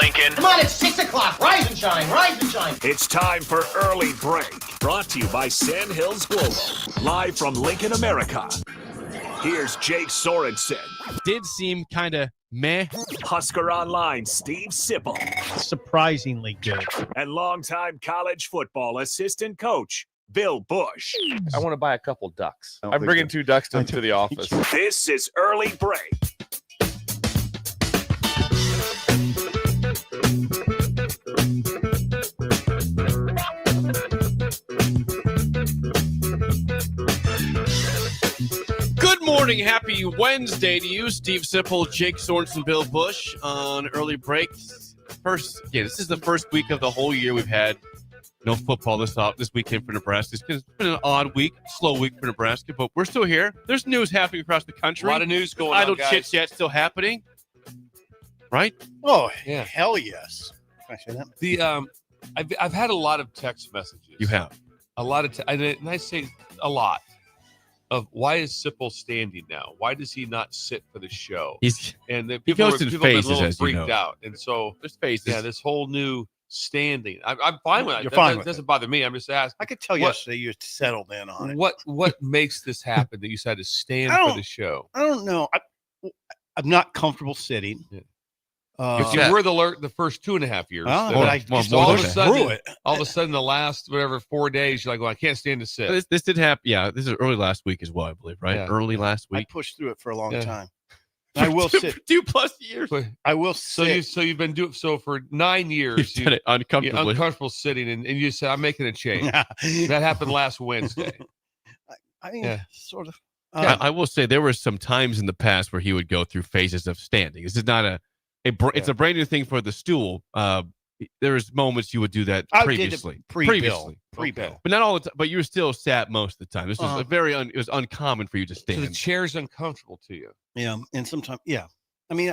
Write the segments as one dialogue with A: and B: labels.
A: Lincoln.
B: Come on, it's 6 o'clock. Rise and shine, rise and shine.
A: It's time for Early Break. Brought to you by Sand Hills Global. Live from Lincoln, America. Here's Jake Sorensen.
C: Did seem kind of meh.
A: Husker Online, Steve Sipple.
D: Surprisingly good.
A: And longtime college football assistant coach, Bill Busch.
E: I want to buy a couple ducks. I'm bringing 2 ducks to the office.
A: This is Early Break.
C: Good morning. Happy Wednesday to you, Steve Sipple, Jake Sorensen, Bill Busch on Early Break. This is the first week of the whole year we've had no football this weekend for Nebraska. It's been an odd week, slow week for Nebraska, but we're still here. There's news happening across the country.
E: A lot of news going on,
C: Idle
E: guys.
C: chit-chat still happening, right?
D: Oh,
E: Yeah.
D: hell yes. Can I say that?
E: I've had a lot of text messages.
C: You have.
E: A lot of and I say a lot of why is Sipple standing now? Why does he not sit for the show? And the people
C: goes through
E: have been a
C: phases,
E: little
C: as you
E: freaked
C: know.
E: out. And so
C: There's phases.
E: yeah, this whole new standing. I'm fine with it.
D: You're fine with
E: doesn't bother me. I'm just asking.
D: I could tell
E: What-
D: yesterday you settled in on it.
E: What makes this happen that you decided to stand
D: I
E: for
D: don't-
E: the show?
D: I don't know. I'm not comfortable sitting.
E: Yeah.
C: What's
E: You
C: that?
E: were the first 2.5 years.
D: Well,
E: Then
D: but I
C: more
D: just
C: than
E: all of a
C: that.
E: sudden,
D: through it.
E: all of a sudden, the last 4 days, you're like, well, I can't stand to sit.
C: This did happen. Yeah, this is early last week as well, I believe, right?
E: Yeah.
C: Early last
D: I
C: week.
D: pushed through it for a long
E: Yeah.
D: time. I will sit.
C: 2+ years.
E: But-
D: I will
E: So
D: sit.
E: you've been doing so for 9 years.
C: You've done it
E: You're
C: uncomfortably.
E: uncomfortable sitting, and you said, "I'm making a change."
D: Yeah.
E: That happened last Wednesday.
D: I mean,
E: Yeah.
D: sort of.
C: I will say there were some times in the past where he would go through phases of standing. This is not it's a brand new thing for the stool. There was moments you would do that
D: I
C: previously.
D: did it pre-bill.
E: Okay.
C: But not all the time. But you were still sat most of the time. This was
D: Uh-huh.
C: it was uncommon for you to
E: So
C: stand.
E: the chair's uncomfortable to you.
D: Yeah. And sometimes, yeah. I mean,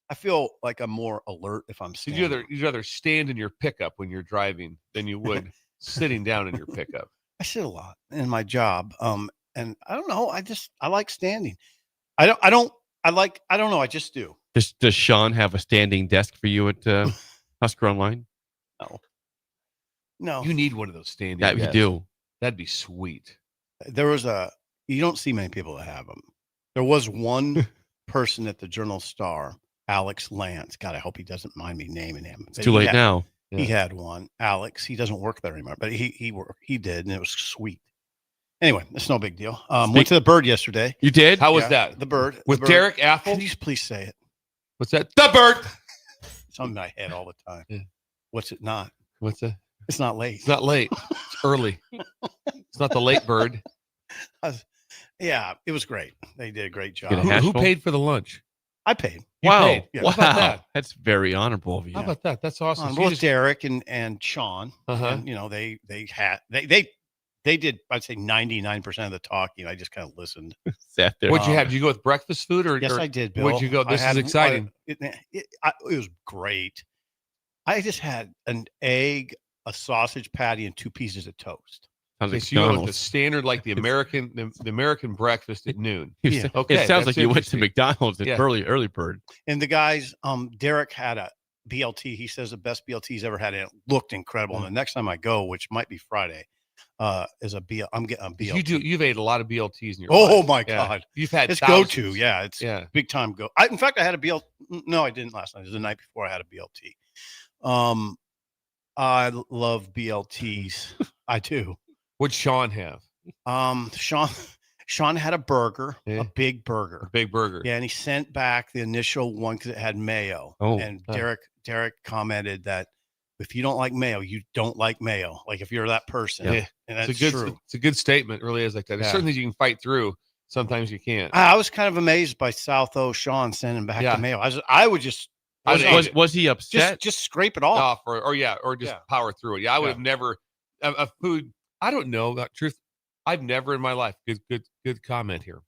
D: I feel like I'm more alert if I'm
E: So
D: standing.
E: you'd rather stand in your pickup when you're driving than you would sitting down in your pickup.
D: I sit a lot in my job. And I don't know. I like standing. I don't know. I just do.
C: Does Sean have a standing desk for you at Husker Online?
D: No.
E: You need one of those standing.
C: That you
E: desks.
C: do.
E: That'd be sweet.
D: There was you don't see many people that have them. There was one person at the Journal Star, Alex Lance. God, I hope he doesn't mind me naming him.
C: It's too late now.
D: He had one. Alex, he doesn't work there anymore, but he did, and it was sweet. Anyway, it's no big deal. Went to the Bird yesterday.
C: You did?
E: How was
D: Yeah,
E: that?
D: The Bird.
E: With
D: the Bird.
E: Derek Apple?
D: Can you just please say it?
E: What's that? The bird.
D: It's on my head all the time.
E: Yeah.
D: What's it not?
E: What's that?
D: It's not late.
E: It's not late. It's early. It's not the late bird.
D: Yeah, it was great. They did a great job.
C: Get a
E: Who,
C: hash
E: who
C: bowl?
E: paid for the lunch?
D: I paid.
E: You
C: Wow.
E: paid.
D: Yeah.
E: How about that?
C: That's very honorable of you.
E: How about that? That's awesome. So you
D: Both
E: just-
D: Derek and Sean.
E: Uh-huh.
D: And, you know, they did, I'd say 99% of the talking. I just kind of listened.
C: Sat there.
E: What'd you have? Did you go with breakfast food or?
D: Yes,
E: or
D: I did, Bill.
E: Where'd you go?
D: I
E: This is
D: had-
E: exciting.
D: It was great. I just had an egg, a sausage patty, and 2 pieces of toast.
C: Sounds
E: Okay,
C: like
E: so you went with the
C: McDonald's.
E: standard, like the American breakfast at noon.
D: Yeah.
E: Okay,
C: It sounds
E: that's
C: like you went to
E: interesting.
C: McDonald's at
E: Yeah.
C: early bird.
D: And the guys, Derek had a BLT. He says the best BLT he's ever had. And it looked incredible. And the next time I go, which might be Friday, is I'm getting a BLT.
E: You've ate a lot of BLTs in your
D: Oh
E: life.
D: my
E: Yeah.
D: God.
E: You've had
D: It's
E: thousands.
D: go-to. Yeah. It's
E: Yeah.
D: big time go. In fact, I had a BLT. No, I didn't last night. It was the night before I had a BLT. I love BLTs. I do.
E: What'd Sean have?
D: Sean had a burger,
E: Yeah.
D: a big
E: A
D: burger.
E: big burger.
D: Yeah, and he sent back the initial one because it had mayo.
C: Oh,
D: and
E: huh.
D: Derek commented that if you don't like mayo, you don't like mayo. Like if you're that person,
E: Yeah.
D: and that's
E: It's a good.
D: true.
E: It's a good statement. It really is like that. There's
D: Yeah.
E: certain things you can fight through. Sometimes you can't.
D: I was kind of amazed by South O Sean sending back
E: Yeah.
D: the mayo. I would just
E: I
D: was-
E: was-
C: Was he upset?
D: just scrape it off.
E: Off or just
D: Yeah.
E: power through it. Yeah, I would
D: Yeah.
E: have never a food. I don't know that truth. I've never in my life. Good comment here.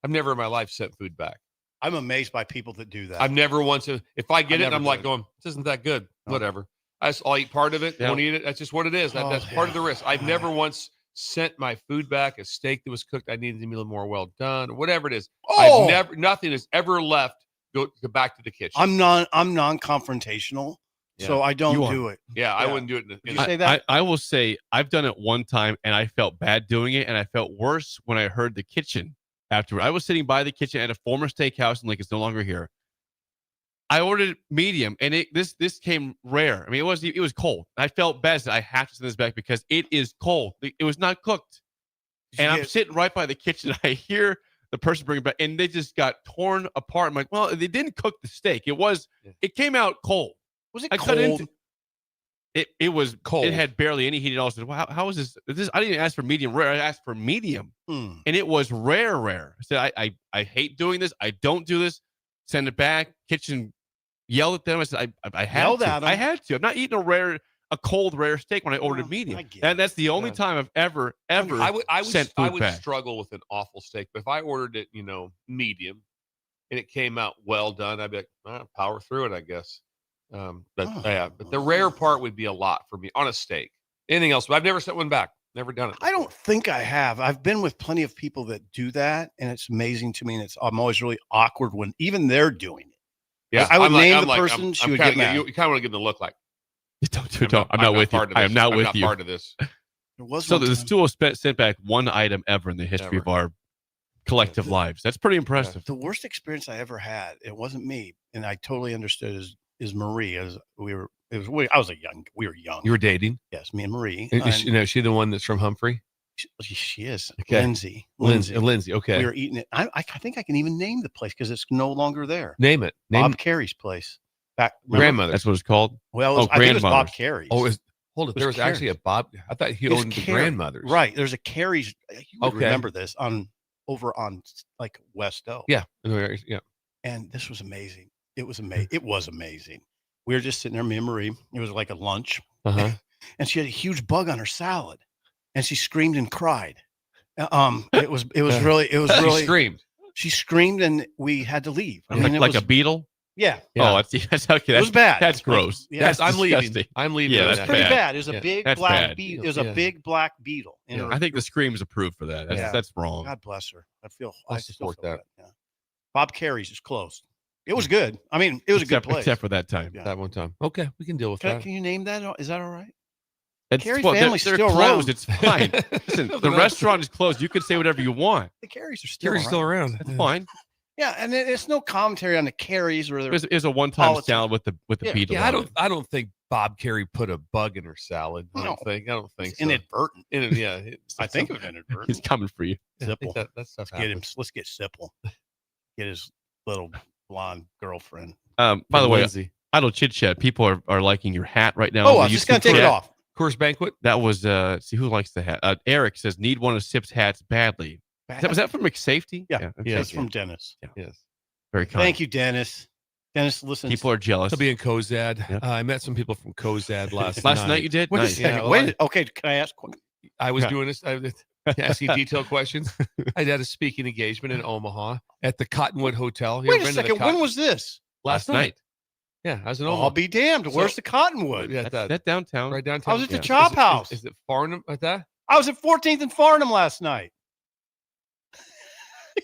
E: I've never in my life sent food back.
D: I'm amazed by people that do that.
E: I've never once. If I get it,
D: never
E: I'm
D: do
E: like
D: it.
E: going, "This isn't that good."
D: No.
E: Whatever. I'll eat part of it.
C: Yeah.
E: Won't eat it. That's just what it is.
D: Oh,
E: That's part of the
D: yeah.
E: risk. I've never once sent my food back. A steak that was cooked, I needed to be a little more well done, or whatever it is.
D: Oh!
E: Nothing has ever left. Go back to the kitchen.
D: I'm non-confrontational. So I don't do it.
E: Yeah, I wouldn't do it.
D: Did you say that?
C: I will say I've done it one time and I felt bad doing it, and I felt worse when I heard the kitchen afterward. I was sitting by the kitchen at a former steakhouse and it's no longer here. I ordered medium, and this came rare. I mean, it was cold. I felt bad that I have to send this back because it is cold. It was not cooked. And I'm sitting right by the kitchen. I hear the person bring it back, and they just got torn apart. I'm like, well, they didn't cook the steak. It came out cold.
D: Was it
C: I
D: cold?
C: cut into it was
E: cold.
C: It had barely any heat at all. I said, well, how is this? I didn't even ask for medium rare. I asked for medium, and it was rare. I said, I hate doing this. I don't do this. Send it back. Kitchen yelled at them. I said, I had to. I had to. I'm not eating a cold rare steak when I ordered medium. And that's the only time I've ever sent food
E: I would
C: back.
E: struggle with an awful steak, but if I ordered it, medium, and it came out well done, I'd be like, power through it, I guess. But the rare part would be a lot for me on a steak. Anything else? But I've never sent one back. Never done it before.
D: I don't think I have. I've been with plenty of people that do that, and it's amazing to me. And I'm always really awkward when even they're doing it.
E: Yeah,
D: I would name the person. She would get mad.
E: You kind of want to give them the look like.
C: Don't. I'm not with you. I am not with you.
E: Part of this.
C: So the stool sent back one item ever in the history of our collective lives. That's pretty impressive.
D: The worst experience I ever had, it wasn't me, and I totally understood, is Marie. As we were young. We were young.
E: You were dating?
D: Yes, me and Marie.
E: Is she the one that's from Humphrey?
D: She is.
E: Okay.
D: Lindsay.
E: Okay.
D: We were eating it. I think I can even name the place because it's no longer there.
E: Name it.
D: Bob Carey's place.
E: Grandmother.
C: That's what it's called.
D: Well, I think it was Bob Carey's.
E: Hold it. There was actually a Bob. I thought he owned the grandmother's.
D: Right. There's a Carey's. You would remember this over on like West O.
E: Yeah.
D: And this was amazing. It was amazing. It was amazing. We were just sitting there, me and Marie. It was like a lunch. And she had a huge bug on her salad. And she screamed and cried. It was really.
E: She screamed.
D: She screamed, and we had to leave. I mean,
C: like a beetle.
D: Yeah.
C: Oh, that's okay.
D: It was bad.
C: That's gross.
D: Yeah.
E: I'm leaving. I'm leaving.
C: Yeah,
D: It was
C: that's
D: pretty
C: bad.
D: bad. It was a big black beetle. It was a
E: Yeah.
D: big black beetle.
C: I think the scream is approved for that. That's wrong.
D: God bless her.
E: I support that.
D: Yeah. Bob Carey's is closed. It was good. I mean, it was a good place.
C: Except for that time.
D: Yeah.
E: That one time. Okay, we can deal with that.
D: Can you name that? Is that all right?
C: Carey's
D: family's
C: they're
D: still
C: closed.
D: around.
C: It's fine. Listen, the restaurant is closed. You can say whatever you want.
D: The Careys are still
E: Carrie's still around.
C: That's fine.
D: Yeah, and it's no commentary on the Careys or
C: It was a one-time salad with the beetle.
E: Yeah, I don't think Bob Carey put a bug in her salad. I don't think so.
D: Inadvertent.
E: I think
D: of inadvertent.
C: He's coming for you.
D: Sipple.
E: That stuff happens.
D: Let's get Sipple. Get his little blonde girlfriend.
C: By the way,
E: Lindsay.
C: idle chit chat. People are liking your hat right now.
D: Oh, I was just gonna take it off.
E: Coors Banquet.
C: That was see who likes the hat. Eric says need one of Sip's hats badly. Was that from McSafety?
D: Yeah.
C: Yeah,
D: It's from Dennis.
C: Yeah.
E: Yes.
C: Very kind.
D: Thank you, Dennis. Dennis, listen.
C: People are jealous.
E: I'll be in Cozad.
C: Yeah.
E: I met some people from Cozad last night.
C: Last night you did?
D: Wait a
C: Nice.
D: second.
E: Yeah,
D: Wait. Okay, can I ask?
E: I was doing this. Asking detailed questions. I had a speaking engagement in Omaha at the Cottonwood Hotel. You
D: Wait
E: ever
D: a
E: been to the
D: second. When was this?
E: last night? Yeah, I was in Omaha.
D: I'll be damned. Where's the Cottonwood?
E: Yeah,
C: That downtown.
E: right downtown.
D: I was at the Chop House.
E: Is it Farnham at that?
D: I was at 14th and Farnham last night.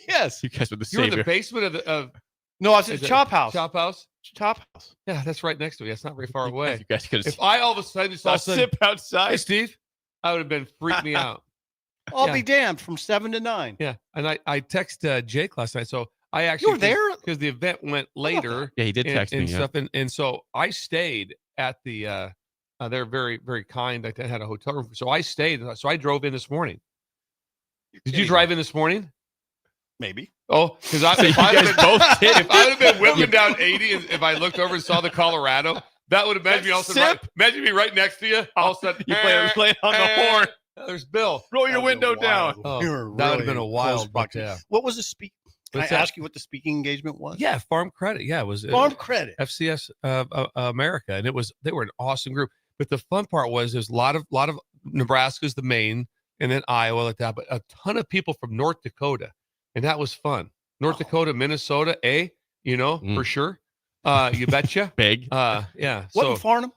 D: Yes.
C: You guys were the
E: You were in
C: savior.
E: the basement of
D: No, I was at
E: is
D: the
E: it
D: Chop House.
E: Chop House.
D: Chop House.
E: Yeah, that's right next to me. That's not very far away.
C: You guys could have
E: If I all of a sudden saw
C: Sip
E: hey
C: outside.
E: Steve, I would have been freaked me out.
D: I'll
E: Yeah.
D: be damned from 7 to 9.
E: Yeah, and I texted Jake last night, so I actually
D: You were there?
E: because the event went later.
C: Yeah, he did text
E: and
C: me. Yeah.
E: stuff, and so I stayed at the. They're very very kind. I had a hotel room, so I stayed. So I drove in this morning. Did you drive in this morning?
D: Maybe.
E: Oh, because if I would have been whipping down 80, and if I looked over and saw the Colorado, that would have imagine me also imagine me right next to you. All of a sudden,
C: You playing on the horn.
E: There's Bill.
C: Roll your window down.
E: Oh,
D: You're
E: that would have been a
D: really
E: wild
D: close proximity.
E: yeah.
D: What was the speak? Can
E: What's
D: I
E: that?
D: ask you what the speaking engagement was?
E: Yeah, Farm Credit. Yeah, it was
D: Farm Credit.
E: FCS America, and they were an awesome group. But the fun part was there's a lot of Nebraska's the main, and then Iowa like that, but a ton of people from North Dakota, and that was fun. North Dakota, Minnesota, for sure. You betcha.
C: Big.
E: Yeah.
D: What in Farnham?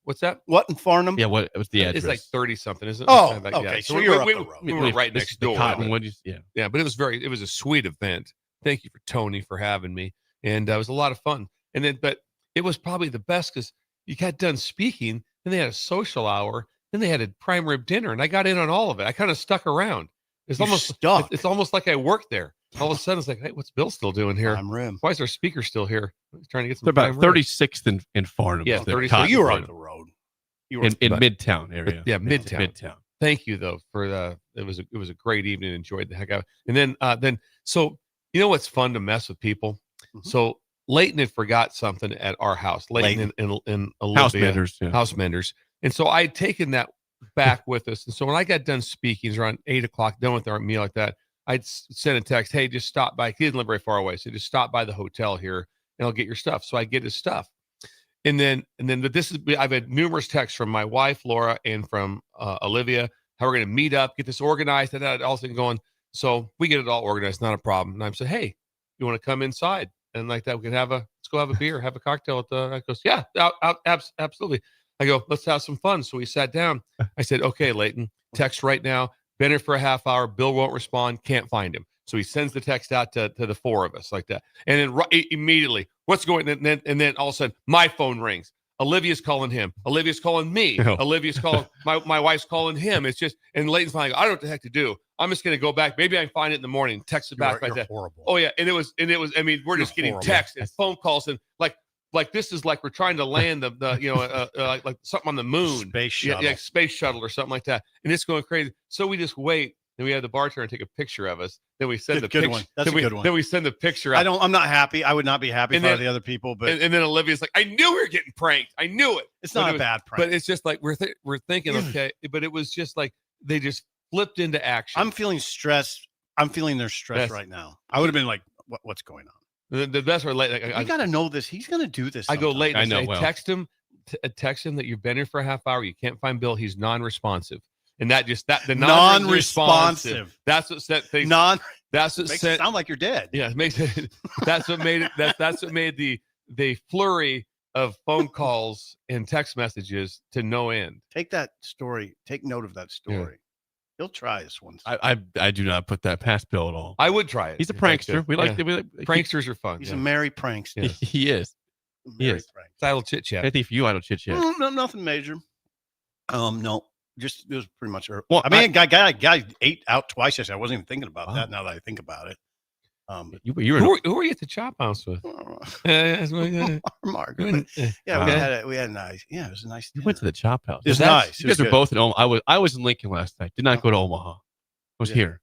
E: What's that?
D: What in Farnham?
C: Yeah. What was the address?
E: It's like 30 something, isn't it?
D: Oh,
E: Like,
D: okay.
E: yeah.
D: So you're up
E: we
D: the road.
E: we were right next door.
C: Cottonwood. Yeah.
E: Yeah, but it was a sweet event. Thank you for Tony for having me, and it was a lot of fun. And then, but it was probably the best because you got done speaking, then they had a social hour, then they had a prime rib dinner, and I got in on all of it. I kind of stuck around. It's
D: It's
E: almost like I worked there. All of a sudden, it's like, hey, what's Bill still doing here?
D: prime rib.
E: Why is our speaker still here? He's trying to get some.
F: They're about
E: prime rib.
F: 36th in Farnham.
E: Yeah,
F: They're
E: 36th.
F: Cotton
D: You were on
F: Farnham.
D: the road. You were
F: in
D: but-
F: Midtown area.
E: Yeah, Midtown.
F: Midtown.
E: Thank you though for it was a great evening. Enjoyed the heck out. And then so you know what's fun to mess with people.
D: Mhm.
E: So Leighton had forgot something at our house. Leighton and Olivia,
F: House menders. Yeah.
E: house menders. And so I had taken that back with us. And so when I got done speaking, it was around 8:00, done with our meal like that, I'd send a text, hey, just stop by. He didn't live very far away. So just stop by the hotel here and I'll get your stuff. So I get his stuff. And then, but I've had numerous texts from my wife, Laura, and from Olivia, how we're going to meet up, get this organized, and that all thing going. So we get it all organized, not a problem. And I'm saying, hey, you want to come inside? And like that, we can let's go have a beer, have a cocktail at the, I goes, yeah, absolutely. I go, let's have some fun. So we sat down. I said, okay, Leighton, text right now. Been here for a half hour. Bill won't respond. Can't find him. So he sends the text out to the four of us like that. And then immediately, what's going on? And then all of a sudden, my phone rings. Olivia's calling him. Olivia's calling me.
F: Oh.
E: Olivia's calling, my wife's calling him. It's just, and Leighton's like, I don't know what the heck to do. I'm just going to go back. Maybe I can find it in the morning. Text it back like that.
D: Horrible.
E: Oh yeah. And it was, I mean, we're just getting
D: horrible.
E: texts and phone calls and like this is like we're trying to land the like something on the moon.
D: Space shuttle.
E: Yeah, space shuttle or something like that. And it's going crazy. So we just wait. Then we have the bartender take a picture of us. Then we send the
D: Good
E: picture.
D: one. That's a good one.
E: Then we send the picture out.
D: I'm not happy. I would not be happy
E: And
D: for
E: then-
D: the other people, but
E: and then Olivia's like, I knew we were getting pranked. I knew it.
D: it's
E: But
D: not
E: it
D: a
E: was-
D: bad prank.
E: But it's just like we're thinking, okay. But it was just like they just flipped into action.
D: I'm feeling stressed. I'm feeling their stress
E: Yes.
D: right now. I would have been like, what's going on?
E: The best part, like,
D: You got to know this. He's going to do this.
E: I go
D: sometime.
E: late.
F: I
E: And
F: know,
E: say,
F: well.
E: text him that you've been here for a half hour. You can't find Bill. He's non-responsive. And that the
D: Non-responsive.
E: That's what set things.
D: Non
E: That's what
D: makes
E: set.
D: it sound like you're dead.
E: Yeah, it makes it. That's what made it. That's what made the flurry of phone calls and text messages to no end.
D: Take that story. Take note of that story. He'll try this one.
F: I do not put that past Bill at all.
E: I would try it.
F: He's a
E: if I could.
F: prankster. We like
E: Yeah.
F: to
E: Pranksters are fun.
D: He's
E: Yeah.
D: a merry prankster.
E: Yeah.
F: He is.
D: Merry
F: is.
D: prankster.
E: Idle chit chat.
F: I think for you, I don't chit chat.
D: No, nothing major. No, just it was pretty much.
F: Well,
D: I mean, guy ate out twice yesterday. I wasn't even thinking about that. Now that I think about it,
F: You were
E: Who were you at the chop house with?
D: Margaret. Yeah, we had a nice. Yeah, it was a nice.
F: You went to the chop house.
D: It was
F: That's-
D: nice.
F: You
D: It was
F: guys were
D: good.
F: both in Omaha. I was in Lincoln last night. Did not go to Omaha. I was
D: Yeah.
F: here.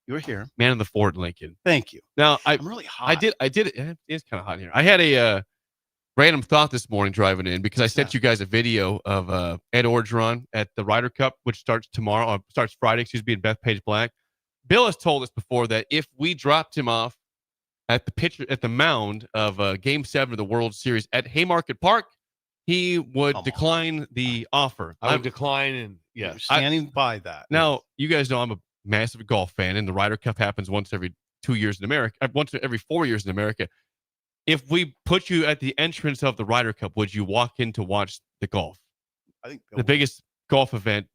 D: You were here.
F: Man of the Fort, Lincoln.
D: Thank you.
F: Now
D: I'm really hot.
F: I did. It's kind of hot here. I had a random thought this morning driving in because I sent
D: that?
F: you guys a video of Ed Orgeron at the Ryder Cup, which starts tomorrow. Starts Friday. Excuse me. In Bethpage Black. Bill has told us before that if we dropped him off at the mound of Game 7 of the World Series at Haymarket Park, he would
D: Come on.
F: decline the offer.
E: I would decline and
D: Yeah,
E: yes.
D: standing by that.
F: Now, you guys know I'm a massive golf fan, and the Ryder Cup happens once every 2 years in America, once every 4 years in America. If we put you at the entrance of the Ryder Cup, would you walk in to watch the golf?
D: I think
F: The biggest golf event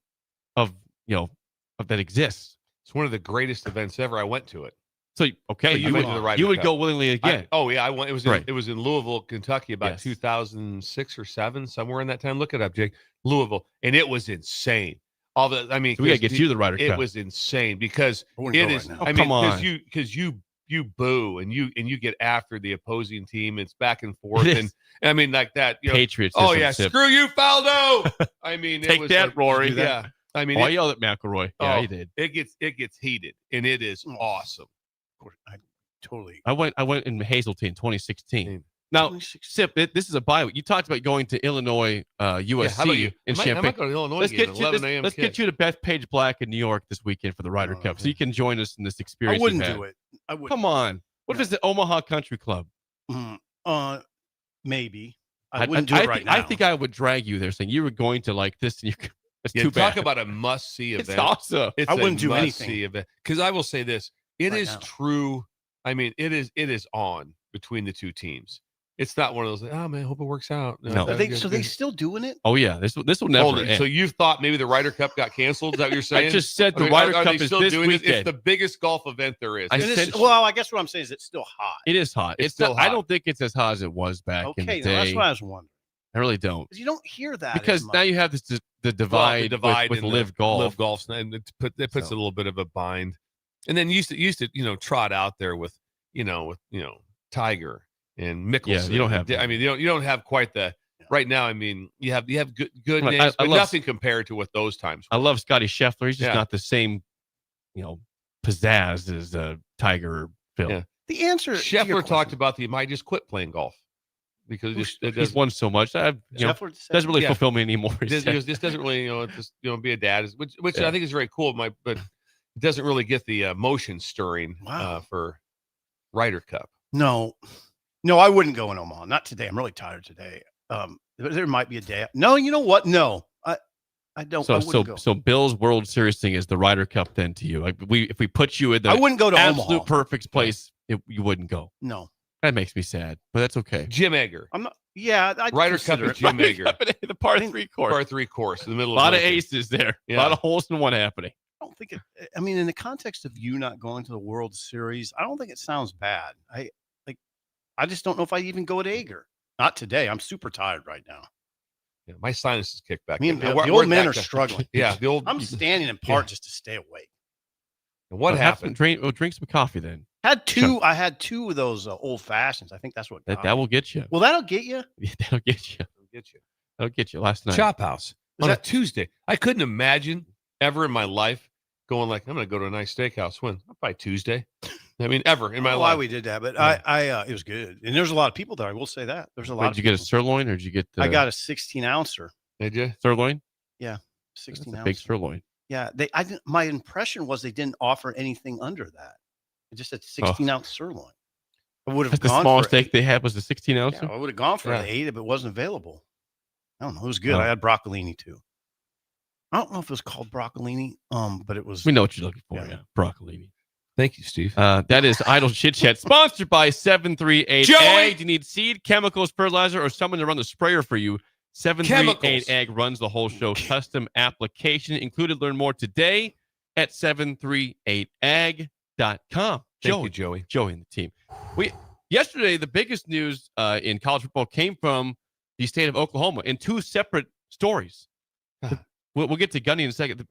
F: of that exists.
E: It's one of the greatest events ever. I went to it.
F: So okay,
E: So you
F: you
E: went
F: would,
E: to the Ryder
F: you would
E: Cup.
F: go willingly again.
E: I went. It was
F: Right.
E: it was in Louisville, Kentucky, about
F: Yes.
E: 2006 or 7, somewhere in that time. Look it up, Jake. Louisville, and it was insane. All the, I mean,
F: So we gotta
E: 'cause
F: get you to the Ryder
E: It
F: Cup.
E: was insane because
D: I wouldn't
E: it
D: go
E: is.
D: right now.
F: Oh,
E: I mean,
F: come on.
E: because you boo and you get after the opposing team. It's back and forth,
F: It
E: and
F: is.
E: I mean like that. You know,
F: Patriots.
E: oh yeah, screw you, Faldo. I mean, it
F: Take
E: was
F: that,
E: like,
F: Rory.
E: Yeah, I mean,
F: Oh, I
E: it,
F: yelled at McElroy. Yeah,
E: Oh.
F: he did.
E: it gets heated, and it is
D: Oh.
E: awesome.
D: Of course, I totally.
F: I went in Hazeltine 2016.
E: Mm.
F: Now,
D: 26.
F: Sip, this is a bye week. You talked about going to Illinois, USC
E: Yeah, how about you?
F: in
E: I
F: Champaign.
E: might go to Illinois.
F: Let's
E: game,
F: get
E: at
F: you.
E: 11 a.m.
F: Let's get you to Bethpage Black in New York this weekend for the Ryder
D: Oh,
F: Cup, so you can join us in this
D: I
F: experience.
D: wouldn't
F: you've had.
D: do it. I would.
F: Come on. What if
D: No.
F: it's the Omaha Country Club?
D: Maybe. I wouldn't do it right now.
F: I think I would drag you there, saying you were going to like this, and you. It's
E: Yeah,
F: too
E: talk
F: bad.
E: about a must-see
F: It's
E: event.
F: awesome.
E: It's
D: I
E: a
D: wouldn't do
E: must-see
D: anything.
E: event because I will say this: it
D: Right
E: is
D: now.
E: true. I mean, it is on between the two teams. It's not one of those. Like, oh man, hope it works out.
F: No.
D: Are they still doing it?
F: Oh yeah, this will never
E: Hold it.
F: end.
E: So you thought maybe the Ryder Cup got canceled? Is that what you're saying?
F: I just said the
E: Are-
F: Ryder
E: are
F: Cup
E: they
F: is
E: still
F: this
E: doing it?
F: weekend.
E: It's the biggest golf event there is.
F: I
D: It
F: said-
D: is, well, I guess what I'm saying is it's still hot.
F: It is hot.
E: It's
F: It's not,
E: still
F: I
E: hot.
F: don't think it's as hot as it was back in the
D: Okay,
F: day.
D: now that's what I was wondering.
F: I really don't.
D: You don't hear that
F: Because
D: as much.
F: now you have this the divide, with
E: and
F: live golf.
E: Live golf, and it puts a little bit of a bind. And then used to trot out there with Tiger and Mickelson.
F: Yeah, you don't have.
E: I mean, you don't have quite the right now. I mean, you have good
F: Like,
E: names,
F: I
E: but
F: love-
E: nothing compared to what those times
F: I
E: were.
F: love Scotty Scheffler. He's just
E: Yeah.
F: not the same, pizzazz as Tiger or Phil.
E: Yeah.
D: The answer to your
E: Scheffler talked
D: question-
E: about he might just quit playing golf because it
F: He's won so much.
D: Scheffler said-
F: Doesn't really
E: Yeah.
F: fulfill me anymore. he
E: This,
F: said.
E: this doesn't really, be a dad, which
F: Yeah.
E: I think is very cool. But it doesn't really get the emotion stirring
D: Wow.
E: for Ryder Cup.
D: No, I wouldn't go in Omaha. Not today. I'm really tired today. There might be a day. No, you know what? No, I don't. I wouldn't go.
F: So Bill's World Series thing is the Ryder Cup then to you. Like if we put you in the
D: I wouldn't go to
F: absolute
D: Omaha.
F: perfect place, you wouldn't go.
D: No,
F: That makes me sad, but that's okay.
E: Jim Egger,
D: I'm not. Yeah, I'd
E: Ryder Cup
D: consider
E: is
D: it.
E: Jim Egger,
F: the par 3 course.
E: par 3 course in the middle
F: A lot
E: of
F: of
E: Lincoln.
F: aces there.
E: Yeah.
F: A lot of holes in one happening.
D: I don't think it. I mean, in the context of you not going to the World Series, I don't think it sounds bad. I just don't know if I'd even go at Ager. Not today. I'm super tired right now.
E: Yeah, my sinuses kick back.
D: Me
E: in.
D: and Bill,
E: We're-
D: the
E: we're
D: old men
E: back
D: are
E: to-
D: struggling.
E: Yeah, the old.
D: I'm standing in part just to stay awake.
E: What happened?
F: Drink some coffee then.
D: I had two of those old fashions. I think that's what got
F: That
D: me.
F: will get you.
D: Well, that'll get you.
F: Yeah, that'll get you.
E: Get you.
F: That'll get you. Last night.
E: Chop House
D: Is
E: on a
D: that-
E: Tuesday. I couldn't imagine ever in my life going like, I'm going to go to a nice steakhouse. When? By Tuesday. I mean, ever in my
D: I don't know
E: life.
D: why we did that, but
E: Yeah.
D: it was good. And there's a lot of people there. I will say that. There's a lot.
F: Wait,
D: of
F: did you get a
D: people.
F: sirloin or did you get the
D: I got a 16 ouncer.
E: Did you?
F: sirloin?
D: 16
F: That's a
D: ounce.
F: big sirloin.
D: Yeah, my impression was they didn't offer anything under that. It just said 16 ounce sirloin. I would have
F: That's the
D: gone
F: smallest
D: for
F: steak they had was the 16 ounce.
D: Yeah, I would have gone for
E: Yeah.
D: the 8 if it wasn't available. I don't know. It was good.
F: Oh.
D: I had broccolini too. I don't know if it was called broccolini, but it was.
F: We know what you're looking for.
D: Yeah.
F: Yeah, broccolini.
E: Thank you, Steve.
F: That is Idle Chit Chat, sponsored by 738
E: Joey!
F: Ag. Do you need seed, chemicals, fertilizer, or someone to run the sprayer for you? 738
E: Chemicals.
F: Ag runs the whole show. Custom application included. Learn more today at 738ag.com.
E: Thank you, Joey.
F: Joey and the team. Yesterday, the biggest news in college football came from the state of Oklahoma in two separate stories. We'll get to Gundy in a second.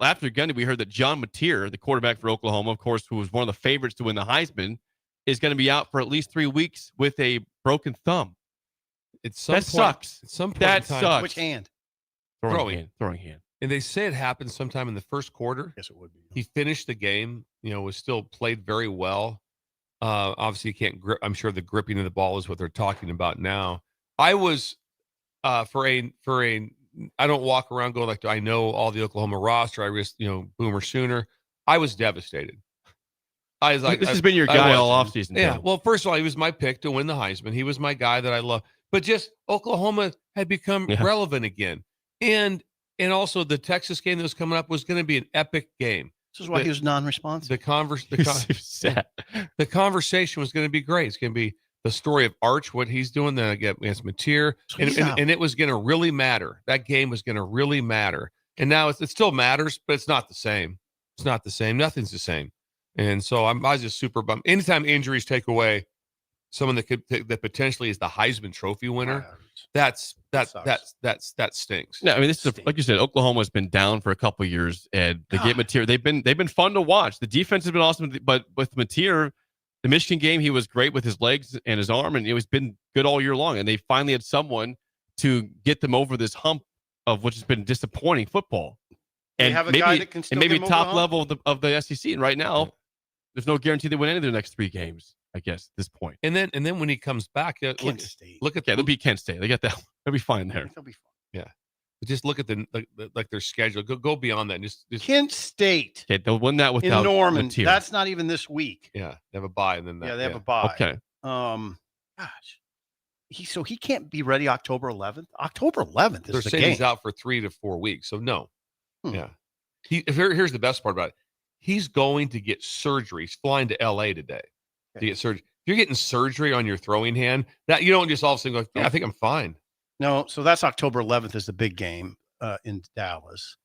F: After Gundy, we heard that John Mateer, the quarterback for Oklahoma, of course, who was one of the favorites to win the Heisman, is going to be out for at least 3 weeks with a broken thumb. That sucks.
E: At some point
F: That
E: in time,
F: sucks.
D: Which hand?
F: Throwing hand.
E: and they say it happened sometime in the first quarter.
D: Yes, it would be.
E: He finished the game. Was still played very well. Obviously, you can't grip. I'm sure the gripping of the ball is what they're talking about now. I was for a. I don't walk around going like, do I know all the Oklahoma roster? I risk, Boomer Sooner. I was devastated. I was like,
F: This has been your guy all offseason.
E: Yeah.
F: too.
E: Well, first of all, he was my pick to win the Heisman. He was my guy that I love. But just Oklahoma had become
F: Yeah.
E: relevant again, and also the Texas game that was coming up was going to be an epic game.
D: This is why
E: the-
D: he was non-responsive.
F: Sad.
E: the conversation was going to be great. It's going to be the story of Arch, what he's doing then against Mateer,
D: So he's out.
E: and it was going to really matter. That game was going to really matter. And now it still matters, but it's not the same. It's not the same. Nothing's the same. And so I was just super bummed. Anytime injuries take away someone that potentially is the Heisman Trophy winner, that stinks.
F: No, I mean, this is like you said. Oklahoma's been down for a couple of years, and they get Mateer. They've been fun to watch. The defense has been awesome, but with Mateer, the Michigan game, he was great with his legs and his arm, and it's been good all year long. And they finally had someone to get them over this hump of which has been disappointing football.
D: They
F: And
D: have a
F: maybe
D: guy that can still
F: and maybe
D: get 'em over the
F: top
D: hump?
F: level of the SEC. And right now, there's no guarantee they win any of their next 3 games. I guess at this point.
E: And then when he comes back,
D: Kent State.
E: look at
F: Yeah, they'll beat Kent State. They got that. They'll be fine
D: I
F: there.
D: think they'll be fine.
E: just look at their schedule. Go beyond that. And just
D: Kent State
F: Okay, they'll win that
D: in
F: without
D: Norman.
F: Mateer.
D: That's not even this week.
E: they have a bye, and then
D: Yeah, they have a bye.
F: Okay.
D: Gosh, he can't be ready October 11th. October 11th
E: They're
D: is the
E: saying
D: game.
E: he's out for 3 to 4 weeks. So no,
D: Hmm.
E: yeah. Here's the best part about it. He's going to get surgery. He's flying to LA today to get surgery. If you're getting surgery on your throwing hand, that you don't just all of a sudden go, yeah, I think I'm fine.
D: No, so that's October 11th is the big game in Dallas,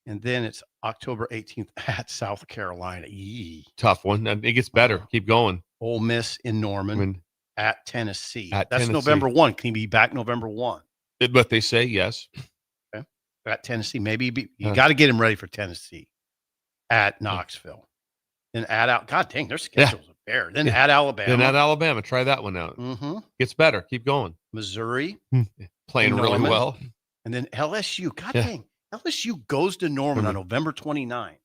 D: and then it's October 18th at South Carolina. Yee.
E: Tough one. And it gets better. Keep going.
D: Ole Miss in
E: I
D: Norman.
E: mean,
D: at Tennessee.
E: At
D: That's
E: Tennessee.
D: November 1. Can he be back November 1?
E: But they say yes.
D: Okay. At Tennessee. Maybe you got to get him ready for Tennessee at Knoxville. Then God dang, their schedules are bare. Then at Alabama.
E: Then at Alabama. Try that one out.
D: Mm-hmm.
E: Gets better. Keep going.
D: Missouri.
E: Playing really
D: Norman.
E: well.
D: And then LSU. God dang. LSU goes to Norman on November 29th.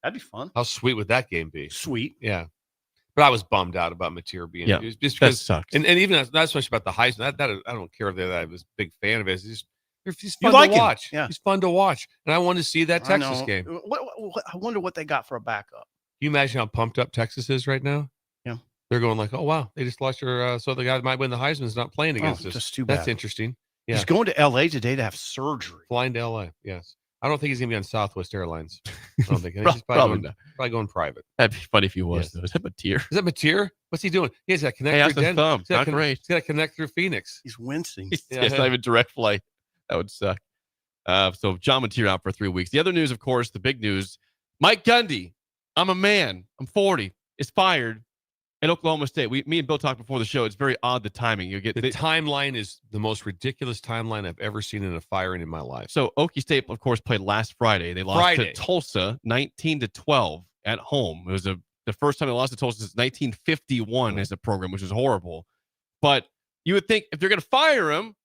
D: That'd be fun.
E: How sweet would that game be?
D: Sweet.
E: Yeah. But I was bummed out about Mateer being just
F: that
E: because
F: sucks.
E: and even not so much about the Heisman. That I don't care that I was a big fan of it. He's
D: You
E: fun
D: like
E: to
D: him.
E: watch.
D: Yeah.
E: He's fun to watch. And I wanted to see that
D: I
E: Texas
D: know.
E: game. Can
D: I wonder what they got for a backup.
E: you imagine how pumped up Texas is right now?
D: Yeah.
E: They're going like, oh wow, they just lost your so the guy that might win the Heisman's not playing against us.
D: That's too bad.
E: That's interesting. Yeah.
D: He's going to LA today to have surgery.
E: Flying to LA. Yes. I don't think he's gonna be on Southwest Airlines. I don't think he's
F: Probably
E: probably going private.
F: That'd be funny if he was.
E: Yes.
F: Though. Is that Mateer?
E: Is that Mateer? What's he doing? He has got to connect
F: Hey, that's
E: through
F: the
E: Denver.
F: thumb.
E: He's gotta
F: Not great.
E: He's got to connect through Phoenix.
D: He's wincing.
F: It's not even direct flight. That would suck. So John Mateer out for 3 weeks. The other news, of course, the big news: Mike Gundy. I'm a man. I'm 40. Is fired at Oklahoma State. Me and Bill talked before the show. It's very odd the timing. You get
E: The timeline is the most ridiculous timeline I've ever seen in a firing in my life.
F: So Okie State, of course, played last Friday. They lost to Tulsa 19-12 at home. It was the first time they lost to Tulsa since 1951 as a program, which is horrible. But you would think if they're going to fire him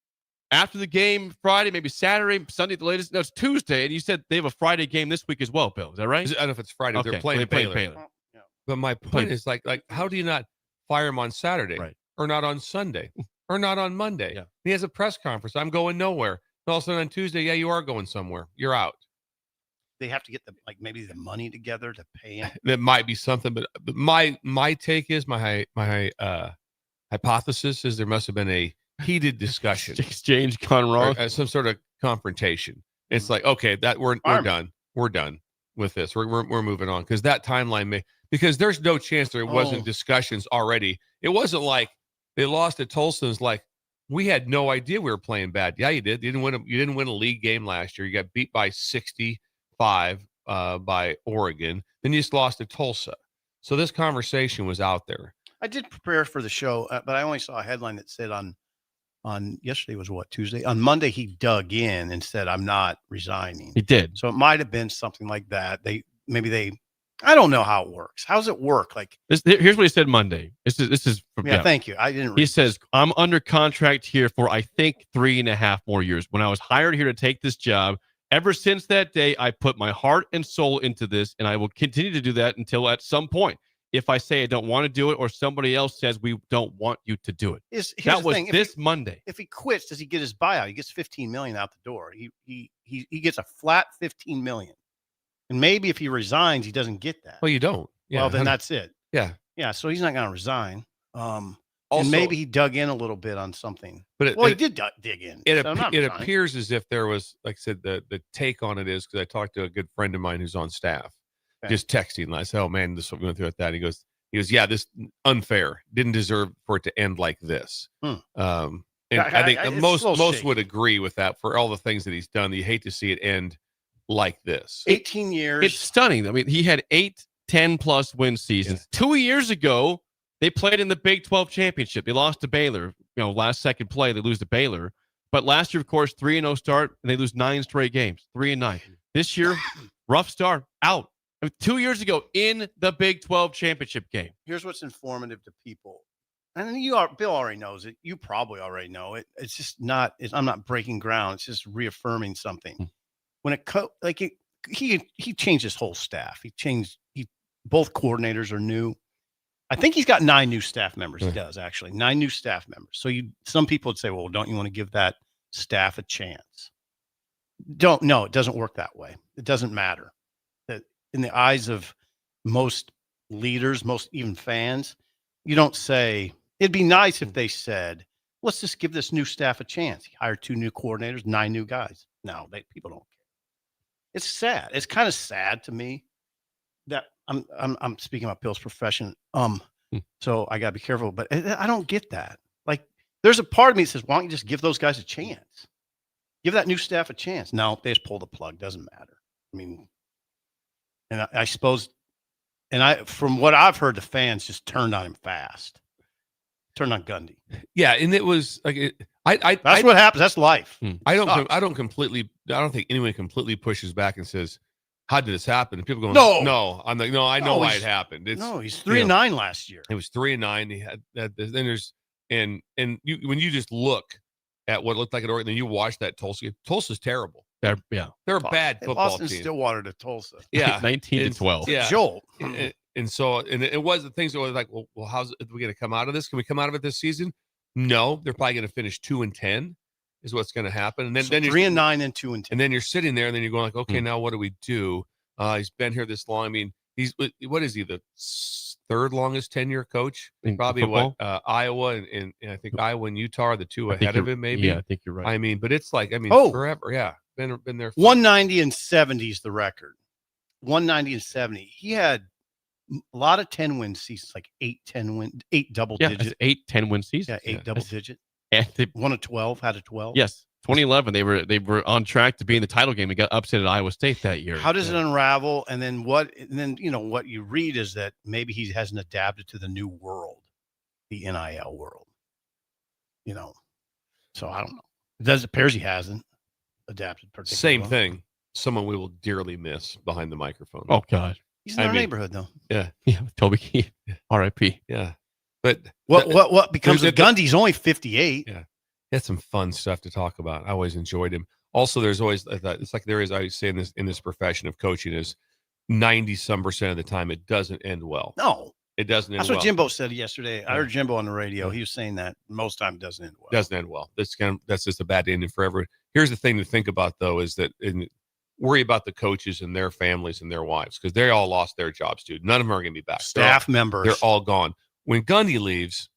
F: after the game Friday, maybe Saturday, Sunday at the latest. No, it's Tuesday. And you said they have a Friday game this week as well, Bill. Is that right?
E: I don't know if it's Friday.
F: Okay.
E: They're playing Baylor. But my point is like how do you not fire him on Saturday or not on Sunday or not on Monday?
F: Yeah.
E: He has a press conference. I'm going nowhere. And all of a sudden on Tuesday, yeah, you are going somewhere. You're out.
D: They have to get maybe the money together to pay him.
E: That might be something, but my take is my hypothesis is there must have been a heated discussion,
F: exchange gone wrong,
E: or, some sort of confrontation. It's like, okay, that we're done. We're done with this. We're moving on because that timeline because there's no chance there wasn't discussions already. It wasn't like they lost at Tulsa. It's like we had no idea we were playing bad. Yeah, you did. You didn't win a league game last year. You got beat by 65 by Oregon. Then you just lost to Tulsa. So this conversation was out there.
D: I did prepare for the show, but I only saw a headline that said on yesterday was what, Tuesday? On Monday, he dug in and said, I'm not resigning.
F: He did.
D: So it might have been something like that. I don't know how it works. How does it work? Like,
F: here's what he said Monday. This is from
D: thank you. I didn't.
F: He says, I'm under contract here for, I think, 3.5 more years. When I was hired here to take this job, ever since that day, I put my heart and soul into this, and I will continue to do that until at some point, if I say I don't want to do it or somebody else says we don't want you to do it. That was this Monday.
D: If he quits, does he get his buyout? He gets $15 million out the door. He gets a flat $15 million. And maybe if he resigns, he doesn't get that.
E: Well, you don't. Yeah.
D: Well, then that's it.
E: Yeah.
D: Yeah. So he's not going to resign.
E: Also,
D: and maybe he dug in a little bit on something.
E: But
D: he did dig in.
E: It appears as if there was, like I said, the take on it is because I talked to a good friend of mine who's on staff, just texting. And I said, "Oh man, this is what we went through with that." And he goes, "Yeah, this unfair. Didn't deserve for it to end like this." And I think most would agree with that for all the things that he's done. You hate to see it end like this.
D: 18 years.
F: It's stunning. I mean, he had 8-10+ win seasons. Yeah. 2 years ago, they played in the Big 12 championship. They lost to Baylor. Last second play, they lose to Baylor. But last year, of course, 3-0 start, and they lose 9 straight games, 3-9. This year, rough start, out. 2 years ago, in the Big 12 championship game.
D: Here's what's informative to people. And Bill already knows it. You probably already know it. It's just not, I'm not breaking ground. It's just reaffirming something. When he changed his whole staff. Both coordinators are new. I think he's got 9 new staff members. He does actually 9 new staff members. So some people would say, well, don't you want to give that staff a chance? No, it doesn't work that way. It doesn't matter. That in the eyes of most leaders, most even fans, you don't say, it'd be nice if they said, let's just give this new staff a chance. He hired 2 new coordinators, 9 new guys. No, people don't care. It's sad. It's kind of sad to me that I'm speaking about Bill's profession. So I gotta be careful, but I don't get that. Like, there's a part of me that says, why don't you just give those guys a chance? Give that new staff a chance. No, they just pull the plug. Doesn't matter. I mean, and I suppose, from what I've heard, the fans just turned on him fast. Turn on Gundy.
E: Yeah, and it was like
D: That's what happens. That's life.
E: I don't
D: Sucks.
E: I don't think anyone completely pushes back and says, "How did this happen?" And people go,
D: No.
E: I'm like, no, I know
D: No,
E: why it happened. It's
D: He's 3-9 last year.
E: It was 3-9. He had that. Then there's and you when you just look at what looked like an Oregon, then you watch that Tulsa game. Tulsa's terrible. They're a bad
D: They
E: football
D: lost in
E: team.
D: Stillwater to Tulsa.
E: Yeah,
F: 19-12.
E: Yeah,
D: Jolt.
E: and so it was the things that were like, well, how's are we going to come out of this? Can we come out of it this season? No, they're probably going to finish 2-10 is what's going to happen. And then,
D: So
E: then
D: 3-9 and 2-10.
E: and then you're sitting there and then you're going like, okay, now what do we do? He's been here this long. I mean, what is he, the third longest tenure coach?
F: In
E: Probably
F: football?
E: what Iowa and I think Iowa and Utah are the two ahead of him, maybe.
F: Yeah, I think you're right.
E: I mean, but it's like, forever. Yeah. Been there.
D: 190 and 70 is the record. 190 and 70. He had a lot of 10-win seasons, like 8 double digit.
F: It's 8-10 win season.
D: Yeah, 8 double digit.
F: And they,
D: Won a 12, had a 12.
F: yes, 2011 they were on track to be in the title game. They got upset at Iowa State that year.
D: How does it unravel? And then what what you read is that maybe he hasn't adapted to the new world, the NIL world. So I don't know. It appears he hasn't adapted particularly.
E: Same
D: well.
E: thing. Someone we will dearly miss behind the microphone.
F: Oh God.
D: He's in our neighborhood though.
E: Yeah.
F: Yeah, Toby Keith. R.I.P.
E: Yeah. But
D: What becomes
E: there's
D: of Gundy? He's only 58.
E: Yeah. He had some fun stuff to talk about. I always enjoyed him. Also, there's always it's like there is, I say in this profession of coaching, is 90% of the time it doesn't end well.
D: No.
E: It doesn't end
D: That's
E: well.
D: what Jimbo said yesterday. I
E: Yeah.
D: heard Jimbo on the radio. He was saying that most time it doesn't end well.
E: Doesn't end well. That's just a bad ending for everyone. Here's the thing to think about though, is that worry about the coaches and their families and their wives, because they all lost their jobs, dude. None of them are going to be back.
D: Staff members.
E: They're all gone. When Gundy leaves,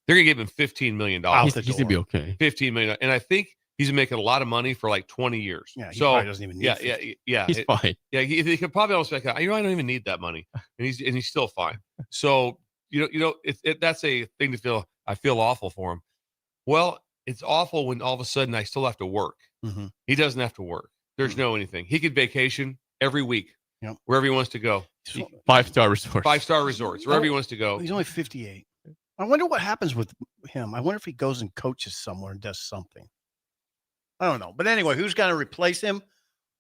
E: they're going to give him $15 million.
D: Out
F: He's gonna be okay.
E: $15 million. And I think he's making a lot of money for like 20 years.
D: Yeah, he
E: so
D: probably doesn't even need
E: yeah.
F: He's fine.
E: Yeah, he could probably almost be like, I don't even need that money, and he's still fine. So that's a thing to feel. I feel awful for him. Well, it's awful when all of a sudden I still have to work.
D: Mm-hmm.
E: He doesn't have to work. There's no anything. He could vacation every week, wherever he wants to go.
F: 5-star resorts.
E: 5-star resorts, wherever he wants to go.
D: He's only 58. I wonder what happens with him. I wonder if he goes and coaches somewhere and does something. I don't know. But anyway, who's going to replace him?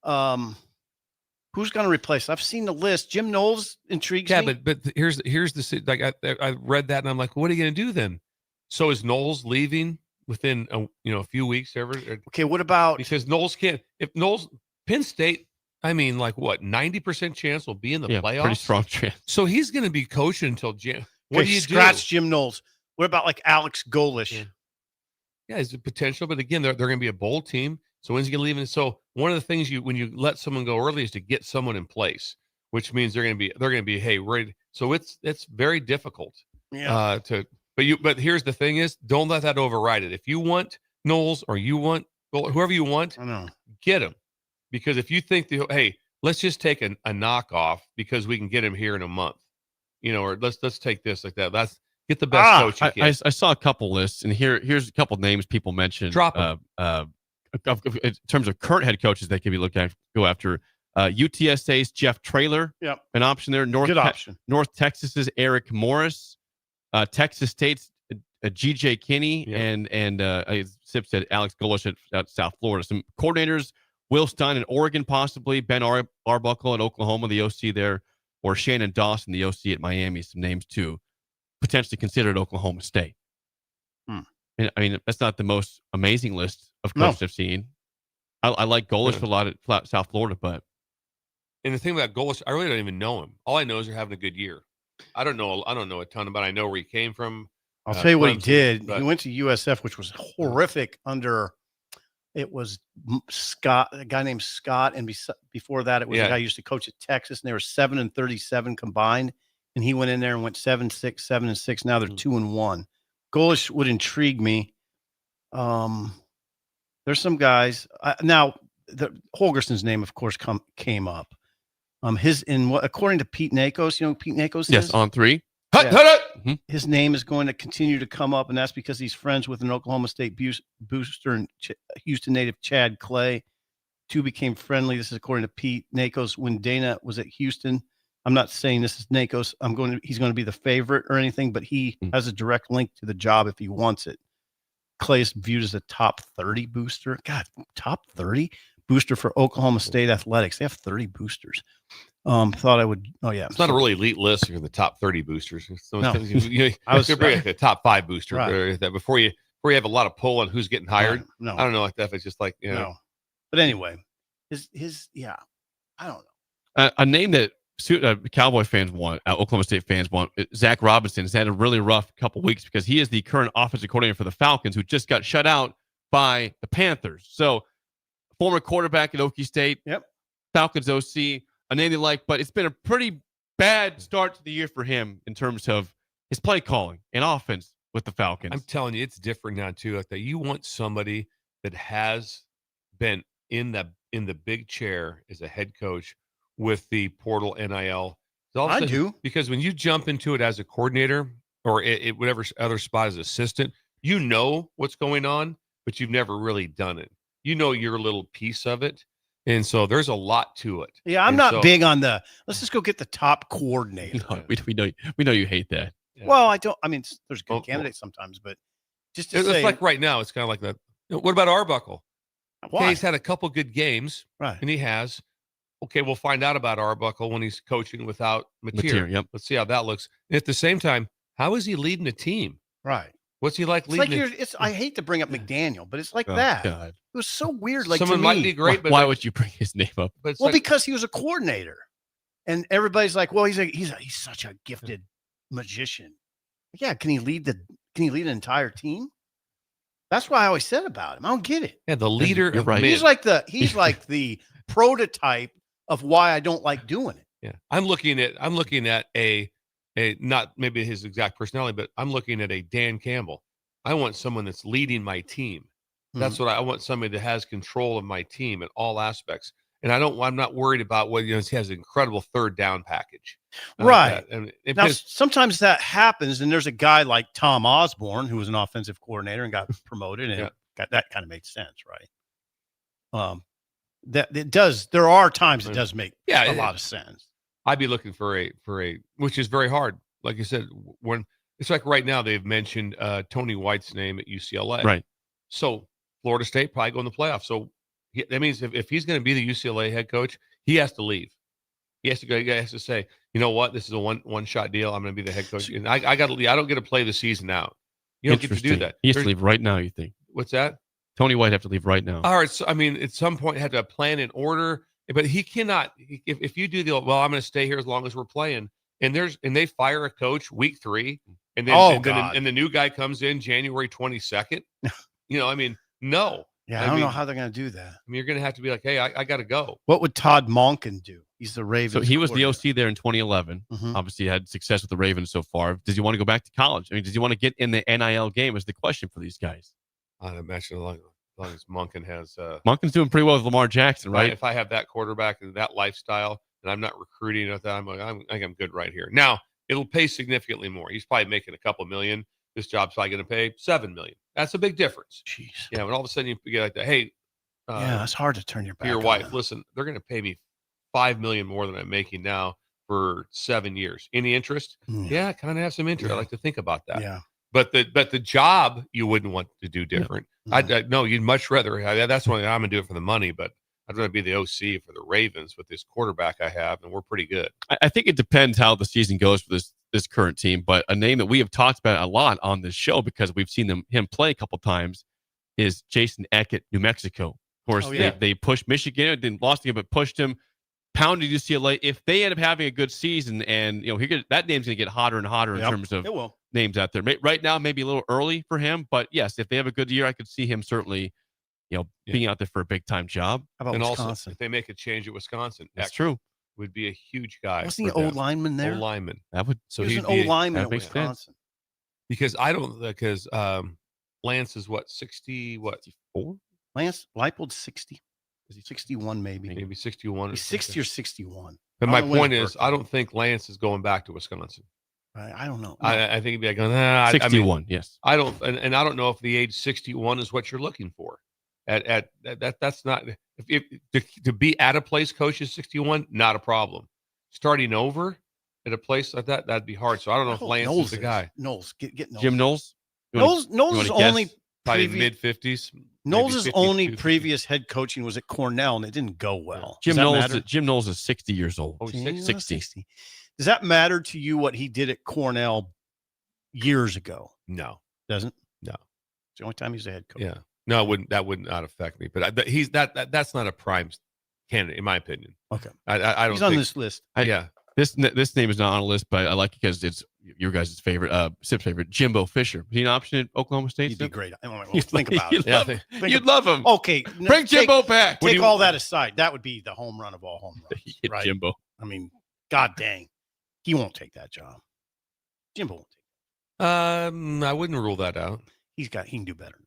D: Who's going to replace? I've seen the list. Jim Knowles intrigues me.
E: Yeah, but here's the like I read that and I'm like, what are you going to do then? So is Knowles leaving within a few weeks?
D: Okay, what about
E: because Knowles can't. If Knowles Penn State, I mean, like what 90% chance will be in the playoffs.
F: Pretty strong chance.
E: So he's going to be coaching until Jan. What do you
D: scratch
E: do?
D: Jim Knowles. What about like Alex Golish?
E: Yeah, it's a potential, but again, they're going to be a bowl team. So when's he going to leave? And so one of the things when you let someone go early is to get someone in place, which means they're going to be hey, ready. So it's very difficult.
D: Yeah.
E: But here's the thing is, don't let that override it. If you want Knowles or you want whoever you want,
D: I know.
E: Get him. Because if you think hey, let's just take a knockoff because we can get him here in a month, or let's take this like that. Let's get the best coach you can.
F: I saw a couple lists, and here's a couple names people mentioned.
E: Drop them.
F: In terms of current head coaches they could be looking at, go after. UTSA's Jeff Traylor, an option there.
D: Good option.
F: North Texas's Eric Morris, Texas State's GJ Kinney, and Sip said Alex Golish at South Florida. Some coordinators: Will Stein in Oregon, possibly Ben Arbuckle at Oklahoma, the OC there, or Shannon Dawson, the OC at Miami. Some names too, potentially considered Oklahoma State. And I mean, that's not the most amazing list of coaches I've seen. I like Golish for a lot of South Florida, but
E: and the thing about Golish, I really don't even know him. All I know is they're having a good year. I don't know a ton about. I know where he came from.
D: I'll tell you what he did.
E: But,
D: he went to USF, which was horrific. It was Scott, a guy named Scott, and before that, it was a guy who used to coach at Texas, and they were 7-37 combined. And he went in there and went 7-6, 7-6. Now they're 2-1. Golish would intrigue me. There's some guys now. Holgerson's name, of course, came up. According to Pete Nakos, who Pete Nakos is?
F: On 3.
D: His name is going to continue to come up, and that's because he's friends with an Oklahoma State booster and Houston native Chad Clay. Two became friendly. This is according to Pete Nakos when Dana was at Houston. I'm not saying this is Nako's. He's going to be the favorite or anything, but he has a direct link to the job if he wants it. Clay's viewed as a top 30 booster. God, top 30 booster for Oklahoma State athletics. They have 30 boosters. Thought I would. Oh yeah,
E: it's not a really elite list. You're in the top 30 boosters. So
D: No.
E: I was bring a top 5 booster
D: Right.
E: that before you have a lot of pull on who's getting hired.
D: Right. No,
E: I don't know like that. If it's just like
D: no. But anyway, his yeah, I don't know.
F: A name that Cowboy fans want, Oklahoma State fans want, Zach Robinson has had a really rough couple weeks because he is the current offensive coordinator for the Falcons, who just got shut out by the Panthers. So, former quarterback at Okie State, Falcons OC, a name they like, but it's been a pretty bad start to the year for him in terms of his play calling and offense with the Falcons.
E: I'm telling you, it's different now too. Like that, you want somebody that has been in the big chair as a head coach with the portal NIL.
D: I do,
E: because when you jump into it as a coordinator or whatever other spot as assistant, you know what's going on, but you've never really done it. You know your little piece of it. And so there's a lot to it.
D: Yeah, I'm not big on let's just go get the top coordinator.
F: We know you hate that.
E: Yeah.
D: Well, I don't. I mean, there's good candidates sometimes, but just to
E: it's
D: say,
E: like right now, it's kind of like that. What about Arbuckle?
D: why?
E: Okay, he's had a couple good games,
D: Right.
E: and he has. Okay, we'll find out about Arbuckle when he's coaching without Mateer.
F: Yep.
E: Let's see how that looks. And at the same time, how is he leading a team?
D: Right.
E: What's he like
D: It's like
E: leading?
D: I hate to bring up McDaniel, but it's like that.
F: God.
D: It was so weird. Like
E: Someone
D: to
E: might
D: me,
E: be great, but
F: Why would you bring his name up?
E: But it's
D: well,
E: like,
D: because he was a coordinator, and everybody's like, "Well, he's such a gifted magician." Yeah, can he lead an entire team? That's what I always said about him. I don't get it.
E: yeah, the leader.
F: You're
E: of
F: right.
E: men.
D: He's like the prototype of why I don't like doing it.
E: Yeah, I'm looking at a not maybe his exact personality, but I'm looking at a Dan Campbell. I want someone that's leading my team. That's what I want. Somebody that has control of my team in all aspects. And I'm not worried about whether he has an incredible third down package.
D: Right.
E: And
D: Now, sometimes that happens, and there's a guy like Tom Osborne who was an offensive coordinator and got promoted, and that kind of makes sense, right? That it does. There are times it does make a lot of sense.
E: I'd be looking for a which is very hard. Like you said, when it's like right now they've mentioned Tony White's name at UCLA,
F: Right?
E: So Florida State probably go in the playoffs. So that means if he's going to be the UCLA head coach, he has to leave. He has to go. He has to say, you know what, this is a one shot deal. I'm going to be the head coach, and I got to leave. I don't get to play the season out. You don't get to do that.
F: He has to leave right now. You think?
E: What's that?
F: Tony White have to leave right now.
E: All right. So I mean, at some point, you have to have a plan in order. But he cannot. If you do the well, I'm going to stay here as long as we're playing. And they fire a coach week 3, and then and the new guy comes in January 22nd. I mean, no.
D: Yeah, I don't know how they're going to do that.
E: I mean, you're going to have to be like, hey, I got to go.
D: What would Todd Monken do? He's the Ravens.
F: So he was the OC there in 2011.
D: Mhm.
F: Obviously, had success with the Ravens so far. Does he want to go back to college? I mean, does he want to get in the NIL game? Is the question for these guys.
E: I'd imagine as long as Monken has.
F: Monken's doing pretty well with Lamar Jackson, right?
E: If I have that quarterback and that lifestyle, and I'm not recruiting at that, I think I'm good right here. Now it'll pay significantly more. He's probably making a couple million. This job's probably going to pay $7 million. That's a big difference.
D: Jeez.
E: Yeah, when all of a sudden you get like that, hey,
D: it's hard to turn your back.
E: Your
D: on
E: wife,
D: them.
E: listen, they're going to pay me $5 million more than I'm making now for 7 years. Any interest? Yeah, kind of have some interest.
D: Yeah.
E: I like to think about that.
D: Yeah.
E: But the job you wouldn't want to do different.
D: Yeah.
E: No, you'd much rather. That's why I'm gonna do it for the money. But I'd rather be the OC for the Ravens with this quarterback I have, and we're pretty good.
F: I think it depends how the season goes for this current team. But a name that we have talked about a lot on this show because we've seen him play a couple times is Jason Eckett, New Mexico. Of course, they pushed Michigan, then lost him, but pushed him, pounded UCLA. If they end up having a good season, and that name's going to get hotter and hotter in terms of names out there. Right now, maybe a little early for him, but yes, if they have a good year, I could see him certainly, being out there for a big time job.
D: How about Wisconsin?
E: Also, if they make a change at Wisconsin,
F: that's true.
E: Would be a huge guy.
D: Wasn't he old lineman there?
E: Old lineman.
F: That would.
D: So he's an old lineman at Wisconsin.
E: Because Lance is what 60? What 64?
D: Lance Leipold's 60. Is he 61?
E: Maybe 61.
D: He's 60 or 61.
E: But my point is, I don't think Lance is going back to Wisconsin.
D: I don't know.
E: I think he'd be like,
F: 61. Yes.
E: I don't, and I don't know if the age 61 is what you're looking for. That's not if to be at a place coach is 61, not a problem. starting over at a place like that, that'd be hard. So I don't know if Lance is the guy.
D: Knowles, get Knowles.
F: Jim Knowles.
D: Knowles is only
E: Probably
D: previous.
E: mid-50s.
D: Knowles' only previous head coaching was at Cornell, and it didn't go well.
F: Jim Knowles is 60 years old.
E: Oh, he's
F: 60.
D: Does that matter to you what he did at Cornell years ago?
E: No.
D: Doesn't?
E: No.
D: It's the only time he's a head coach.
E: Yeah. No, that would not affect me. But he's that's not a prime candidate, in my opinion.
D: Okay.
E: I don't
D: He's
E: think,
D: on this list.
F: This name is not on the list, but I like it because it's your guys' favorite, Sip's favorite, Jimbo Fisher. Is he an option at Oklahoma State?
D: He'd be great. Think about it.
F: You'd love him.
D: Okay.
F: Bring Jimbo back.
D: Take all that aside. That would be the home run of all home runs. Right?
F: Jimbo.
D: I mean, God dang. He won't take that job. Jimbo won't take
E: it. I wouldn't rule that out.
D: He can do better than that.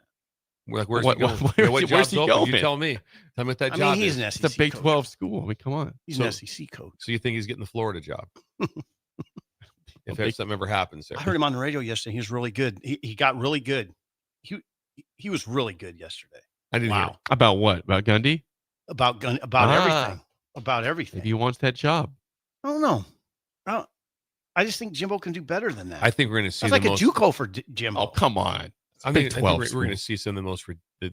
E: Like, where's he going? What job's open? You tell me. Tell me what that job
D: he's
E: is.
D: an SEC
F: It's a Big
D: coach.
F: 12 school. I mean, come on.
D: He's an SEC coach.
E: So you think he's getting the Florida job? If something ever happens there.
D: I heard him on the radio yesterday. He was really good. He got really good. He was really good yesterday.
E: I didn't hear.
F: About what? About Gundy?
D: About everything. About everything.
F: Maybe he wants that job.
D: I don't know. I just think Jimbo can do better than that.
E: I think we're going to see
D: it's like a JUCO for Jimbo.
F: Oh, come on.
E: I think we're going to see some of the most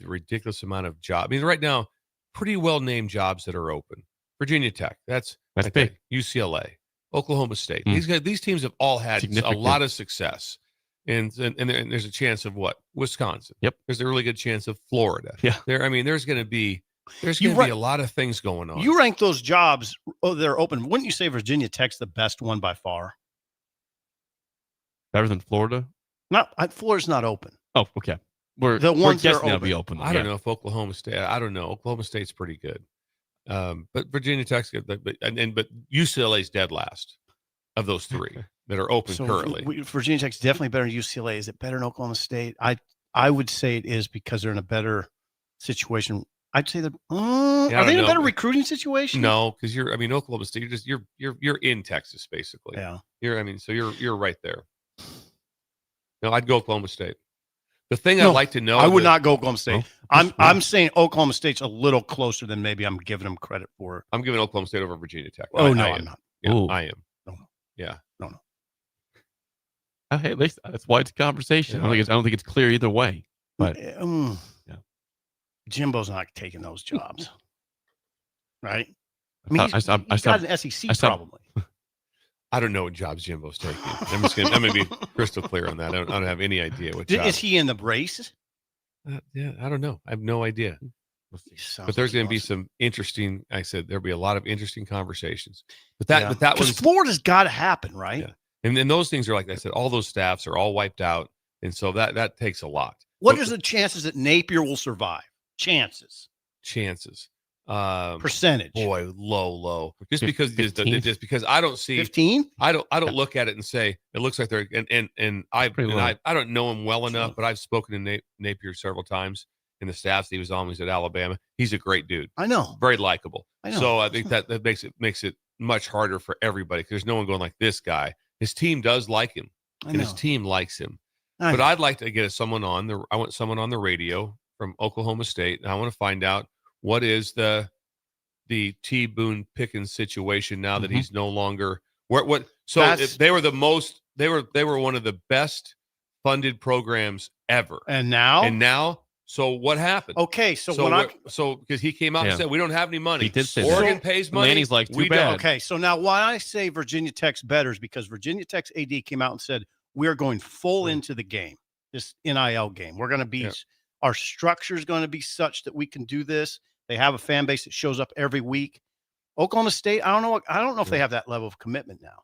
E: ridiculous amount of jobs. I mean, right now, pretty well named jobs that are open. Virginia Tech, that's
F: big.
E: UCLA, Oklahoma State. These teams have all had a lot of success, and there's a chance of what? Wisconsin.
F: Yep.
E: There's a really good chance of Florida.
F: Yeah.
E: There's going to be a lot of things going on.
D: You rank those jobs they're open. Wouldn't you say Virginia Tech's the best one by far?
F: Better than Florida?
D: Florida's not open.
F: Oh, okay.
D: We're guessing
F: they'll be open.
E: I don't know if Oklahoma State. I don't know. Oklahoma State's pretty good, but Virginia Tech's good. But UCLA's dead last of those three that are open currently.
D: Virginia Tech's definitely better than UCLA. Is it better than Oklahoma State? I would say it is because they're in a better situation. I'd say that. Are they in a better recruiting situation?
E: No, because Oklahoma State. You're in Texas basically.
D: Yeah.
E: You're right there. No, I'd go Oklahoma State. The thing I'd like to know,
D: I would not go Oklahoma State.
F: No?
D: I'm saying Oklahoma State's a little closer than maybe I'm giving them credit for.
E: I'm giving Oklahoma State over Virginia Tech.
D: I'm not.
E: Yeah, I am.
D: No.
E: Yeah.
D: No.
F: Hey, at least that's why it's a conversation.
E: Yeah.
F: I don't think it's clear either way. But
D: Jimbo's not taking those jobs, right?
F: I saw
D: he's got an SEC probably.
E: I don't know what jobs Jimbo's taking. I'm going to be crystal clear on that. I don't have any idea what job.
D: Is he in the brace?
E: Yeah, I don't know. I have no idea. But there's going to be some interesting. I said there'll be a lot of interesting conversations. But that was
D: Florida's got to happen, right?
E: Yeah. And then those things are like I said. All those staffs are all wiped out, and so that takes a lot.
D: What is the chances that Napier will survive? Chances. Percentage.
E: Boy, low. Just because I don't see
D: 15.
E: I don't look at it and say it looks like they're I don't know him well enough, but I've spoken to Napier several times in the staffs. He was always at Alabama. He's a great dude.
D: I know.
E: Very likable.
D: I know.
E: So I think that makes it much harder for everybody because there's no one going like this guy. His team does like him, and his team likes him. But I'd like to get someone on I want someone on the radio from Oklahoma State, and I want to find out what is the T. Boone Pickens situation now that he's no longer what. So they were they were one of the best funded programs ever,
D: and now.
E: So what happened?
D: Okay, so
E: because he came out and said we don't have any money.
F: He did say
E: Oregon pays money.
F: Lanny's like too
E: we
F: bad.
E: don't.
D: Okay, so now why I say Virginia Tech's better is because Virginia Tech's AD came out and said we are going full into the game, this NIL game. We're going to be our structure is going to be such that we can do this. They have a fan base that shows up every week. Oklahoma State, I don't know if they have that level of commitment now.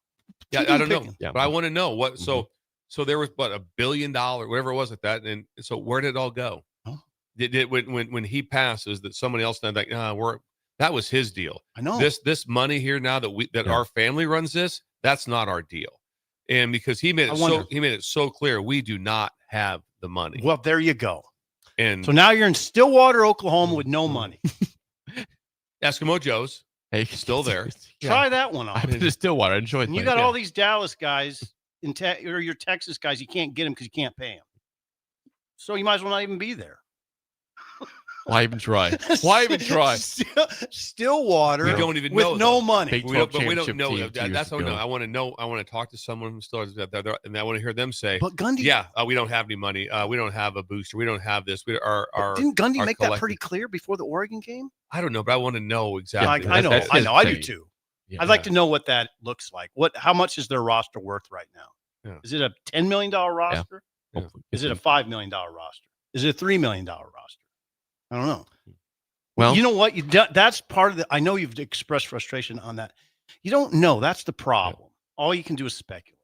E: Yeah, I don't know. Yeah, but I want to know what. So there was $1 billion, whatever it was like that, and so where did it all go?
D: Huh?
E: Did when he passes that somebody else said like that was his deal.
D: I know
E: this money here now that our family runs this, that's not our deal, and because he made it so clear we do not have the money.
D: Well, there you go.
E: And
D: so now you're in Stillwater, Oklahoma, with no money.
E: Eskimo Joe's,
F: hey,
E: still there.
D: Try that one on.
F: I've been to Stillwater. I enjoyed.
D: And you got all these Dallas guys or your Texas guys. You can't get them because you can't pay them. So you might as well not even be there.
F: Why even try? Why even try?
D: Still water.
E: We don't even
D: with
E: know,
D: no
E: though.
D: money.
F: Big
E: We don't
F: 12
E: know.
F: championship team 2
E: That's what I
F: years
E: know.
F: ago.
E: I want to know. I want to talk to someone who still has that, and I want to hear them say,
D: But Gundy,
E: "Yeah, we don't have any money. We don't have a booster. We don't have this. Didn't
D: Gundy
E: our
D: make that
E: collective-"
D: pretty clear before the Oregon game?
E: I don't know, but I want to know exactly.
D: I know.
F: that's
D: I
F: his
D: know. I do
F: thing.
D: too.
F: Yeah.
D: I'd like to know what that looks like. How much is their roster worth right now?
E: Yeah.
D: Is it a $10 million roster?
E: Yeah.
F: Hopefully.
D: Is it a $5 million roster? Is it a $3 million roster? I don't know.
F: Well,
D: You know what? That's part of the. I know you've expressed frustration on that. You don't know. That's the problem. All you can do is speculate.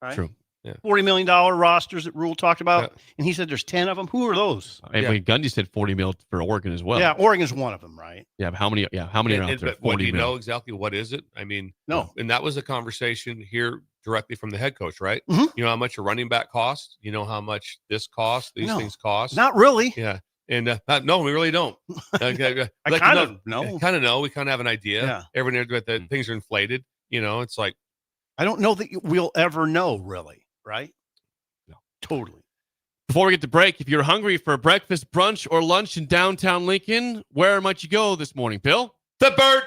D: Right?
F: true.
E: Yeah.
D: $40 million rosters that Rule talked about,
E: Yeah.
D: and he said there's 10 of them. Who are those?
F: And
E: Yeah.
F: when Gundy said 40 mil for Oregon as well.
D: Yeah, Oregon's one of them, right?
F: Yeah. But how many? Yeah. How many are out there?
E: But what, do
F: 40
E: you
F: mil.
E: know exactly what is it? I mean,
D: No.
E: And that was a conversation here directly from the head coach, right?
D: Mhm.
E: You know how much a running back costs. You know how much this costs. These
D: No.
E: things cost.
D: Not really.
E: Yeah. And no, we really don't.
D: I
E: Like,
D: kind
E: you
D: of know.
E: Kind of know. We kind of have an idea.
D: Yeah.
E: Everyone knows that things are inflated. You know, it's like,
D: I don't know that we'll ever know, really, right?
F: No.
D: Totally.
F: Before we get to break, if you're hungry for a breakfast, brunch, or lunch in downtown Lincoln, where might you go this morning, Bill?
E: the bird,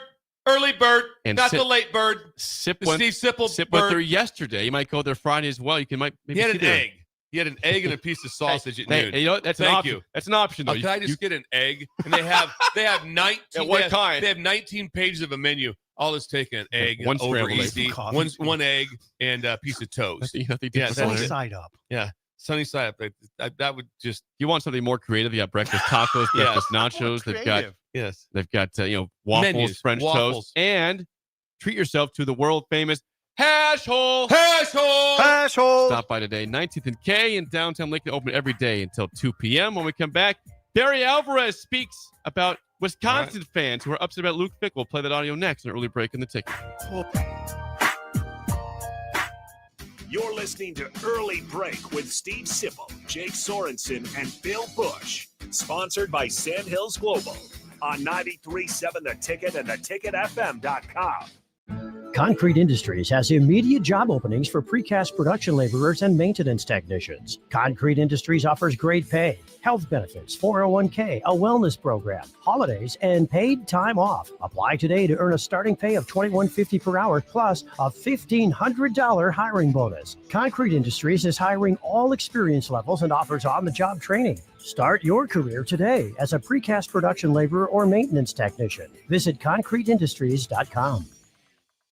E: early bird,
F: And
E: not
F: sit-
E: the late bird.
F: Sip
E: The
F: went,
E: Steve Sipple
F: Sip
E: bird.
F: went there yesterday. You might go there Friday as well. Maybe
E: He had
F: see
E: an
F: there.
E: egg. He had an egg and a piece of sausage at noon.
F: Hey, you know what? That's an
E: Thank
F: option.
E: you.
F: That's an option, though.
E: Can I just get an egg? And they have 19.
F: Yeah, what
E: they have,
F: kind?
E: They have 19 pages of a menu. All it's taking an egg,
F: One
E: over
F: scrambled egg.
E: easy,
D: Coffee.
E: one egg, and a piece of toast.
F: They
E: Yeah,
F: did
E: that's
D: Sunny
E: it.
D: side up.
E: Sunny side up. That would just
F: You want something more creative? You got breakfast tacos, breakfast nachos.
D: Creative.
F: They've got waffles,
E: Menus,
F: French
E: waffles.
F: toast, and treat yourself to the world famous hash hole.
D: Asshole.
F: Stop by today, 19th and K in downtown Lincoln, open every day until 2 p.m. When we come back, Barry Alvarez speaks about Wisconsin fans who are upset about Luke Fickell. We'll play that audio next, an early break in the ticket.
A: You're listening to Early Break with Steve Sipple, Jake Sorensen, and Bill Busch. Sponsored by Sandhills Global on 93.7 The Ticket and theticketfm.com.
G: Concrete Industries has immediate job openings for precast production laborers and maintenance technicians. Concrete Industries offers great pay, health benefits, 401k, a wellness program, holidays, and paid time off. Apply today to earn a starting pay of $21.50 per hour plus a $1,500 hiring bonus. Concrete Industries is hiring all experience levels and offers on-the-job training. Start your career today as a precast production laborer or maintenance technician. Visit concreteindustries.com.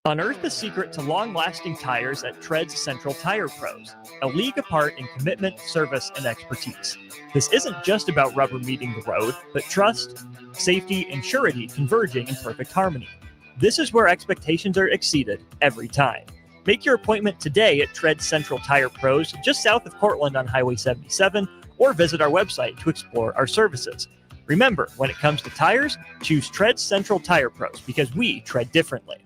H: Unearth the secret to long-lasting tires at Tread's Central Tire Pros, a league apart in commitment, service, and expertise. This isn't just about rubber meeting the road, but trust, safety, and surety converging in perfect harmony. This is where expectations are exceeded every time. Make your appointment today at Tread's Central Tire Pros, just south of Cortland on Highway 77, or visit our website to explore our services. Remember, when it comes to tires, choose Tread's Central Tire Pros because we tread differently.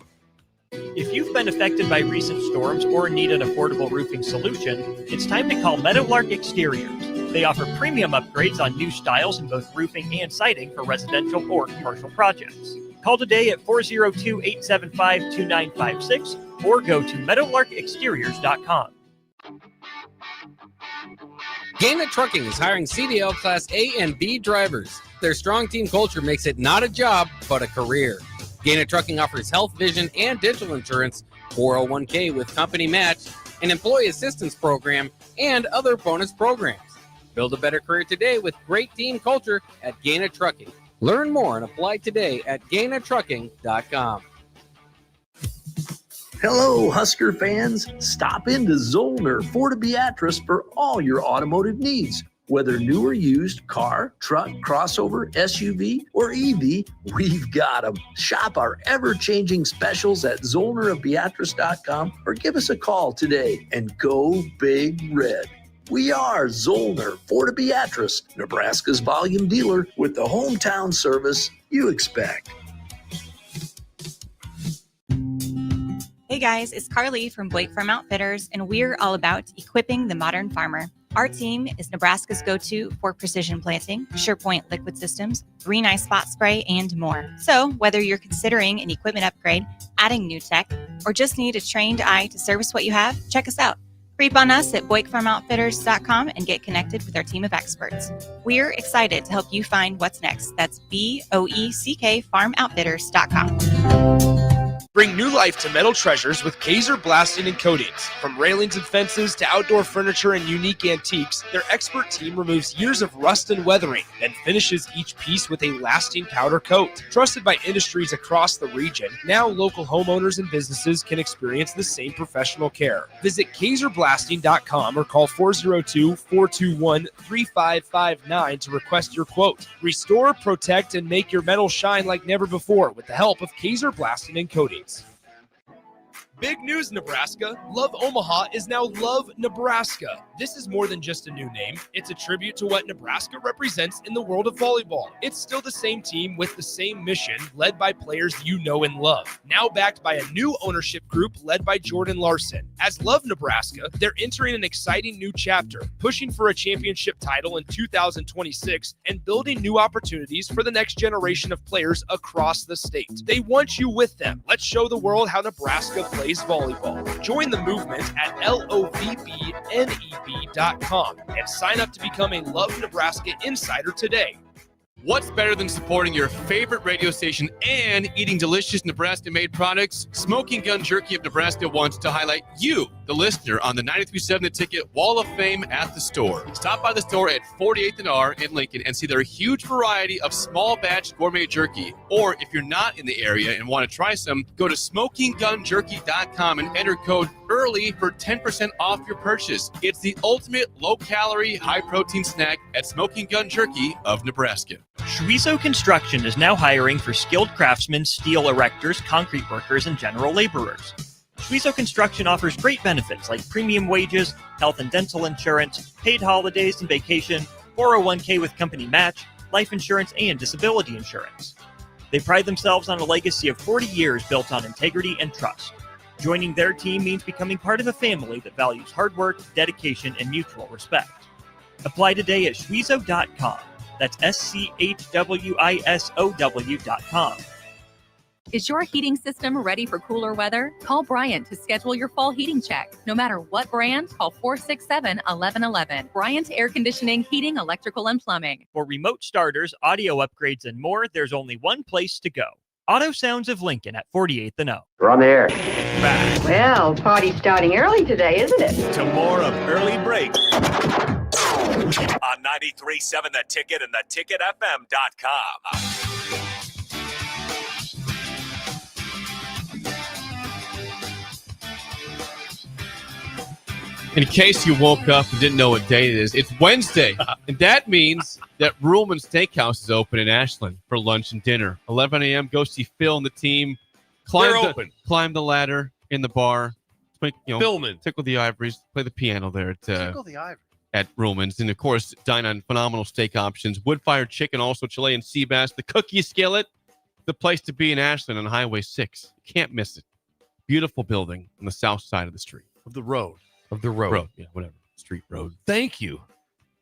H: If you've been affected by recent storms or need an affordable roofing solution, it's time to call Meadowlark Exteriors. They offer premium upgrades on new styles in both roofing and siding for residential or commercial projects. Call today at 402-875-2956 or go to meadowlarkexteriors.com.
I: Gaina Trucking is hiring CDL Class A and B drivers. Their strong team culture makes it not a job, but a career. Gaina Trucking offers health, vision, and dental insurance, 401k with company match, an employee assistance program, and other bonus programs. Build a better career today with great team culture at Gaina Trucking. Learn more and apply today at GainaTrucking.com.
J: Hello, Husker fans. Stop into Zollner Ford Beatrice for all your automotive needs. Whether new or used, car, truck, crossover, SUV, or EV, we've got them. Shop our ever-changing specials at ZollnerofBeatrice.com or give us a call today and go Big Red. We are Zollner Ford Beatrice, Nebraska's volume dealer with the hometown service you expect.
K: Hey guys, it's Carly from Blake Farm Outfitters, and we're all about equipping the modern farmer. Our team is Nebraska's go-to for precision planting, SurePoint liquid systems, Green Eye spot spray, and more. So whether you're considering an equipment upgrade, adding new tech, or just need a trained eye to service what you have, check us out. Creep on us at BoykFarmOutfitters.com and get connected with our team of experts. We're excited to help you find what's next. That's BOECK FarmOutfitters.com.
L: Bring new life to metal treasures with Kaiser Blasting and Coatings. From railings and fences to outdoor furniture and unique antiques, their expert team removes years of rust and weathering, then finishes each piece with a lasting powder coat. Trusted by industries across the region, now local homeowners and businesses can experience the same professional care. Visit KaiserBlasting.com or call 402-421-3559 to request your quote. Restore, protect, and make your metal shine like never before with the help of Kaiser Blasting and Coatings. Big news, Nebraska. Love Omaha is now Love Nebraska. This is more than just a new name. It's a tribute to what Nebraska represents in the world of volleyball. It's still the same team with the same mission, led by players you know and love. Now backed by a new ownership group led by Jordan Larson. As Love Nebraska, they're entering an exciting new chapter, pushing for a championship title in 2026 and building new opportunities for the next generation of players across the state. They want you with them. Let's show the world how Nebraska plays volleyball. Join the movement at LOVBNEB.com and sign up to become a Love Nebraska Insider today.
C: What's better than supporting your favorite radio station and eating delicious Nebraska-made products? Smoking Gun Jerky of Nebraska wants to highlight you, the listener, on the 93.7 The Ticket Wall of Fame at the store. Stop by the store at 48th and R in Lincoln and see their huge variety of small batch gourmet jerky. Or if you're not in the area and want to try some, go to smokinggunjerky.com and enter code EARLY for 10% off your purchase. It's the ultimate low-calorie, high-protein snack at Smoking Gun Jerky of Nebraska.
H: Schwizo Construction is now hiring for skilled craftsmen, steel erectors, concrete workers, and general laborers. Schwizo Construction offers great benefits like premium wages, health and dental insurance, paid holidays and vacation, 401k with company match, life insurance, and disability insurance. They pride themselves on a legacy of 40 years built on integrity and trust. Joining their team means becoming part of a family that values hard work, dedication, and mutual respect. Apply today at schwizo.com. That's SCHWISOW.com.
M: Is your heating system ready for cooler weather? Call Bryant to schedule your fall heating check. No matter what brand, call 467-1111. Bryant Air Conditioning, Heating, Electrical, and Plumbing.
H: For remote starters, audio upgrades, and more, there's only one place to go. Auto Sounds of Lincoln at 48th and O.
B: We're on the air.
A: Back
N: Well, party's starting early today, isn't it?
A: to more of Early Break on 93.7 The Ticket and theticketfm.com.
C: In case you woke up and didn't know what day it is, it's Wednesday. And that means that Ruhlman Steakhouse is open in Ashland for lunch and dinner. 11 a.m., go see Phil and the team. Climb the ladder in the bar.
E: Philman.
C: Tickle the ivories. Play the piano there
D: Tickle the ivory.
C: at Ruhlman's. And, of course, dine on phenomenal steak options. Wood-fired chicken, also Chilean sea bass. The Cookie Skillet, the place to be in Ashland on Highway 6. You can't miss it. Beautiful building on the south side of the street.
D: Of the road.
E: Of the road.
C: Yeah, whatever. Street road.
E: Thank you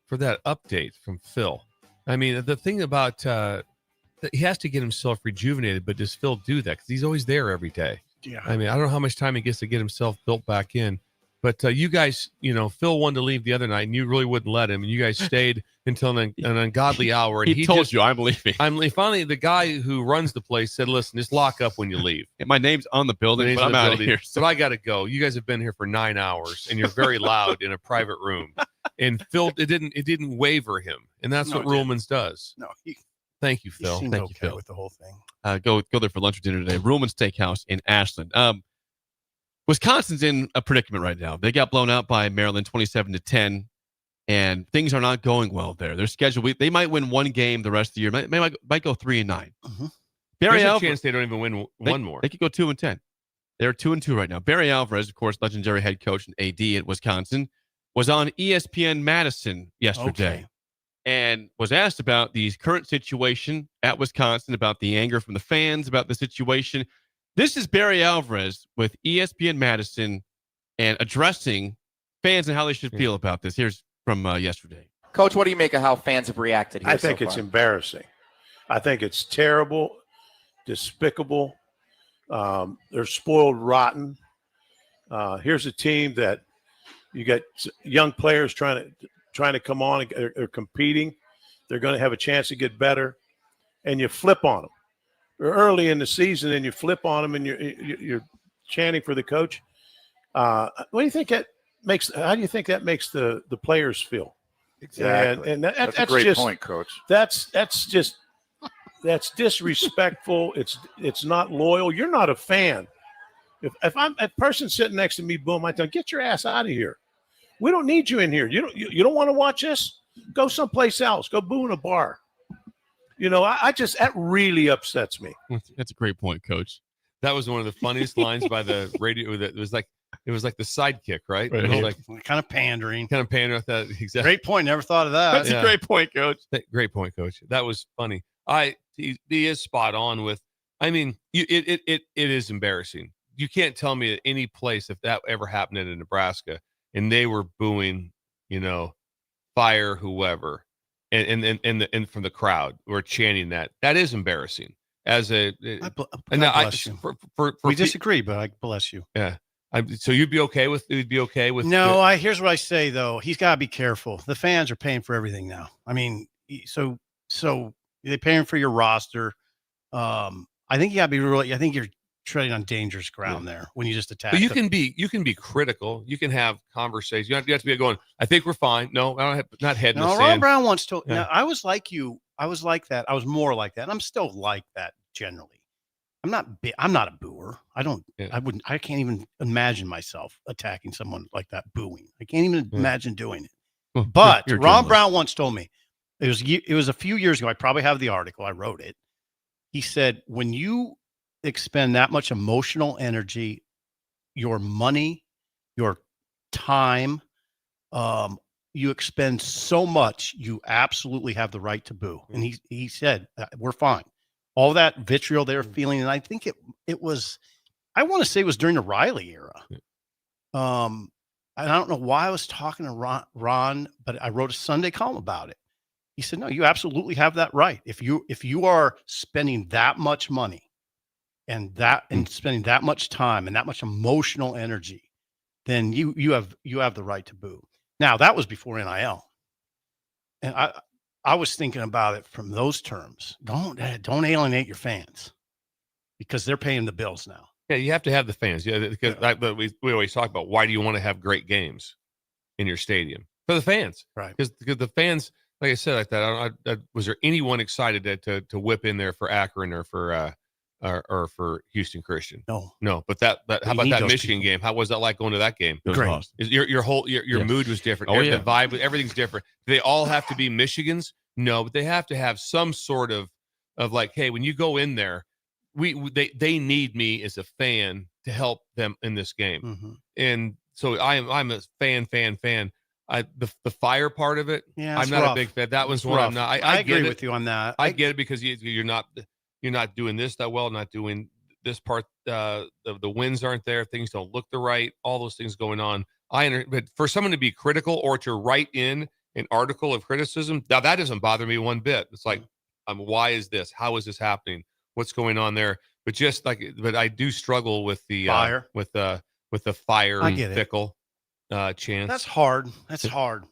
E: for that update from Phil. I mean, the thing about that he has to get himself rejuvenated, but does Phil do that? Because he's always there every day.
D: Yeah.
E: I mean, I don't know how much time he gets to get himself built back in. But you guys, Phil wanted to leave the other night, and you really wouldn't let him. And you guys stayed until an ungodly hour. And
C: he told you, I'm leaving.
E: Finally, the guy who runs the place said, listen, just lock up when you leave.
C: And my name's on the building, but I'm out of here.
E: So I got to go. You guys have been here for 9 hours, and you're very loud in a private room. And Phil, it didn't waver him. And that's what Ruhlman's does.
D: No,
E: Thank you, Phil.
D: Thank
E: Thank
D: you,
E: Phil.
D: with the whole thing.
C: Go there for lunch or dinner today. Ruhlman Steakhouse in Ashland. Wisconsin's in a predicament right now. They got blown out by Maryland 27-10, and things are not going well there. Their schedule, they might win one game the rest of the year. Might go 3-9.
D: Mm-hmm.
E: There's a chance they don't even win one more.
C: They could go 2-10. They're 2-2 right now. Barry Alvarez, of course, legendary head coach and AD at Wisconsin, was on ESPN Madison yesterday and was asked about the current situation at Wisconsin, about the anger from the fans, about the situation. This is Barry Alvarez with ESPN Madison and addressing fans and how they should feel about this. Here's from yesterday.
O: Coach, what do you make of how fans have reacted here
P: I think it's embarrassing. I think it's terrible, despicable. They're spoiled rotten. Here's a team that You got young players trying to come on and are competing. They're going to have a chance to get better, and you flip on them early in the season, and you flip on them, and you're chanting for the coach. What do you think that makes? How do you think that makes the players feel?
Q: Exactly.
P: And
Q: that's a great point, Coach.
P: That's disrespectful. It's not loyal. You're not a fan. If I'm a person sitting next to me, boom, I tell, get your ass out of here. We don't need you in here. You don't want to watch this? Go someplace else. Go boo in a bar. That really upsets me.
F: That's a great point, Coach.
E: That was one of the funniest lines by the radio. It was like the sidekick, right? It was like
D: kind of pandering.
E: Kind of pandering with that. Exactly.
D: Great point. Never thought of that.
F: That's a great point, Coach.
E: Great point, Coach. That was funny. He is spot on with. I mean, it is embarrassing. You can't tell me at any place if that ever happened in Nebraska and they were booing, fire whoever, and from the crowd were chanting that. That is embarrassing. As a,
D: we disagree, but I bless you.
E: Yeah. So you'd be okay with.
D: No, here's what I say though. He's got to be careful. The fans are paying for everything now. I mean, so they're paying for your roster. I think you got to be really. I think you're treading on dangerous ground there when you just attack.
E: But you can be critical. You can have conversations. You have to be going. I think we're fine. No, I don't have not head in the sand.
D: Ron Brown once told. Yeah. I was like you. I was like that. I was more like that. And I'm still like that generally. I'm not a booer. I can't even imagine myself attacking someone like that, booing. I can't even imagine doing it.
F: Well,
D: but Ron Brown once told me, it was a few years ago. I probably have the article. I wrote it. He said, when you expend that much emotional energy, your money, your time, you expend so much, you absolutely have the right to boo. And he said, we're fine. All that vitriol they were feeling. And I think it was, I want to say it was during the Riley era. And I don't know why I was talking to Ron, but I wrote a Sunday column about it. He said, no, you absolutely have that right. If you are spending that much money and spending that much time and that much emotional energy, then you have the right to boo. Now that was before NIL, and I was thinking about it from those terms. Don't alienate your fans because they're paying the bills now.
E: Yeah, you have to have the fans. Yeah, because we always talk about why do you want to have great games in your stadium for the fans,
D: right?
E: Because the fans, like I said, like that. Was there anyone excited to whip in there for Akron or for Houston Christian? No. But how about that Michigan game? How was that like going to that game?
D: Great.
E: Your whole mood was different. The vibe, everything's different. Do they all have to be Michigans? No, but they have to have some sort of like, hey, when you go in there, they need me as a fan to help them in this game.
D: Mm-hmm.
E: And so I'm a fan. The fire part of it, I'm not a big fan. That was one I'm not. I
D: agree with you on that.
E: I get it because you're not doing this that well, not doing this part. The wins aren't there. Things don't look right. All those things going on. But for someone to be critical or to write in an article of criticism, now that doesn't bother me one bit. It's like, why is this? How is this happening? What's going on there? But I do struggle with the
D: fire,
E: with the fire and fickle chance.
D: That's hard. That's hard.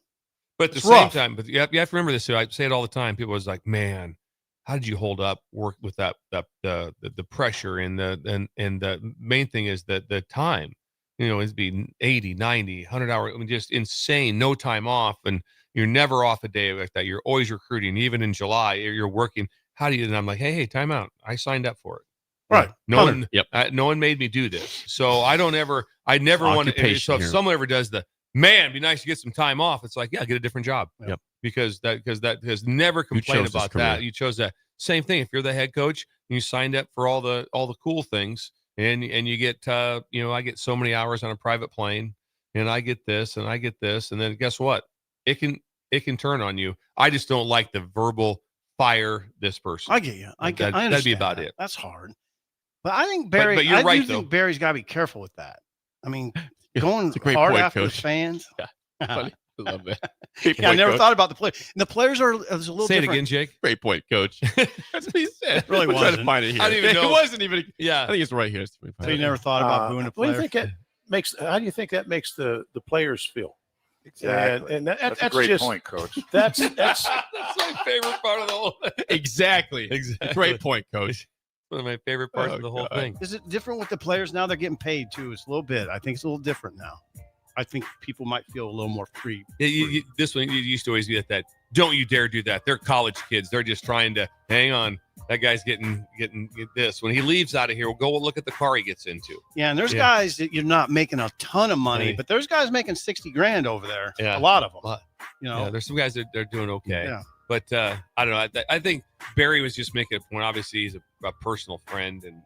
E: But at the same time, but you have to remember this. So I say it all the time. People was like, man, how did you hold up work with the pressure and the main thing is that the time, it'd be 80, 90, 100 hours. I mean, just insane, no time off. And you're never off a day like that. You're always recruiting. Even in July, you're working. How do you, and I'm like, hey, time out. I signed up for it.
D: Right.
E: No one made me do this. So I never want to. So if someone ever does it'd be nice to get some time off. It's like, yeah, get a different job.
F: Yep.
E: Because never complain about that. You chose that. Same thing. If you're the head coach, you signed up for all the cool things, and you get I get so many hours on a private plane, and I get this, and I get this, and then guess what? It can turn on you. I just don't like the verbal fire this person.
D: I get you. I understand.
E: That'd be about it.
D: That's hard. But I think Barry. But you're right, though. Think Barry's got to be careful with that. I mean, going hard after the fans.
F: Yeah. I love that.
D: I never thought about the play. And the players are a little different.
E: Say it again, Jake.
F: Great point, Coach. That's what he said.
D: It really wasn't.
F: Trying to find it here.
E: I don't even know.
F: It wasn't even.
E: Yeah.
F: I think it's right here.
D: So you never thought about booing a player?
P: What do you think how do you think that makes the players feel?
Q: Exactly.
P: And
Q: that's a great point, Coach.
P: That's
E: That's my favorite part of the whole thing.
F: Exactly. Great point, Coach.
E: One of my favorite parts of the whole thing.
D: Is it different with the players now? They're getting paid too. It's a little bit. I think it's a little different now. I think people might feel a little more free.
E: This one, you used to always get that. Don't you dare do that. They're college kids. They're just trying to hang on. That guy's getting this. When he leaves out of here, we'll go look at the car he gets into.
D: Yeah, and there's guys that you're not making a ton of money, but there's guys making 60 grand over there.
E: Yeah,
D: a lot of them. You know,
E: there's some guys that they're doing okay.
D: Yeah.
E: But I don't know. I think Barry was just making a point. Obviously, he's a personal friend and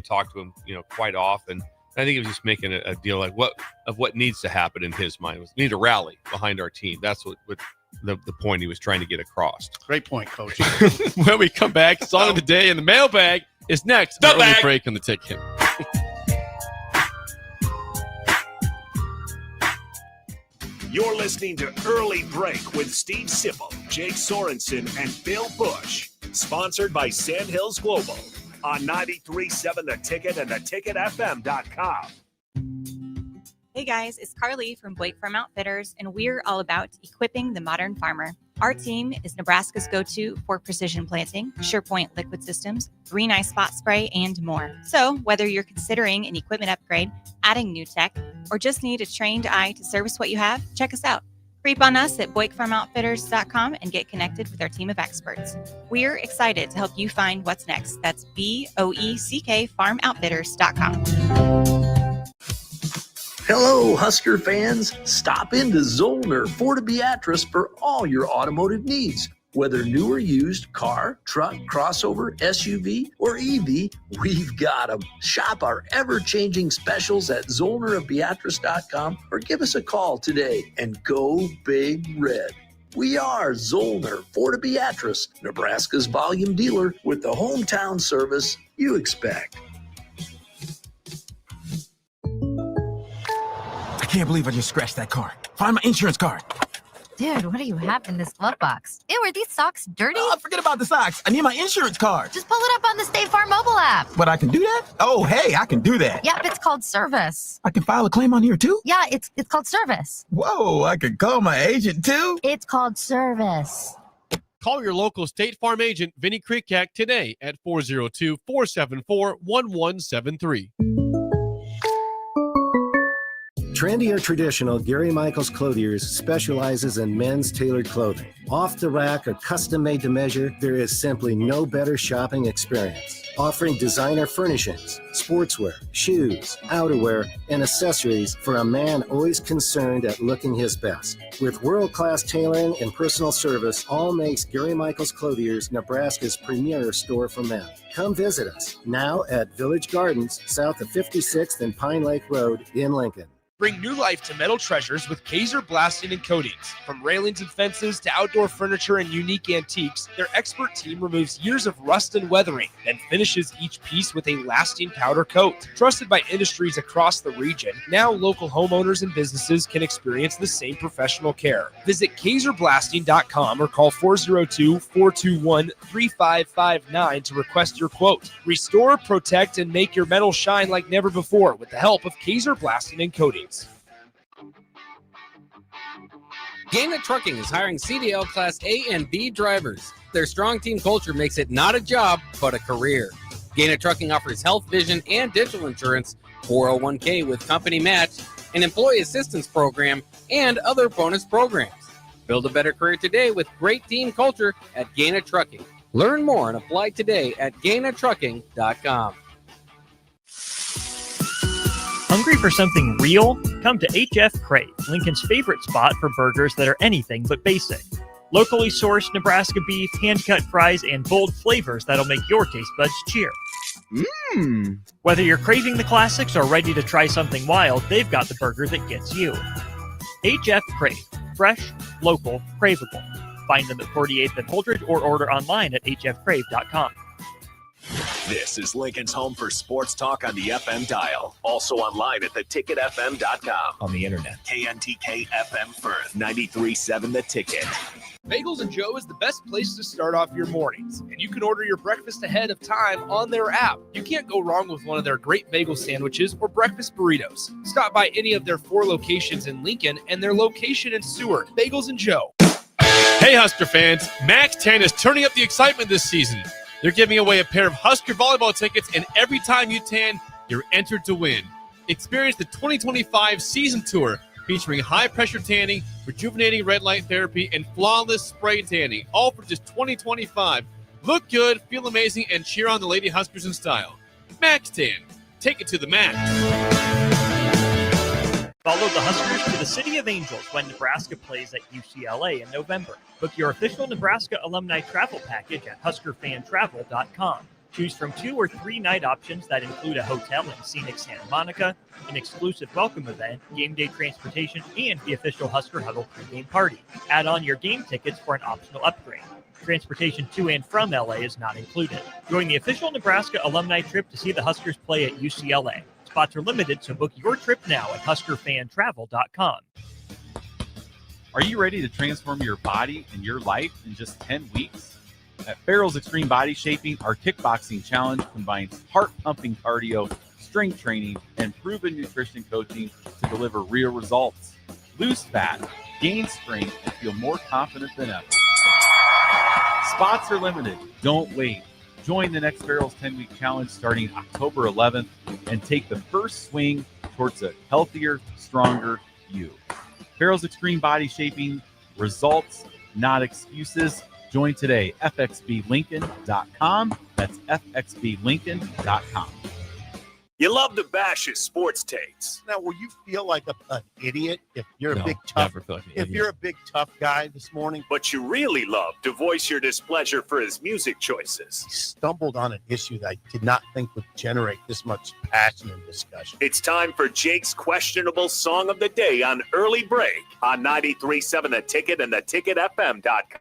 E: talked to him, quite often. I think he was just making a deal like what needs to happen in his mind. We need to rally behind our team. That's what the point he was trying to get across.
D: Great point, Coach.
F: When we come back, song of the day and the mailbag is next. The early break on the ticket.
A: You're listening to Early Break with Steve Sipple, Jake Sorensen, and Bill Busch. Sponsored by Sandhills Global on 93.7 The Ticket and theticketfm.com.
K: Hey guys, it's Carly from Blake Farm Outfitters, and we're all about equipping the modern farmer. Our team is Nebraska's go-to for precision planting, SurePoint liquid systems, Green Eye Spot Spray, and more. So whether you're considering an equipment upgrade, adding new tech, or just need a trained eye to service what you have, check us out. Creep on us at BlakeFarmOutfitters.com and get connected with our team of experts. We're excited to help you find what's next. That's BOECK FarmOutfitters.com.
J: Hello, Husker fans. Stop into Zollner Ford of Beatrice for all your automotive needs. Whether new or used, car, truck, crossover, SUV, or EV, we've got them. Shop our ever-changing specials at ZollnerofBeatrice.com or give us a call today and go Big Red. We are Zollner Ford of Beatrice, Nebraska's volume dealer with the hometown service you expect.
R: I can't believe I just scratched that car. Find my insurance card.
S: Dude, what do you have in this glove box? Ew, are these socks dirty?
R: Oh, forget about the socks. I need my insurance card.
S: Just pull it up on the State Farm mobile app.
R: But I can do that? Oh, hey, I can do that.
S: Yep, it's called service.
R: I can file a claim on here too?
S: Yeah, it's called service.
R: Whoa, I can call my agent too?
S: It's called service.
F: Call your local State Farm agent, Vinny Krikak, today at 402-474-1173.
T: Trendy or traditional, Gary Michaels Clothiers specializes in men's tailored clothing. Off the rack or custom made to measure, there is simply no better shopping experience. Offering designer furnishings, sportswear, shoes, outerwear, and accessories for a man always concerned at looking his best. With world-class tailoring and personal service, all makes Gary Michaels Clothiers Nebraska's premier store for men. Come visit us now at Village Gardens, south of 56th and Pine Lake Road in Lincoln.
L: Bring new life to metal treasures with Kaiser Blasting and Coatings. From railings and fences to outdoor furniture and unique antiques, their expert team removes years of rust and weathering, then finishes each piece with a lasting powder coat. Trusted by industries across the region, now local homeowners and businesses can experience the same professional care. Visit KaiserBlasting.com or call 402-421-3559 to request your quote. Restore, protect, and make your metal shine like never before with the help of Kaiser Blasting and Coatings.
I: Gaina Trucking is hiring CDL Class A and B drivers. Their strong team culture makes it not a job, but a career. Gaina Trucking offers health, vision, and dental insurance, 401k with company match, an employee assistance program, and other bonus programs. Build a better career today with great team culture at Gaina Trucking. Learn more and apply today at GainaTrucking.com.
H: Hungry for something real? Come to HF Crave, Lincoln's favorite spot for burgers that are anything but basic. Locally sourced Nebraska beef, hand-cut fries, and bold flavors that'll make your taste buds cheer.
R: Mmm.
H: Whether you're craving the classics or ready to try something wild, they've got the burger that gets you. HF Crave. Fresh, local, craveable. Find them at 48th and Holdridge or order online at hfcrave.com.
A: This is Lincoln's home for sports talk on the FM dial. Also online at theticketfm.com.
L: On the internet.
A: KNTK FM Firth, 93.7 The Ticket.
L: Bagels & Joe is the best place to start off your mornings, and you can order your breakfast ahead of time on their app. You can't go wrong with one of their great bagel sandwiches or breakfast burritos. Stop by any of their 4 locations in Lincoln and their location in Seward. Bagels & Joe.
C: Hey, Husker fans, Max 10 is turning up the excitement this season. They're giving away a pair of Husker volleyball tickets, and every time you tan, you're entered to win. Experience the 2025 season tour featuring high-pressure tanning, rejuvenating red light therapy, and flawless spray tanning, all for just $20.25. Look good, feel amazing, and cheer on the Lady Huskers in style. Max Tan, take it to the max.
H: Follow the Huskers to the City of Angels when Nebraska plays at UCLA in November. Book your official Nebraska alumni travel package at HuskerFanTravel.com. Choose from 2 or 3 night options that include a hotel in scenic Santa Monica, an exclusive welcome event, game day transportation, and the official Husker Huddle pregame party. Add on your game tickets for an optional upgrade. Transportation to and from LA is not included. Join the official Nebraska alumni trip to see the Huskers play at UCLA. Spots are limited, so book your trip now at HuskerFanTravel.com.
U: Are you ready to transform your body and your life in just 10 weeks? At Farrell's Extreme Body Shaping, our kickboxing challenge combines heart-pumping cardio, strength training, and proven nutrition coaching to deliver real results. Lose fat, gain strength, and feel more confident than ever. Spots are limited. Don't wait. Join the next Farrell's 10-week challenge starting October 11th and take the first swing towards a healthier, stronger you. Farrell's Extreme Body Shaping, results, not excuses. Join today, fxblincoln.com. That's fxblincoln.com.
A: You love to bash his sports takes.
D: Now, will you feel like an idiot if you're
C: No,
D: a big tough?
C: never feel like an
D: If
C: idiot.
D: you're a big tough guy this morning,
A: But you really love to voice your displeasure for his music choices.
D: he stumbled on an issue that I did not think would generate this much passion and discussion.
A: It's time for Jake's questionable song of the day on Early Break on 93.7 The Ticket and theticketfm.com.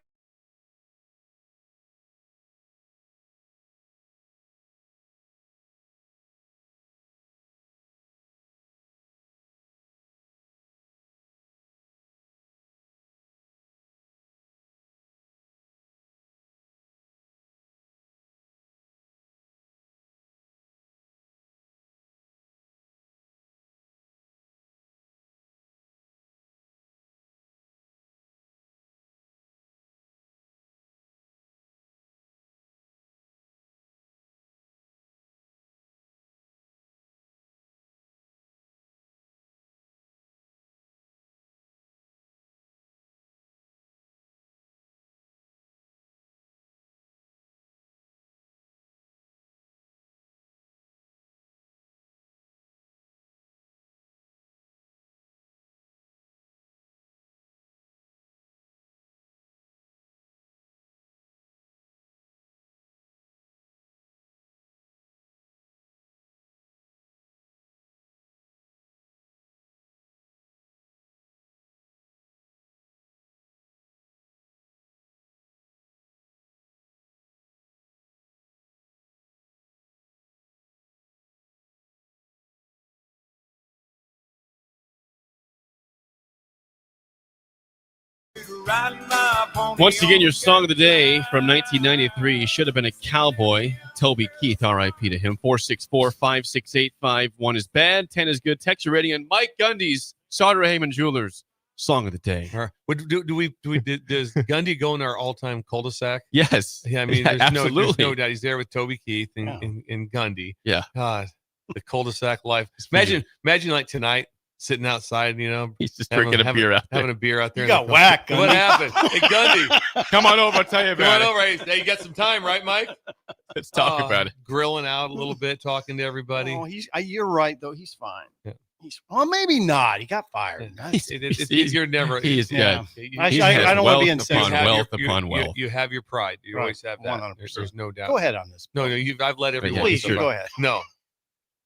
C: Once again, your song of the day from 1993 should have been a cowboy. Toby Keith, R.I.P. to him. 464-568-51 is bad, 10 is good. Text your rating on Mike Gundy's Sauter Heyman Jewelers song of the day.
E: Does Gundy go in our all-time cul-de-sac?
C: Yes.
E: Yeah, I mean,
C: Yeah,
E: there's
C: absolutely.
E: no doubt. He's there with Toby Keith and Gundy.
C: Yeah.
E: God, the cul-de-sac life. Imagine like tonight, sitting outside,
C: he's just drinking a beer out there.
E: having a beer out there.
D: You got whacked,
E: What
D: Gundy.
E: happened? Hey, Gundy,
C: Come on over, I'll tell you
E: come
C: about
E: on
C: it.
E: over. Hey, you got some time, right, Mike?
C: Let's talk about it.
E: Grilling out a little bit, talking to everybody.
D: Oh, you're right though. He's fine.
E: Yeah.
D: Maybe not. He got fired.
E: You're never.
C: He's
D: Yeah.
C: good.
D: I
C: He
D: don't
C: has
D: wanna be
C: wealth
D: insane.
C: upon
E: have
C: wealth
E: your-
C: upon wealth.
E: You have your pride. You
D: Right.
E: always have that.
D: 100%.
E: There's no doubt.
D: Go ahead on this.
E: No, I've let everyone.
D: Please,
E: know.
D: go ahead.
E: No,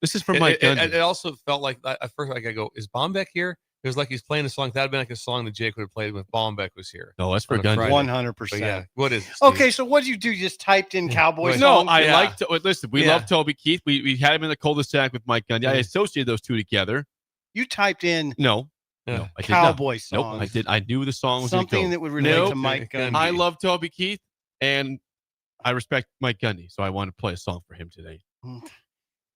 C: This is from Mike Gundy.
E: It also felt like at first, like I go, is Bombeck here? It was like he's playing a song that'd been like a song that Jake would have played when Bombeck was here.
C: No, that's for
E: on a
C: Gundy.
E: Friday.
D: 100%.
E: But yeah, what is it, Steve?
D: Okay, so what did you do? You just typed in cowboy
C: No,
D: songs?
C: I
E: Yeah.
C: like to listen. We
E: Yeah.
C: love Toby Keith. We had him in the cul-de-sac with Mike Gundy. I associated those two together.
D: You typed in
C: No,
F: No, I did
D: Cowboy
F: not.
D: song.
F: Nope, I did. I knew the song was
D: Something
F: gonna go.
D: that would relate to Mike Gundy.
F: I love Toby Keith, and I respect Mike Gundy, so I want to play a song for him today.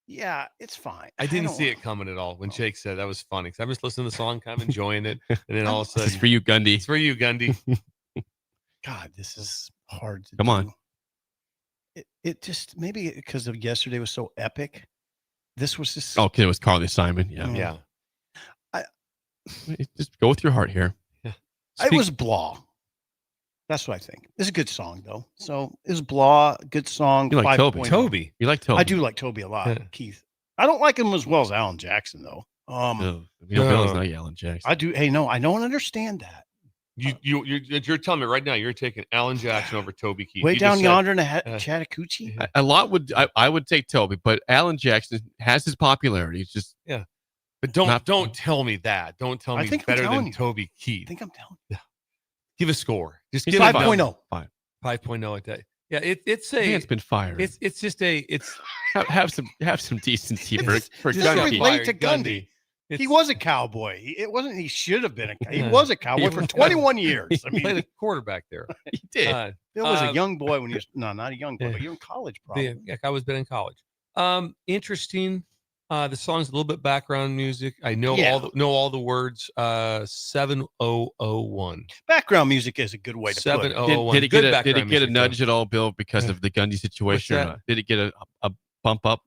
D: Yeah, it's fine.
E: I didn't
D: don't
E: see it coming at all when Jake said that was funny. Cause I'm just listening to the song, kind of enjoying it, and then all of a sudden,
F: It's for you, Gundy.
E: It's for you, Gundy.
D: God, this is hard to
F: Come
D: do.
F: on.
D: It just maybe because of yesterday was so epic. This was just
F: Okay, it was Carly Simon. Yeah.
E: Yeah.
F: Just go with your heart here.
D: It was blah. That's what I think. It's a good song though. So it was blah, good song.
F: You like Toby.
D: 5.0.
E: Toby.
F: You like Toby.
D: I do like Toby a lot. Keith. I don't like him as well as Alan Jackson though.
F: Bill's not Alan Jackson.
D: I do. Hey, no, I don't understand that.
E: You're telling me right now you're taking Alan Jackson over Toby Keith.
D: Way
E: You
D: down
E: just said-
D: yonder in the Chattahoochee.
F: A lot would I would take Toby, but Alan Jackson has his popularity. It's just
E: But don't tell me that. Don't tell
D: I
E: me
D: think I'm
E: better than
D: telling you.
E: Toby Keith.
D: I think I'm telling you.
E: Give a score. Just
F: He's
E: give it
D: 5.0.
E: 5.0 a day. Yeah, it's a.
F: man's been fired.
E: It's just a. It's
F: have some decency for
D: Just
F: Gundy.
D: relate to Gundy. He was a cowboy. It wasn't. He should have been a. He
E: Yeah.
D: was a cowboy for 21 years. I
E: He played
D: mean,
E: a quarterback there.
F: He did.
D: Bill was a young boy when he was not a young boy, but you were in college, probably.
E: Yeah, I was been in college. Interesting. The song's a little bit background music. I know all the words. 7001.
D: Background music is a good way to put it.
E: 7001.
F: Did it
E: Good
F: get a
E: background music,
F: nudge at all, Bill, because of the Gundy situation?
E: What's
F: Or not? Did it get a bump up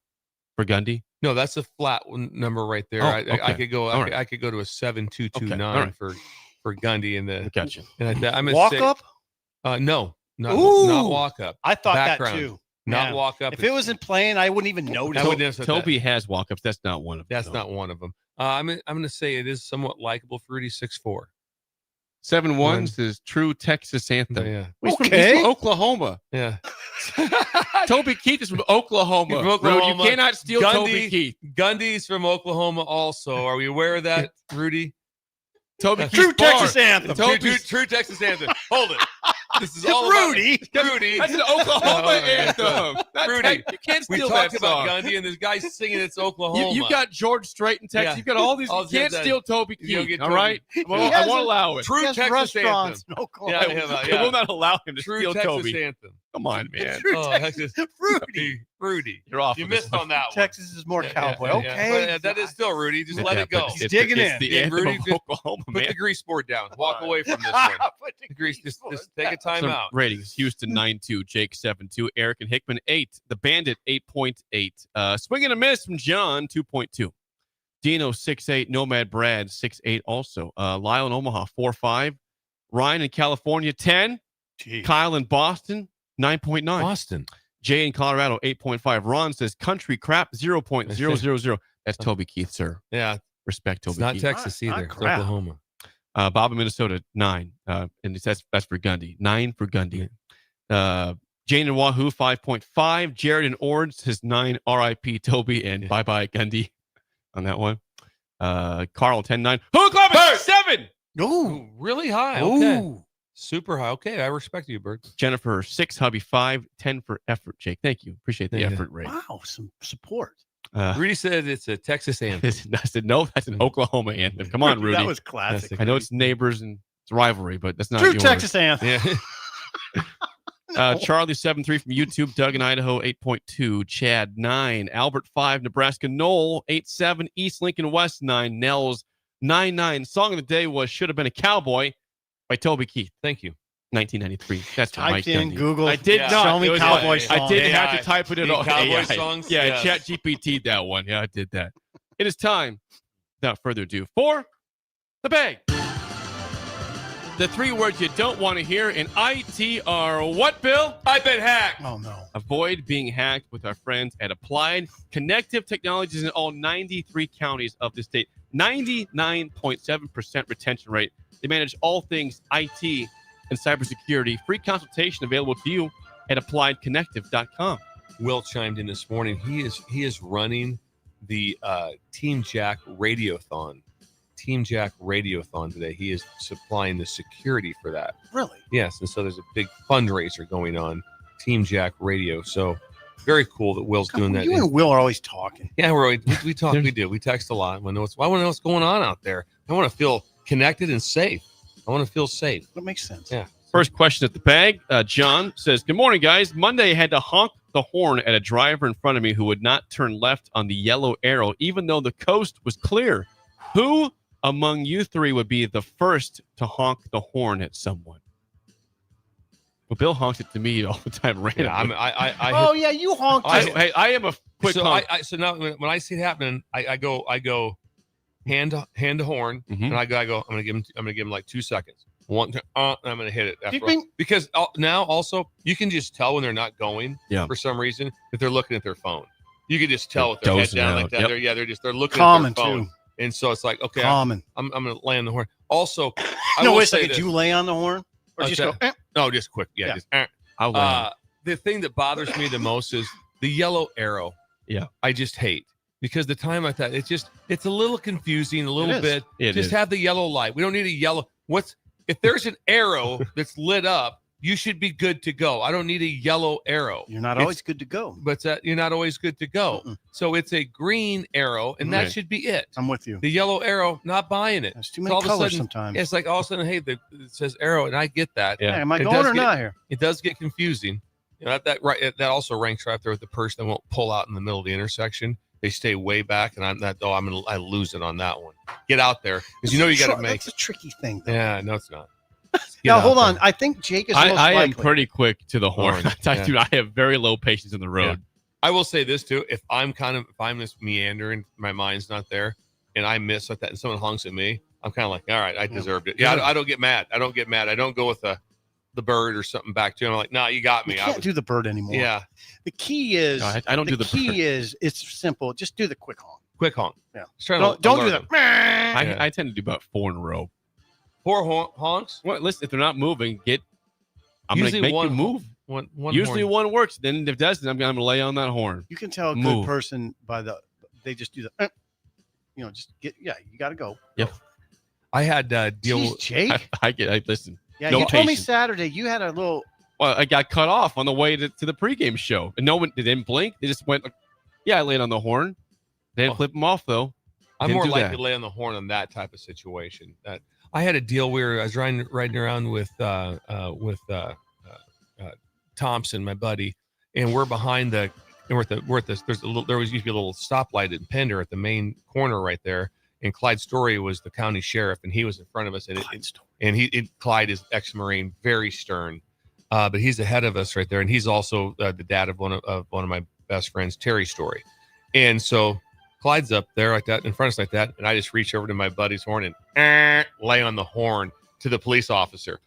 F: for Gundy?
E: No, that's a flat number right there.
F: Oh,
E: I
F: okay.
E: could go.
F: All right.
E: I could go to a 7229
F: Okay, all right.
E: for Gundy and the.
F: Gotcha.
E: And I'm gonna
D: Walk
E: say,
D: up.
E: No, not
D: Ooh.
E: walk up.
D: I thought
E: Background.
D: that too.
E: Not
D: Yeah.
E: walk up.
D: If it wasn't playing, I wouldn't even notice.
E: I wouldn't have said that.
F: Toby has walk ups. That's not one of them.
E: That's not one of them. I'm going to say it is somewhat likable for Rudy 6'4".
F: 7-1 is True Texas Anthem.
E: Yeah.
F: He's from
D: Okay.
F: Oklahoma.
E: Yeah.
F: Toby Keith is from Oklahoma.
E: He's from Oklahoma.
F: Rude, you cannot steal Toby Keith.
E: Gundy's from Oklahoma also. Are we aware of that, Rudy?
F: Toby
D: True
F: Keith's bar.
D: Texas Anthem.
E: True Texas Anthem. Hold it. This is
D: It's
E: all
D: Rudy.
E: About Rudy.
F: That's an Oklahoma
E: Oh,
F: anthem. Not
E: Rudy.
F: You can't
E: We
F: steal
E: talked
F: that
E: about
F: song.
E: Gundy, and this guy's singing it's Oklahoma.
F: You got George Strait in Texas.
E: Yeah.
F: You got all these.
E: All
F: You can't
E: that-
F: steal Toby
E: you don't
F: Keith.
E: get
F: All
E: Toby.
F: right. Well,
D: He
F: I
D: has
F: won't
D: a-
F: allow it.
E: True
D: He has
E: Texas
D: restaurants
E: Anthem.
D: in Oklahoma.
F: I will not allow him to
E: True
F: steal
E: Texas
F: Toby.
E: Anthem.
F: Come on, man.
D: True
E: Oh,
D: Texas.
E: Rudy.
F: You're off.
E: You
F: of this
E: missed
F: one.
E: on that one.
D: Texas is more cowboy.
E: Yeah,
D: Okay.
E: But, that is still Rudy. Just
F: Yeah,
E: let it go.
F: but it's
D: digging
F: it's
D: in.
F: the
E: Yeah,
F: anthem
E: Rudy,
F: of
E: just
F: Oklahoma,
E: Put
F: man.
E: the grease board down. Walk away from this one. The grease. Just take a time
F: Some
E: out.
F: ratings: Houston 9-2, Jake 7-2, Eric and Hickman 8, the Bandit 8.8, swing and a miss from John 2.2, Dino 6.8, Nomad Brad 6.8 also, Lyle in Omaha 4.5, Ryan in California 10,
D: Jeez.
F: Kyle in Boston 9.9,
E: Boston.
F: Jay in Colorado 8.5. Ron says country crap 0.000. That's Toby Keith, sir.
E: Yeah.
F: Respect Toby
E: It's not
F: Keith.
E: Texas
D: Not
E: either. It's
D: crap.
E: Oklahoma.
F: Bob in Minnesota 9, and it says that's for Gundy. 9 for Gundy. Jane in Wahoo 5.5. Jared in Ord says 9. R.I.P. Toby and bye bye Gundy on that one. Carl 10-9. Who Club 7.
D: Ooh.
E: Really high. Okay.
D: Ooh.
E: Super high. Okay. I respect you, Bert.
F: Jennifer 6. Hubby 5. 10 for effort. Jake, thank you. Appreciate the
E: Yeah.
F: effort rate.
D: Wow, some support.
E: Rudy said it's a Texas anthem.
F: I said no. That's an Oklahoma anthem. Come on, Rudy.
D: That was classic.
F: I know it's neighbors and it's rivalry, but that's not
D: True
F: yours.
D: Texas Anthem.
E: Yeah.
F: Charlie 7.3 from YouTube, Doug in Idaho 8.2, Chad 9, Albert 5, Nebraska, Noel 8.7, East Lincoln West 9, Nels 9.9. Song of the day was "Should Have Been a Cowboy" by Toby Keith.
E: Thank you.
F: 1993. That's for Mike
D: Typed in
F: Gundy.
D: Google.
F: I did not.
D: Show me
F: It was
D: cowboy
F: I
D: songs.
F: didn't have
E: AI.
F: to type it in
E: Need
F: all.
E: cowboy
F: AI.
E: songs?
F: Yeah,
E: Yes.
F: Chat GPT'd that one. Yeah, I did that. It is time, without further ado, for the bag. The 3 words you don't want to hear in IT are what, Bill?
E: I've been hacked.
D: Oh no.
F: Avoid being hacked with our friends at Applied Connective Technologies in all 93 counties of the state. 99.7% retention rate. They manage all things IT and cybersecurity. Free consultation available to you at appliedconnective.com.
E: Will chimed in this morning. He is running the Team Jack Radiothon. Team Jack Radiothon today. He is supplying the security for that.
D: Really?
E: Yes, and so there's a big fundraiser going on, Team Jack Radio. So very cool that Will's doing that.
D: You and Will are always talking.
E: Yeah, we talk. We do. We text a lot. I want to know what's going on out there. I want to feel connected and safe. I want to feel safe.
D: That makes sense.
E: Yeah.
F: First question at the bag. John says, good morning, guys. Monday I had to honk the horn at a driver in front of me who would not turn left on the yellow arrow, even though the coast was clear. Who among you three would be the first to honk the horn at someone? Well, Bill honks it to me all the time. Randomly.
E: Yeah,
D: yeah, you honked it.
F: Hey, I am a quick honk.
E: So now when I see it happening, I go hand to horn, and I go. I'm gonna give him like 2 seconds. One, and I'm gonna hit it after because now also you can just tell when they're not going for some reason that they're looking at their phone. You can just tell with their head down like that.
F: Yep.
E: They're looking
D: Common,
E: at their phone,
D: too.
E: and so it's like okay,
D: Common.
E: I'm gonna lay on the horn. Also,
D: No, wait a second. Do you lay on the horn or just go?
E: No, just quick. Yeah. Just.
F: I'll lay on.
E: The thing that bothers me the most is the yellow arrow.
F: Yeah,
E: I just hate because the time like that it's a little confusing a little bit. Just have the yellow light. We don't need a yellow. If there's an arrow that's lit up, you should be good to go. I don't need a yellow arrow.
D: You're not always good to go.
E: But you're not always good to go. So it's a green arrow, and that should be it.
D: I'm with you.
E: The yellow arrow, not buying it.
D: There's too many colors sometimes.
E: It's like all of a sudden, hey, it says arrow, and I get that.
D: Yeah. Am I going or not here?
E: It does get confusing. You know, that also ranks right up there with the person that won't pull out in the middle of the intersection. They stay way back, and I lose it on that one. Get out there because you know you got to make.
D: That's a tricky thing, though.
E: Yeah, no, it's not.
D: Now hold on. I think Jake is.
F: I am pretty quick to the horn.
E: Yeah.
F: I have very low patience in the road.
E: Yeah. I will say this too: if I'm just meandering, my mind's not there, and I miss like that, and someone honks at me, I'm kind of like, all right, I deserved it. Yeah, I don't get mad. I don't get mad. I don't go with the bird or something back to him. I'm like, no, you got me.
D: You can't do the bird anymore.
E: Yeah.
D: The key is
F: I don't do the
D: key
F: bird.
D: is it's simple. Just do the quick honk.
E: Quick honk.
D: Yeah.
E: Don't
D: do that.
F: I tend to do about 4 in a row.
E: 4 honks.
F: Well, listen, if they're not moving, I'm going to make you move.
E: One
F: Usually
E: horn.
F: one works. Then if it doesn't, I'm going to lay on that horn.
D: You can tell a good person by they just do the, you got to go.
F: Yep.
E: I had deal.
D: Jeez, Jake.
F: I listen.
D: Yeah,
F: no
D: you told me
F: patience.
D: Saturday you had a little.
F: Well, I got cut off on the way to the pregame show, and no one didn't blink. They just went. I laid on the horn. They didn't flip them off though.
E: I'm more likely to lay on the horn on that type of situation. That I had a deal where I was riding around with Thompson, my buddy, and we're behind the. And there used to be a little stoplight at Pender at the main corner right there. And Clyde Story was the county sheriff, and he was in front of us. Clyde is ex-Marine, very stern, but he's ahead of us right there. And he's also the dad of one of my best friends, Terry Story. And so Clyde's up there like that, in front of us like that, and I just reach over to my buddy's horn and lay on the horn to the police officer.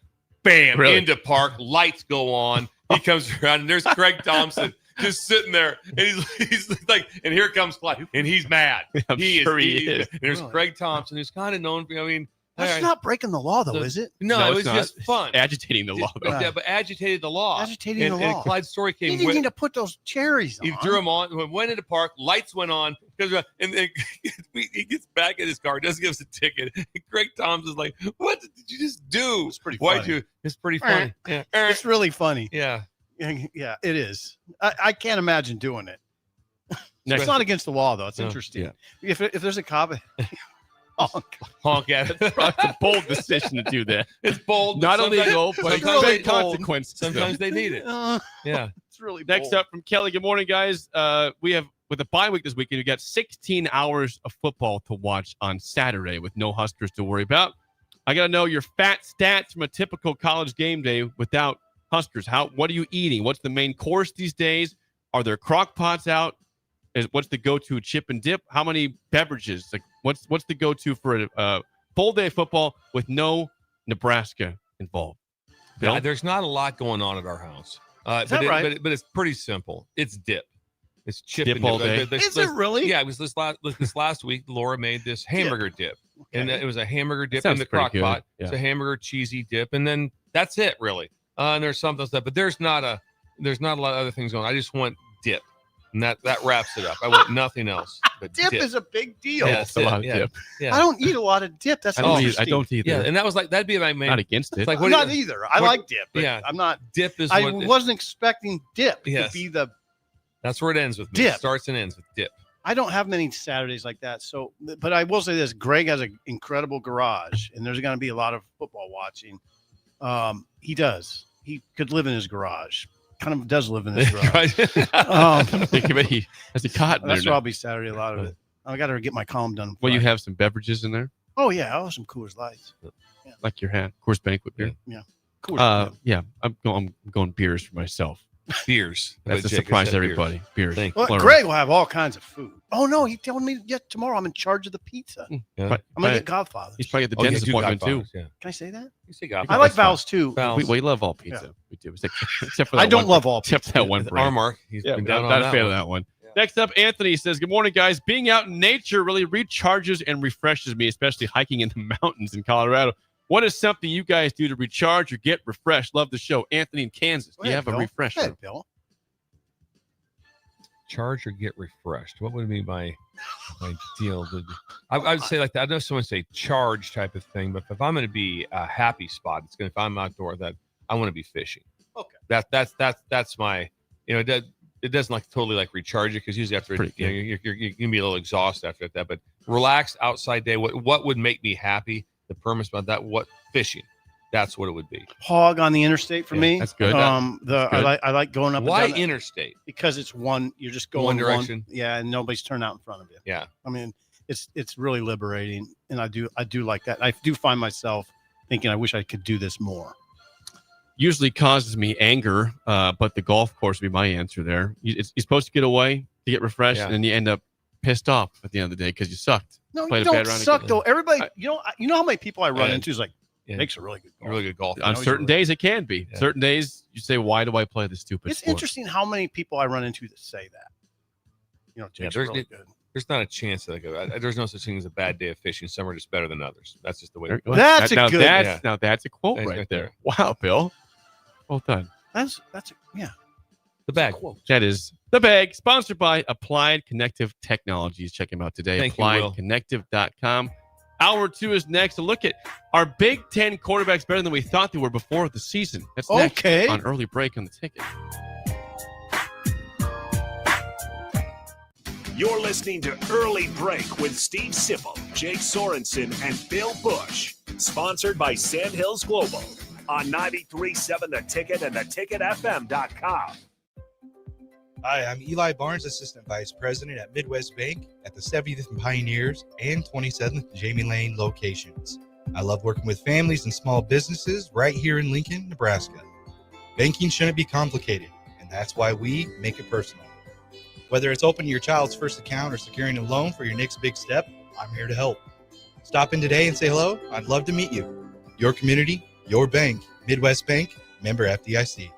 E: Bam!
F: Really?
E: Into park, lights go on. He comes around, and there's Craig Thompson. Just sitting there, and he's like, and here comes Clyde, and he's mad. He is. And there's Craig Thompson, who's kind of known for. I mean,
D: that's not breaking the law, though, is it?
E: No, it was just fun.
F: Agitating the law, though.
E: Yeah, but agitated the law.
D: Agitating the law.
E: And Clyde's Story came.
D: You didn't need to put those cherries on.
E: He threw them on. Went into park. Lights went on. And then he gets back in his car. Doesn't give us a ticket. And Craig Thompson's like, "What did you just do?"
D: It's pretty funny.
E: It's pretty funny. Yeah.
D: It's really funny.
E: Yeah.
D: Yeah, it is. I can't imagine doing it. It's not against the law, though. It's interesting.
F: Yeah.
D: If there's a cop,
E: honk at it.
F: It's a bold decision to do that.
E: It's bold.
F: Not illegal, but
D: it's really
F: big consequences.
E: Sometimes they need it. Yeah.
D: It's really
F: Next up from Kelly. Good morning, guys. We have, with the bye week this weekend, we got 16 hours of football to watch on Saturday with no Huskers to worry about. I got to know your fat stats from a typical college game day without Huskers. What are you eating? What's the main course these days? Are there crock pots out? What's the go-to chip and dip? How many beverages? Like what's the go-to for a full day of football with no Nebraska involved?
E: Yeah, there's not a lot going on at our house.
D: Is that right?
E: But it's pretty simple. It's dip. It's chip
F: Dip
E: and
F: all
E: dip.
F: day.
D: Is it really?
E: Yeah, it was this last week. Laura made this hamburger dip.
D: Okay.
E: And it was a hamburger dip
F: Sounds
E: in the
F: pretty
E: crock
F: good.
E: pot.
F: Yeah.
E: It's a hamburger cheesy dip, and then that's it really. And there's something stuff, but there's not a lot of other things going on. I just want dip, and that wraps it up. I want nothing else. But
D: dip is a big deal.
E: Yeah, that's
F: a lot of
E: yeah.
F: dip.
E: Yeah.
D: I don't eat a lot of dip. That's
F: I don't
D: interesting.
F: either.
E: Yeah, and that was that'd be my main.
F: Not against it.
E: Like,
D: I'm not either. I like dip. But
E: yeah,
D: I'm not.
E: Dip is.
D: I wasn't expecting dip
E: Yes.
D: to be the.
E: That's where it ends with me.
D: Dip.
E: It starts and ends with dip.
D: I don't have many Saturdays like that. So, but I will say this: Greg has an incredible garage, and there's going to be a lot of football watching. He does. He could live in his garage. Kind of does live in his garage.
F: He has a cot in there
D: That's
F: now.
D: where I'll be Saturday. A lot of it. I got to get my column done.
F: Well, you have some beverages in there,
D: Oh yeah, I'll have some Coors Lights.
F: like your hat, Coors Banquet beer.
D: Yeah. Coors.
F: Yeah, I'm going beers for myself.
E: Beers.
F: That's a
E: Jake,
F: surprise
E: let's
F: to
E: have
F: everybody. Beers.
D: Well,
F: plural.
D: Greg will have all kinds of food. Oh no, he told me yet tomorrow I'm in charge of the pizza.
E: Yeah.
F: Right.
D: I'm gonna get Godfather.
F: He's probably at the
E: Oh, yeah,
F: dentist
E: do
F: appointment too.
E: Godfathers, Yeah.
D: Can I say that?
E: You say
D: I
E: Godfather.
D: like
F: That's fine.
D: Val's too.
E: Val's.
F: We love all pizza.
D: Yeah.
F: We do, except for
D: I
F: that
D: don't
F: one
D: love
F: brand.
D: all
F: except
D: pizza.
F: for that one brand.
E: Mark. He's
F: Yeah,
E: been
F: not,
E: down
F: not
E: on
F: a
E: that
F: fan
E: one.
F: of that one. Next up, Anthony says, "Good morning, guys. Being out in nature really recharges and refreshes me, especially hiking in the mountains in Colorado. What is something you guys do to recharge or get refreshed? Love the show." Anthony in Kansas. Do you have a refresher?
D: Go ahead, Bill.
E: Charge or get refreshed. What would be my deal? I would say like that. I know someone say charge type of thing, but if I'm going to be a happy spot, it's going to, if I'm outdoor, that I want to be fishing.
D: Okay.
E: That's my, it doesn't like totally like recharge you, because usually after you're gonna be a little exhausted after that. But relaxed outside day. What would make me happy? The premise about that. What fishing? That's what it would be.
D: Hog on the interstate for me.
F: That's good.
D: I like going up.
E: Why
D: and down
E: interstate?
D: Because it's one. You're just going
E: One direction.
D: Yeah, and nobody's turned out in front of you.
E: Yeah.
D: I mean, it's really liberating, and I do like that. I do find myself thinking, I wish I could do this more.
F: Usually causes me anger, but the golf course would be my answer there. You're supposed to get away to get refreshed, and then you end up pissed off at the end of the day because you sucked.
D: No,
F: Played
D: you
F: a bad
D: don't
F: round
D: suck
F: again.
D: though. Everybody, you know how many people I run into is like,
E: Yeah.
D: makes a really good golf.
E: Really good golf.
F: On certain days, it can be.
E: Yeah.
F: Certain days, you say, "Why do I play this stupid
D: It's
F: sport?"
D: interesting how many people I run into that say that. Jake's really good.
E: There's not a chance that there's no such thing as a bad day of fishing. Some are just better than others. That's just the way it goes.
D: That's
F: now,
D: a good.
F: Now that's a quote
E: That's
F: right there. Wow, Bill. Well done.
D: That's
E: the bag.
F: That is the bag, sponsored by Applied Connective Technologies. Check them out today.
E: Thank you, Will.
F: AppliedConnective.com. Hour 2 is next. A look at our Big Ten quarterbacks better than we thought they were before the season. That's next
D: Okay.
F: on Early Break on the Ticket.
A: You're listening to Early Break with Steve Sipple, Jake Sorensen, and Bill Busch. Sponsored by Sandhills Global on 93.7 The Ticket and theticketfm.com.
G: Hi, I'm Eli Barnes, Assistant Vice President at Midwest Bank at the 70th and Pioneers and 27th Jamie Lane locations. I love working with families and small businesses right here in Lincoln, Nebraska. Banking shouldn't be complicated, and that's why we make it personal. Whether it's opening your child's first account or securing a loan for your next big step, I'm here to help. Stop in today and say hello. I'd love to meet you. Your community, your bank. Midwest Bank, member FDIC.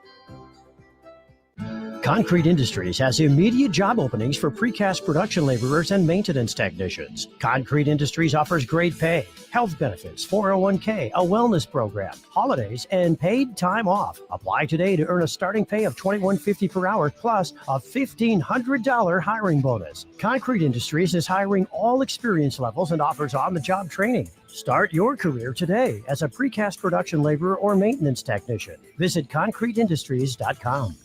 V: Concrete Industries has immediate job openings for precast production laborers and maintenance technicians. Concrete Industries offers great pay, health benefits, 401k, a wellness program, holidays, and paid time off. Apply today to earn a starting pay of $21.50 per hour plus a $1,500 hiring bonus. Concrete Industries is hiring all experience levels and offers on-the-job training. Start your career today as a precast production laborer or maintenance technician. Visit concreteindustries.com.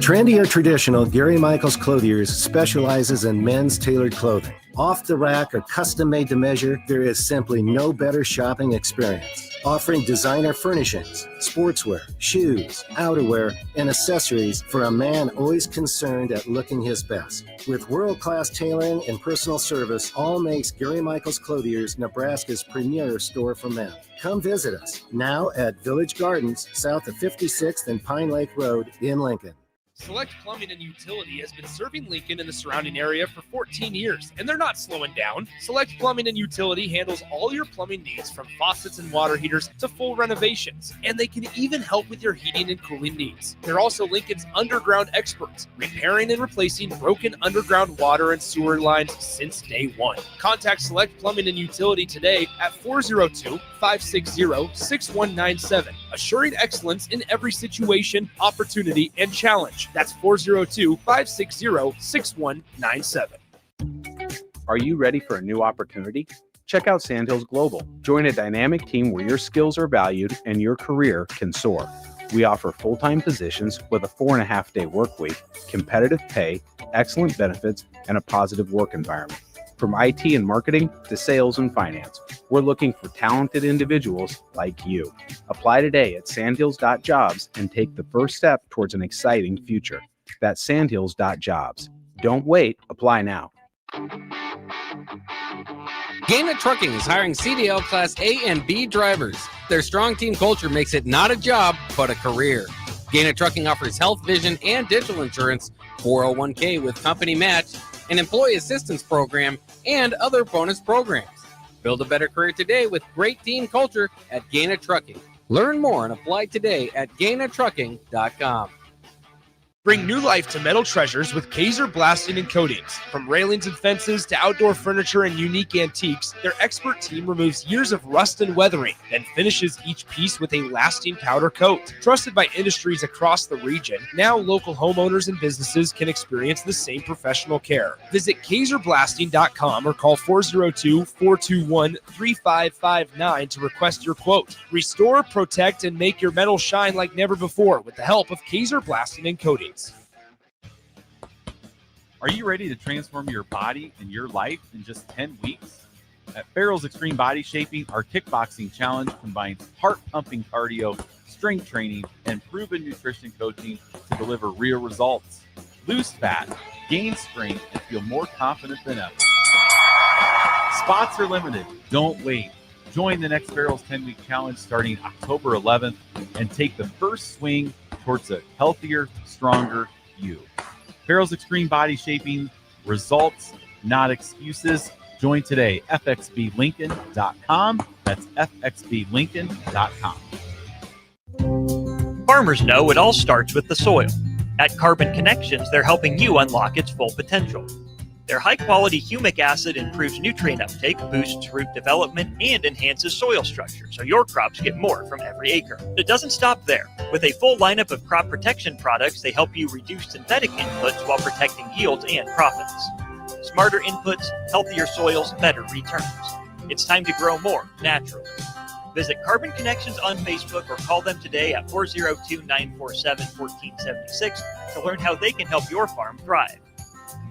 T: Trendy or traditional, Gary Michaels Clothiers specializes in men's tailored clothing. Off the rack or custom made to measure, there is simply no better shopping experience. Offering designer furnishings, sportswear, shoes, outerwear, and accessories for a man always concerned at looking his best. With world-class tailoring and personal service, all makes Gary Michaels Clothiers Nebraska's premier store for men. Come visit us now at Village Gardens, south of 56th and Pine Lake Road in Lincoln.
L: Select Plumbing and Utility has been serving Lincoln and the surrounding area for 14 years, and they're not slowing down. Select Plumbing and Utility handles all your plumbing needs, from faucets and water heaters to full renovations, and they can even help with your heating and cooling needs. They're also Lincoln's underground experts, repairing and replacing broken underground water and sewer lines since day one. Contact Select Plumbing and Utility today at 402-560-6197, assuring excellence in every situation, opportunity, and challenge. That's 402-560-6197.
W: Are you ready for a new opportunity? Check out Sandhills Global. Join a dynamic team where your skills are valued and your career can soar. We offer full-time positions with a 4.5-day work week, competitive pay, excellent benefits, and a positive work environment. From IT and marketing to sales and finance, we're looking for talented individuals like you. Apply today at sandhills.jobs and take the first step towards an exciting future. That's sandhills.jobs. Don't wait, apply now.
I: Gaina Trucking is hiring CDL Class A and B drivers. Their strong team culture makes it not a job, but a career. Gaina Trucking offers health, vision, and dental insurance, 401k with company match, an employee assistance program, and other bonus programs. Build a better career today with great team culture at Gaina Trucking. Learn more and apply today at GainaTrucking.com.
L: Bring new life to metal treasures with Kaiser Blasting and Coatings. From railings and fences to outdoor furniture and unique antiques, their expert team removes years of rust and weathering, then finishes each piece with a lasting powder coat. Trusted by industries across the region, now local homeowners and businesses can experience the same professional care. Visit KaiserBlasting.com or call 402-421-3559 to request your quote. Restore, protect, and make your metal shine like never before with the help of Kaiser Blasting and Coatings.
U: Are you ready to transform your body and your life in just 10 weeks? At Farrell's Extreme Body Shaping, our kickboxing challenge combines heart-pumping cardio, strength training, and proven nutrition coaching to deliver real results. Lose fat, gain strength, and feel more confident than ever. Spots are limited. Don't wait. Join the next Farrell's 10-week challenge starting October 11th and take the first swing towards a healthier, stronger you. Farrell's Extreme Body Shaping, results, not excuses. Join today, fxblincoln.com. That's fxblincoln.com.
H: Farmers know it all starts with the soil. At Carbon Connections, they're helping you unlock its full potential. Their high-quality humic acid improves nutrient uptake, boosts root development, and enhances soil structure, so your crops get more from every acre. It doesn't stop there. With a full lineup of crop protection products, they help you reduce synthetic inputs while protecting yields and profits. Smarter inputs, healthier soils, better returns. It's time to grow more naturally. Visit Carbon Connections on Facebook or call them today at 402-947-1476 to learn how they can help your farm thrive.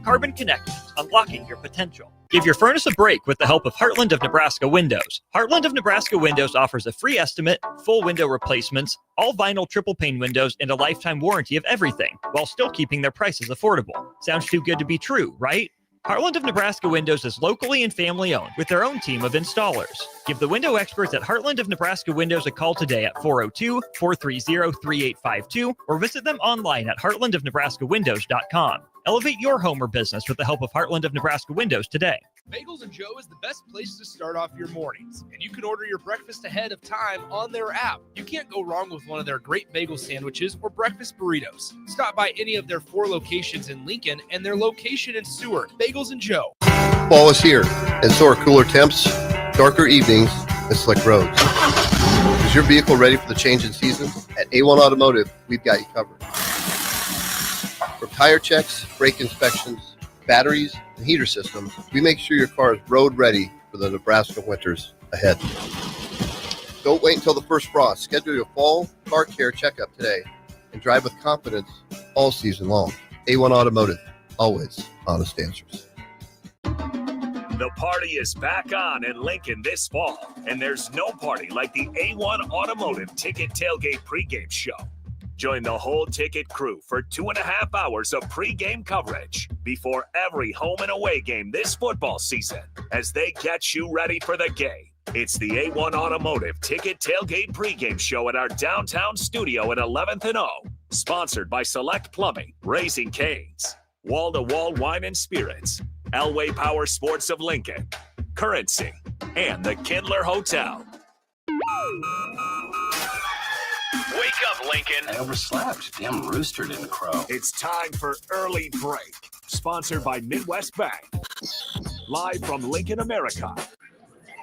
H: Carbon Connections, unlocking your potential. Give your furnace a break with the help of Heartland of Nebraska Windows. Heartland of Nebraska Windows offers a free estimate, full window replacements, all vinyl triple pane windows, and a lifetime warranty of everything, while still keeping their prices affordable. Sounds too good to be true, right? Heartland of Nebraska Windows is locally and family owned with their own team of installers. Give the window experts at Heartland of Nebraska Windows a call today at 402-430-3852 or visit them online at heartlandofnebraskawindows.com. Elevate your home or business with the help of Heartland of Nebraska Windows today.
L: Bagels & Joe is the best place to start off your mornings, and you can order your breakfast ahead of time on their app. You can't go wrong with one of their great bagel sandwiches or breakfast burritos. Stop by any of their 4 locations in Lincoln and their location in Seward. Bagels & Joe.
B: Fall is here, and so are cooler temps, darker evenings, and slick roads. Is your vehicle ready for the change in season? At A1 Automotive, we've got you covered. From tire checks, brake inspections, batteries, and heater systems, we make sure your car is road ready for the Nebraska winters ahead. Don't wait until the first frost. Schedule your fall car care checkup today and drive with confidence all season long. A1 Automotive, always honest answers.
A: The party is back on in Lincoln this fall, and there's no party like the A1 Automotive Ticket Tailgate pregame show. Join the whole ticket crew for 2.5 hours of pregame coverage before every home and away game this football season as they get you ready for the game. It's the A1 Automotive Ticket Tailgate pregame show at our downtown studio at 11th and O. Sponsored by Select Plumbing, Raising Cane's, Wall to Wall Wine and Spirits, Elway Power Sports of Lincoln, Currency, and the Kindler Hotel. Wake up, Lincoln.
M: I overslept. Damn rooster didn't crow.
A: It's time for Early Break, sponsored by Midwest Bank. Live from Lincoln, America.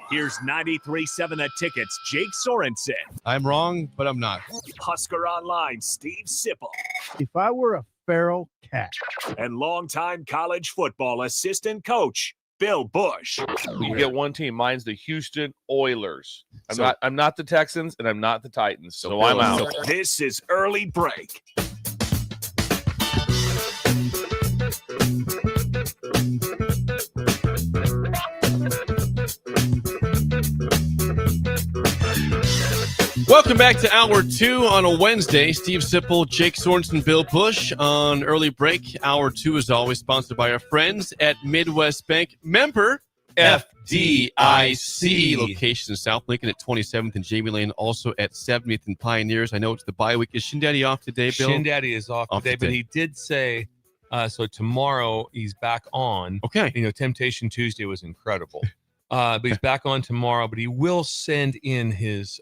A: Here's 93.7 The Ticket's Jake Sorensen.
F: I'm wrong, but I'm not.
A: Husker Online, Steve Sipple.
N: If I were a feral cat.
A: And longtime college football assistant coach, Bill Busch.
N: You get one team. Mine's the Houston Oilers. I'm not the Texans and I'm not the Titans. So I'm out.
A: This is Early Break.
F: Welcome back to Hour 2 on a Wednesday. Steve Sipple, Jake Sorensen, Bill Busch on Early Break. Hour 2 is always sponsored by our friends at Midwest Bank. Member FDIC. Location in South Lincoln at 27th and Jamie Lane, also at 70th and Pioneers. I know it's the bye week. Is Shin Daddy off today, Bill?
E: Shin Daddy is off today, but he did say, so tomorrow he's back on.
F: Okay.
E: Temptation Tuesday was incredible. But he's back on tomorrow, but he will send in his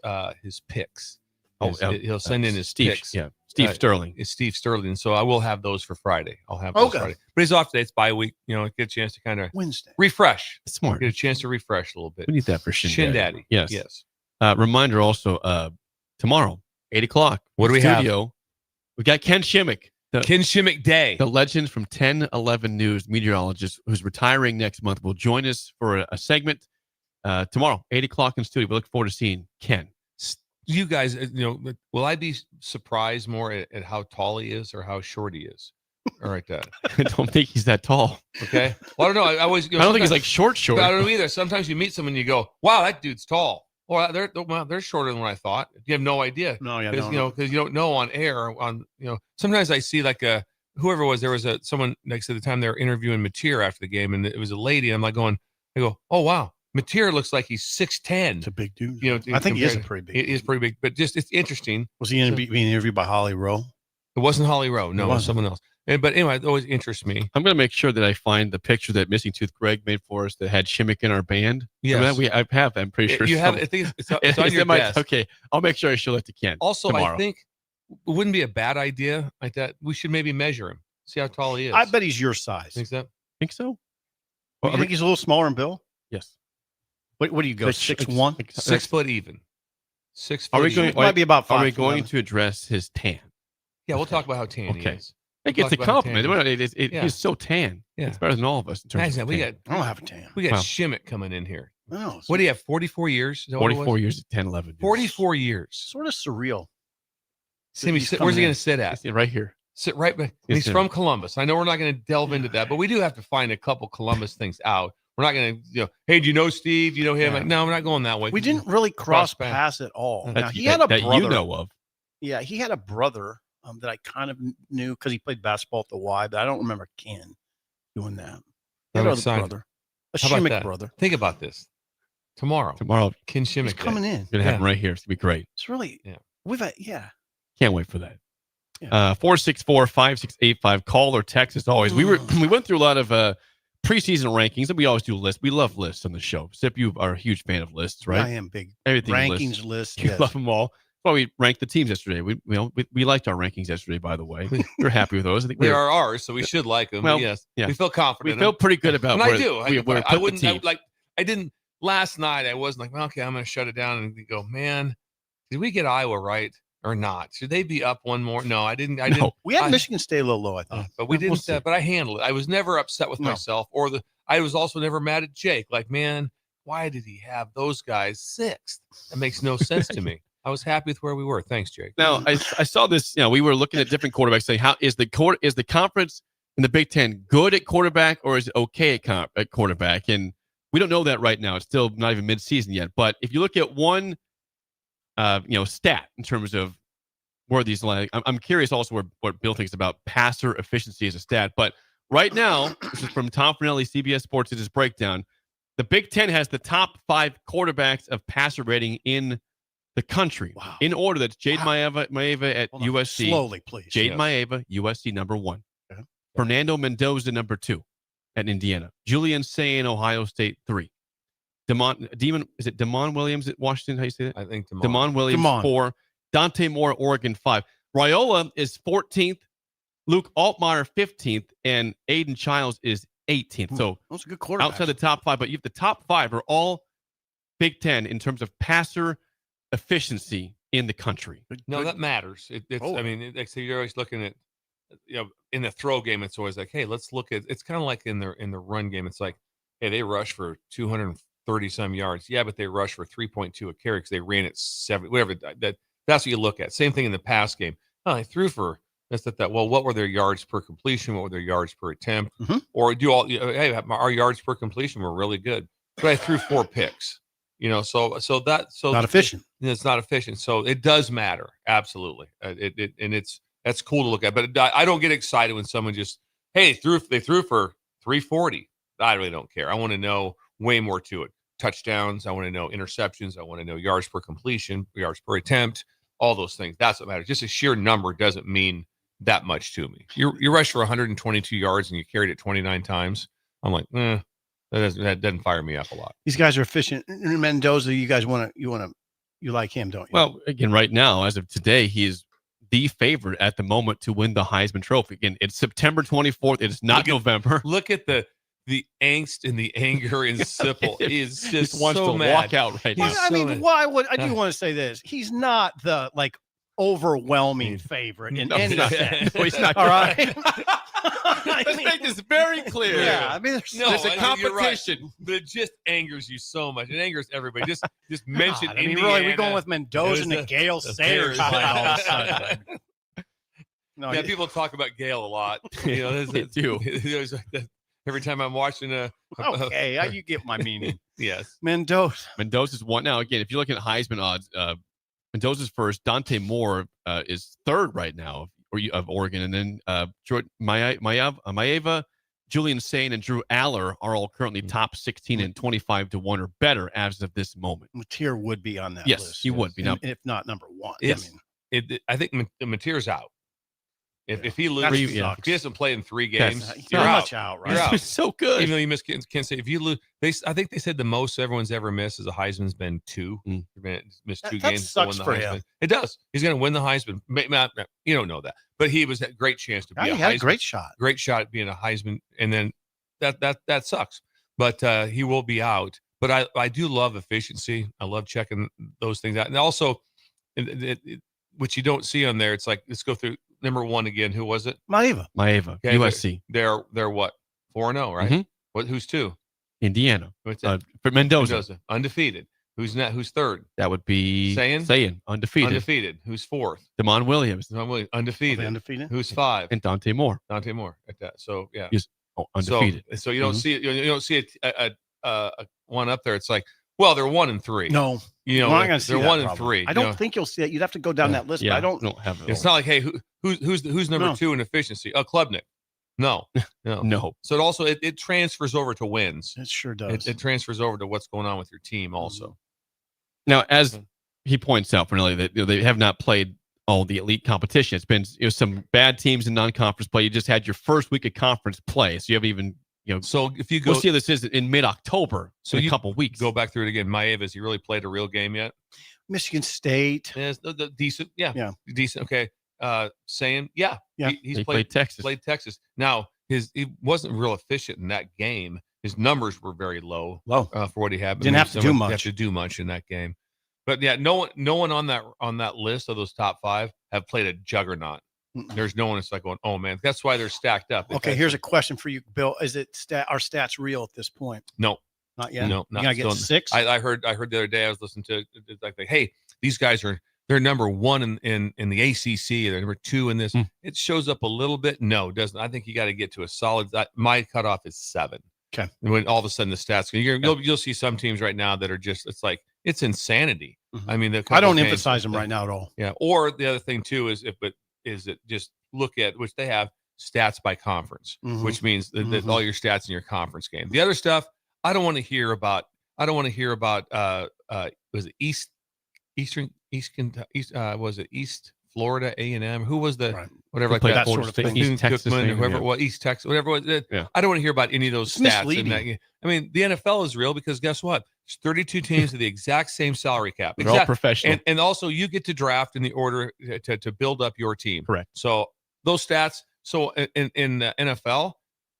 E: picks. He'll send in his picks.
F: Yeah, Steve Sterling.
E: It's Steve Sterling. So I will have those for Friday. I'll have those Friday. But he's off today. It's bye week. Get a chance to kind of
D: Wednesday
E: refresh.
F: Smart.
E: Get a chance to refresh a little bit.
F: We need that for Shin
E: Daddy.
F: Yes. Reminder also, tomorrow, 8 o'clock.
E: What do we have?
F: We got Ken Shimmick.
E: Ken Shimmick Day.
F: The legend from 1011 News, meteorologist who's retiring next month, will join us for a segment tomorrow, 8 o'clock in studio. We look forward to seeing Ken.
E: You guys, will I be surprised more at how tall he is or how short he is? All right,
F: I don't think he's that tall.
E: Okay. Well, I don't know. I always.
F: I don't think he's like short.
E: I don't know either. Sometimes you meet someone and you go, "Wow, that dude's tall." Or they're shorter than what I thought. You have no idea.
D: No, yeah,
E: because you don't know on air. Sometimes I see like whoever it was. There was someone next to the time they were interviewing Mateer after the game, and it was a lady. And I'm like I go, "Oh wow, Mateer looks like he's 6'10".
D: It's a big dude. I think he is a pretty big.
E: He is pretty big, but just it's interesting.
D: Was he being interviewed by Holly Rowe?
E: It wasn't Holly Rowe. No, it was someone else. But anyway, it always interests me.
F: I'm going to make sure that I find the picture that Missing Tooth Greg made for us that had Shimmick in our band.
E: Yes.
F: I have. I'm pretty sure.
E: You have. I think it's on your desk.
F: Okay. I'll make sure I show that to Ken.
E: Also,
F: tomorrow.
E: I think it wouldn't be a bad idea like that. We should maybe measure him, see how tall he is.
D: I bet he's your size.
E: Think
F: so?
D: Well, you think he's a little smaller than Bill?
F: Yes.
D: What do you go? 6'1"?
E: 6 foot even. 6 foot.
F: Are we going?
D: It might be about 5.
F: Are we going to address his tan?
E: Yeah, we'll talk about how tan he is.
F: It's a compliment. He's so tan. Yeah. It's better than all of us in terms of tan.
D: I don't have a tan.
E: We got Shimmick coming in here.
D: Oh,
E: what do you have? 44 years?
F: 44 years at 10, 11.
E: 44 years.
D: Sort of surreal.
E: Where's he going to sit at?
F: Right here.
E: Sit right back. He's from Columbus. I know we're not going to delve into that, but we do have to find a couple Columbus things out. We're not going to, hey, do you know Steve? Do you know him? Like, no, we're not going that way.
D: We didn't really cross paths at all. Now, he had a brother
F: you know of.
D: Yeah, he had a brother that I kind of knew because he played basketball at the Y, but I don't remember Ken doing that.
E: I'm
D: brother, a Shimmick brother.
E: Think about this. Tomorrow, Ken Shimmick
D: He's coming in.
F: It's going to happen right here. It's going to be great.
D: It's really,
F: Can't wait for that. 464-5685. Call or text as always. We went through a lot of preseason rankings, and we always do lists. We love lists on the show. Sip, you are a huge fan of lists, right?
D: I am big.
F: Everything
D: rankings lists.
F: You love them all. Well, we ranked the teams yesterday. We liked our rankings yesterday, by the way. We're happy with those. I think
E: they are ours, so we should like them.
F: Well,
E: yes,
F: yeah.
E: we feel confident.
F: We feel pretty good about.
E: And I do. I wouldn't
F: the
E: I didn't last night. I wasn't like, well, okay, I'm going to shut it down and go. Man, did we get Iowa right or not? Should they be up one more? No, I didn't.
D: We had Michigan stay a little low, I thought,
E: but we didn't. But I handled it. I was never upset with myself, I was also never mad at Jake. Like, man, why did he have those guys sixth? That makes no sense to me. I was happy with where we were. Thanks, Jake.
F: Now, I saw this. We were looking at different quarterbacks, saying, "How is the conference in the Big Ten good at quarterback, or is it okay at quarterback?" And we don't know that right now. It's still not even mid-season yet. But if you look at one, stat in terms of where these lie, I'm curious also what Bill thinks about passer efficiency as a stat. But right now, this is from Tom Finelli, CBS Sports. It is breakdown. The Big Ten has the top 5 quarterbacks of passer rating in the country.
D: Wow.
F: In order, that's Jade Maeva at USC.
D: Slowly, please.
F: Jade Maeva, USC, number 1. Okay. Fernando Mendoza, number 2 at Indiana. Julian Sayin, Ohio State, 3. Damon Williams at Washington? How you say that?
E: I think
F: Damon Williams, 4. Dante Moore, Oregon, 5. Raiola is 14th. Luke Altmaier, 15th. And Aiden Childs is 18th. So
D: those are good quarterbacks.
F: Outside the top 5, but you have the top 5 are all Big Ten in terms of passer efficiency in the country.
E: No, that matters. I mean, you're always looking at, in the throw game, it's always like, hey, let's look at. It's kind of like in the run game. It's like, hey, they rushed for 230 some yards. Yeah, but they rushed for 3.2 a carry because they ran it 7, whatever. That's what you look at. Same thing in the pass game. Oh, they threw for that. Well, what were their yards per completion? What were their yards per attempt? Or do all? Hey, our yards per completion were really good, but I threw 4 picks. So
D: not efficient.
E: It's not efficient. So it does matter, absolutely. That's cool to look at. But I don't get excited when someone just, hey, they threw for 340. I really don't care. I want to know way more to it. Touchdowns. I want to know interceptions. I want to know yards per completion, yards per attempt, all those things. That's what matters. Just a sheer number doesn't mean that much to me. You rushed for 122 yards and you carried it 29 times. I'm like, that doesn't fire me up a lot.
D: These guys are efficient. Mendoza, you guys you like him, don't you?
F: Well, again, right now, as of today, he is the favorite at the moment to win the Heisman Trophy. Again, it's September 24th. It is not November.
E: Look at the angst and the anger in Sipple. Is just
F: wants
E: so
F: to
E: mad.
F: walk out right now.
D: I mean, why would I do want to say this? He's not the overwhelming favorite in any sense.
F: No, he's not.
D: All right.
E: Let's make this very clear.
D: Yeah, I mean,
E: there's
F: a competition,
E: right. But it just angers you so much. It angers everybody. Just mention
D: God, I mean,
E: Indiana.
D: really, we're going with Mendoza and Gale Sayers all of a sudden. No,
E: yeah, people talk about Gale a lot.
F: They do.
E: Every time I'm watching
D: okay, you get my meaning.
E: Yes.
F: Mendoza's one. Now, again, if you're looking at Heisman odds, Mendoza's first. Dante Moore is third right now of Oregon. And then Maeva, Julian Sain, and Drew Aller are all currently top 16 and 25 to 1 or better as of this moment.
D: Mateer would be on that
F: list.
D: Yes,
F: he would be.
D: Now, if not number 1.
E: I think Mateer's out. If he loses, if he doesn't play in 3 games,
D: he's
E: you're
D: pretty
E: out.
D: much out, right?
E: You're out.
F: He's so good.
E: Even though you miss Kansas State, if you lose, I think they said the most everyone's ever missed is a Heisman's been 2. Missed 2
D: that
E: games.
D: sucks
E: to
D: for
E: win the Heisman.
D: him.
E: It does. He's going to win the Heisman. You don't know that, but he was a great chance to be.
D: He had a great shot.
E: Great shot at being a Heisman, and then that sucks. But he will be out. But I do love efficiency. I love checking those things out, and also, which you don't see on there. It's like, let's go through. Number 1 again. Who was it?
D: Maeva,
E: okay,
F: USC.
E: They're what? 4-0, right?
F: Mm-hmm.
E: Who's 2?
F: Indiana.
E: What's that?
F: For Mendoza.
E: Undefeated. Who's 3rd?
F: That would be
E: Sayin,
F: undefeated.
E: Who's 4th?
F: Damon Williams.
E: Undefeated.
D: Undefeated.
E: Who's 5?
F: And Dante Moore.
E: At that. So yeah.
F: He's undefeated.
E: So you don't see you don't see a one up there. It's like, well, they're 1 and 3.
D: No,
E: we're
D: not going to see
E: they're
D: that
E: 1
D: probably.
E: and 3.
D: I don't think you'll see it. You'd have to go down that list.
F: Yeah,
D: but I don't
F: have it.
E: It's not like, hey, who's number 2 in efficiency? Klubnik. No. So it transfers over to wins.
D: It sure does.
E: It transfers over to what's going on with your team also.
F: Now, as he points out, Fernelli, that they have not played all the elite competition. It's been some bad teams in non-conference play. You just had your first week of conference play, so you haven't even.
E: So if you go,
F: we'll see how this is in mid-October. So in a couple weeks.
E: Go back through it again. Maeva, has he really played a real game yet?
D: Michigan State.
E: Yeah, decent. Yeah, decent. Okay. Saying, he
F: played Texas.
E: Played Texas. Now he wasn't real efficient in that game. His numbers were very low. For what he had.
D: Didn't have to do much.
E: Have to do much in that game. But yeah, no one on that list of those top 5 have played a juggernaut. There's no one that's like going, oh man, that's why they're stacked up.
D: Okay, here's a question for you, Bill. Is it our stats real at this point?
E: No,
D: not yet.
E: No,
D: you gotta get 6.
E: I heard the other day I was listening to it, like, hey, these guys they're number 1 in the ACC. They're number 2 in this. It shows up a little bit. No, it doesn't. I think you got to get to a solid. My cutoff is 7.
D: Okay.
E: And when all of a sudden the stats, you'll see some teams right now that are just, it's like, it's insanity. I mean,
D: I don't emphasize them right now at all.
E: Yeah. Or the other thing too is it just look at, which they have stats by conference, which means that all your stats in your conference game. The other stuff I don't want to hear about. Was it East Florida A&M? Who was the whatever, like that
F: sort of thing? East Texas,
E: Cookman, or whoever, well, East Texas, whatever it was.
F: Yeah.
E: I don't want to hear about any of those stats in that game. I mean, the NFL is real because guess what? There's 32 teams with the exact same salary cap.
F: They're all professional.
E: And also you get to draft in the order to build up your team.
F: Correct.
E: So those stats, in the NFL,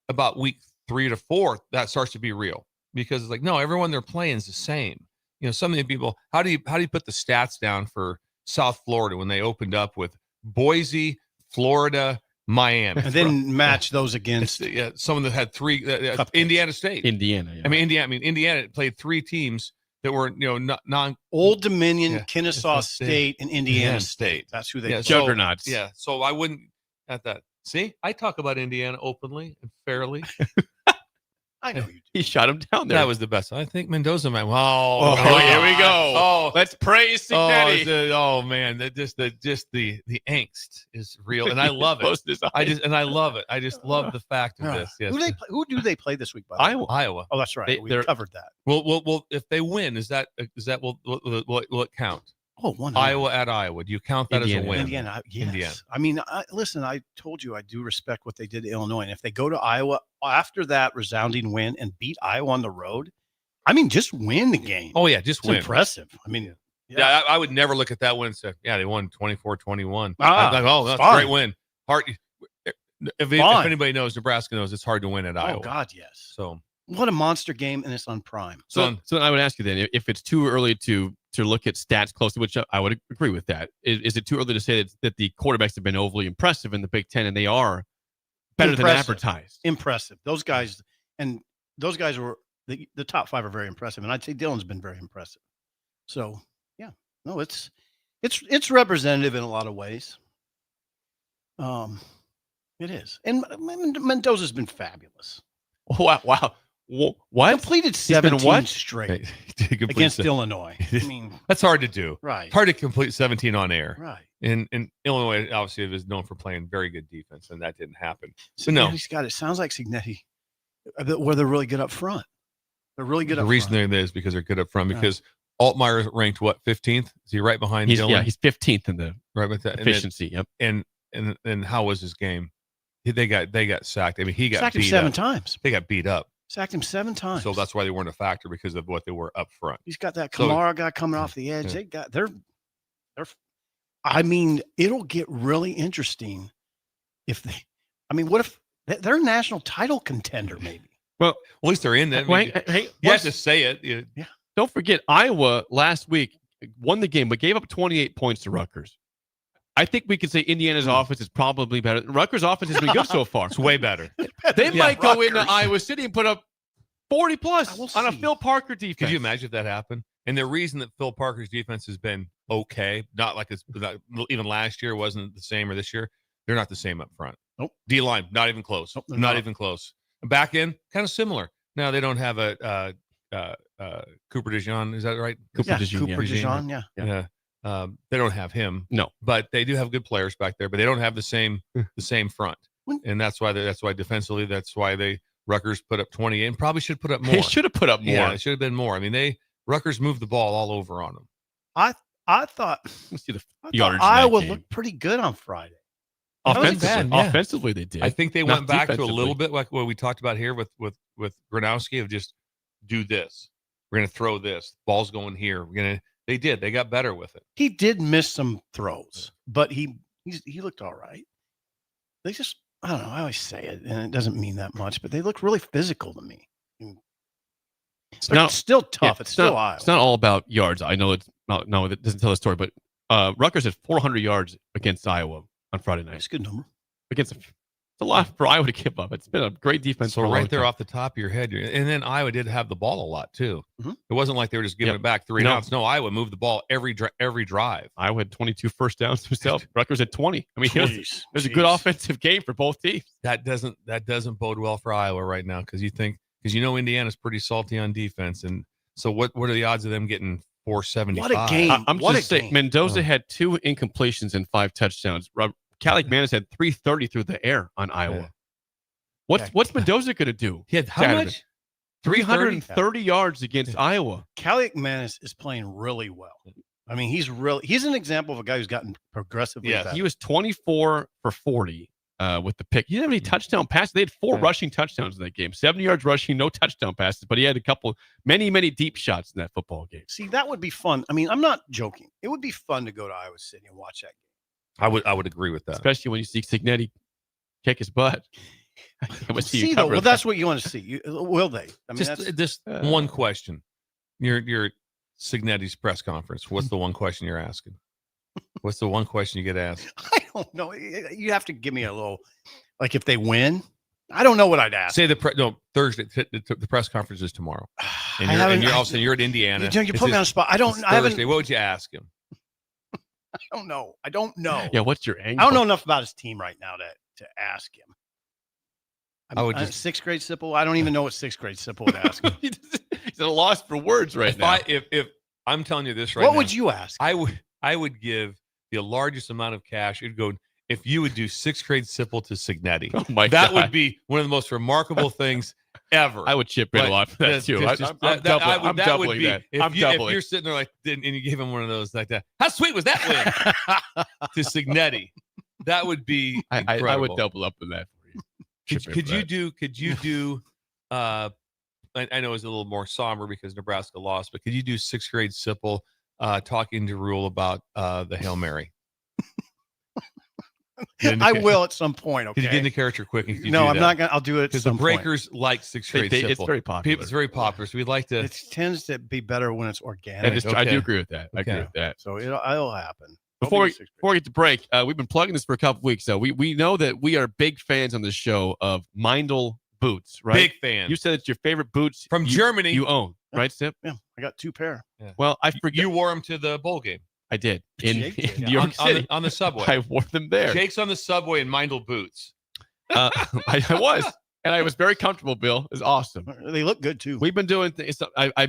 E: about week 3 to 4, that starts to be real because it's like, no, everyone they're playing is the same. Some of the people, how do you put the stats down for South Florida when they opened up with Boise, Florida, Miami.
D: And then match those against
E: someone that had three. Indiana State.
F: Indiana. Yeah.
E: Indiana played three teams that were non
D: Old Dominion, Kennesaw State, and Indiana State. That's who they played.
F: Juggernauts.
E: Yeah. So I wouldn't at that. See, I talk about Indiana openly and fairly.
D: I know you do.
F: He shot him down there.
E: That was the best. I think Mendoza might.
F: Oh, here we go.
E: Oh,
F: let's praise Signetti.
E: Oh man, the angst is real, and I love it. I love it. I just love the fact of this. Yes.
D: Who do they play this week? By the way?
E: Iowa.
D: Oh, that's right. We covered that.
E: Well, if they win, is that will it count?
D: Oh, 100.
E: Iowa at Iowa. Do you count that as a win?
D: Indiana, yes. Indiana. I mean, listen, I told you I do respect what they did to Illinois. And if they go to Iowa after that resounding win and beat Iowa on the road, I mean, just win the game.
E: Oh, yeah, just win.
D: Impressive. I mean,
E: yeah, I would never look at that win and say, yeah, they won 24-21.
D: Ah,
E: like, oh, that's a great win. Hard. If anybody knows, Nebraska knows it's hard to win at Iowa.
D: Oh, God, yes.
E: So
D: what a monster game, and it's on Prime.
F: So I would ask you then, if it's too early to look at stats closely, which I would agree with that, is it too early to say that the quarterbacks have been overly impressive in the Big Ten, and they are better than advertised?
D: Impressive. Those guys were the top five are very impressive, and I'd say Dylan's been very impressive. So yeah, no, it's representative in a lot of ways. It is, and Mendoza's been fabulous.
F: Wow. What?
D: Completed 17 straight against Illinois. I mean,
E: that's hard to do.
D: Right.
E: Hard to complete 17 on air.
D: Right.
E: And Illinois obviously is known for playing very good defense, and that didn't happen. So
D: Signetti's got it. Sounds like Signetti, where they're really good up front. They're really good.
E: The reason they're there is because they're good up front. Because Altmaier ranked 15th? Is he right behind Dylan?
F: Yeah, he's 15th in the
E: right with that
F: efficiency. Yep.
E: And how was his game? They got sacked. I mean, he got
D: sacked
E: beat
D: him 7
E: up.
D: times.
E: They got beat up.
D: Sacked him 7 times.
E: So that's why they weren't a factor, because of what they were up front.
D: He's got that Kamara guy coming off the edge. They're I mean, it'll get really interesting what if they're a national title contender maybe?
E: Well, at least they're in that. You have to say it.
D: Yeah.
F: Don't forget, Iowa last week won the game, but gave up 28 points to Rutgers. I think we could say Indiana's offense is probably better. Rutgers' offense has been good so far.
E: It's way better.
F: They might go into Iowa City and put up 40 plus on a Phil Parker defense.
E: Could you imagine if that happened? And the reason that Phil Parker's defense has been okay, not like it's even last year wasn't the same, or this year, they're not the same up front.
D: Nope.
E: D-line, not even close. Nope, not even close. Back end, kind of similar. Now they don't have a Cooper DeJean. Is that right?
D: Cooper DeJean, yeah.
E: They don't have him.
F: No,
E: but they do have good players back there. But they don't have the same front, and that's why defensively, that's why Rutgers put up 28 and probably should put up more.
F: They should have put up more.
E: Yeah, it should have been more. I mean, Rutgers moved the ball all over on them.
D: I thought Iowa looked pretty good on Friday.
F: Offensively, they did.
E: I think they went back to a little bit like what we talked about here with Gronowski of just do this. We're going to throw this. Ball's going here. They did. They got better with it.
D: He did miss some throws, but he looked all right. They just, I don't know. I always say it, and it doesn't mean that much, but they look really physical to me. It's still tough. It's still Iowa.
F: It's not all about yards. I know it doesn't tell the story, but Rutgers had 400 yards against Iowa on Friday night.
D: That's a good number.
F: It's a lot for Iowa to give up. It's been a great defense.
E: So right there off the top of your head, and then Iowa did have the ball a lot too.
D: Mm-hmm.
E: It wasn't like they were just giving it back 3 outs. No, Iowa moved the ball every drive.
F: Iowa had 22 first downs themselves. Rutgers had 20. I mean, it was a good offensive game for both teams.
E: That doesn't bode well for Iowa right now, because Indiana's pretty salty on defense, and so what are the odds of them getting 475?
D: What a game!
F: I'm just saying, Mendoza had 2 incompletions and 5 touchdowns. Calic Manis had 330 through the air on Iowa. What's Mendoza going to do?
E: He had how much?
F: 330 yards against Iowa.
D: Calic Manis is playing really well. I mean, he's an example of a guy who's gotten progressively better.
F: He was 24 for 40 with the pick. He didn't have any touchdown passes. They had 4 rushing touchdowns in that game. 70 yards rushing, no touchdown passes, but he had many deep shots in that football game.
D: See, that would be fun. I mean, I'm not joking. It would be fun to go to Iowa City and watch that game.
E: I would agree with that,
F: especially when you see Signetti kick his butt.
D: Well, that's what you want to see. Will they? I mean,
E: just one question. Your Signetti's press conference. What's the one question you're asking? What's the one question you get asked?
D: I don't know. You have to give me a little, like if they win. I don't know what I'd ask.
E: Say Thursday. The press conference is tomorrow, and you're all of a sudden you're at Indiana.
D: You put me on the spot. I haven't.
E: Thursday. What would you ask him?
D: I don't know.
F: Yeah, what's your angle?
D: I don't know enough about his team right now to ask him.
E: I would just
D: sixth grade Sipple. I don't even know what sixth grade Sipple would ask him.
F: He's at a loss for words right now.
E: If I'm telling you this right now,
D: what would you ask?
E: I would give the largest amount of cash. It'd go if you would do sixth grade Sipple to Signetti.
F: Oh my
E: that
F: God.
E: would be one of the most remarkable things ever.
F: I would chip in a lot for that too. I'm doubling that.
E: If you're sitting there and you give him one of those like that, how sweet was that win to Signetti? That would be incredible.
F: I would double up on that for you.
E: Could you do I know it's a little more somber because Nebraska lost, but could you do sixth grade Sipple talking to Rule about the Hail Mary?
D: I will at some point. Okay.
E: Could you get into character quick?
D: No, I'm not gonna. I'll do it
E: because the Breakers like sixth grade Sipple.
F: It's very popular.
E: It's very popular, so we'd like to.
D: It tends to be better when it's organic.
F: I do agree with that. I agree with that.
D: So it'll happen.
F: Before we get to break, we've been plugging this for a couple weeks. So we know that we are big fans on the show of Meindl boots, right?
E: Big fan.
F: You said it's your favorite boots
E: from Germany.
F: You own, right, Sip?
D: Yeah, I got 2 pair.
E: Yeah.
F: Well, I forget.
E: You wore them to the bowl game.
F: I did in New
E: on,
F: York City
E: on the subway.
F: I wore them there.
E: Jake's on the subway in Meindl boots.
F: I was, and I was very comfortable. Bill, it was awesome.
D: They look good too.
F: We've been doing things. I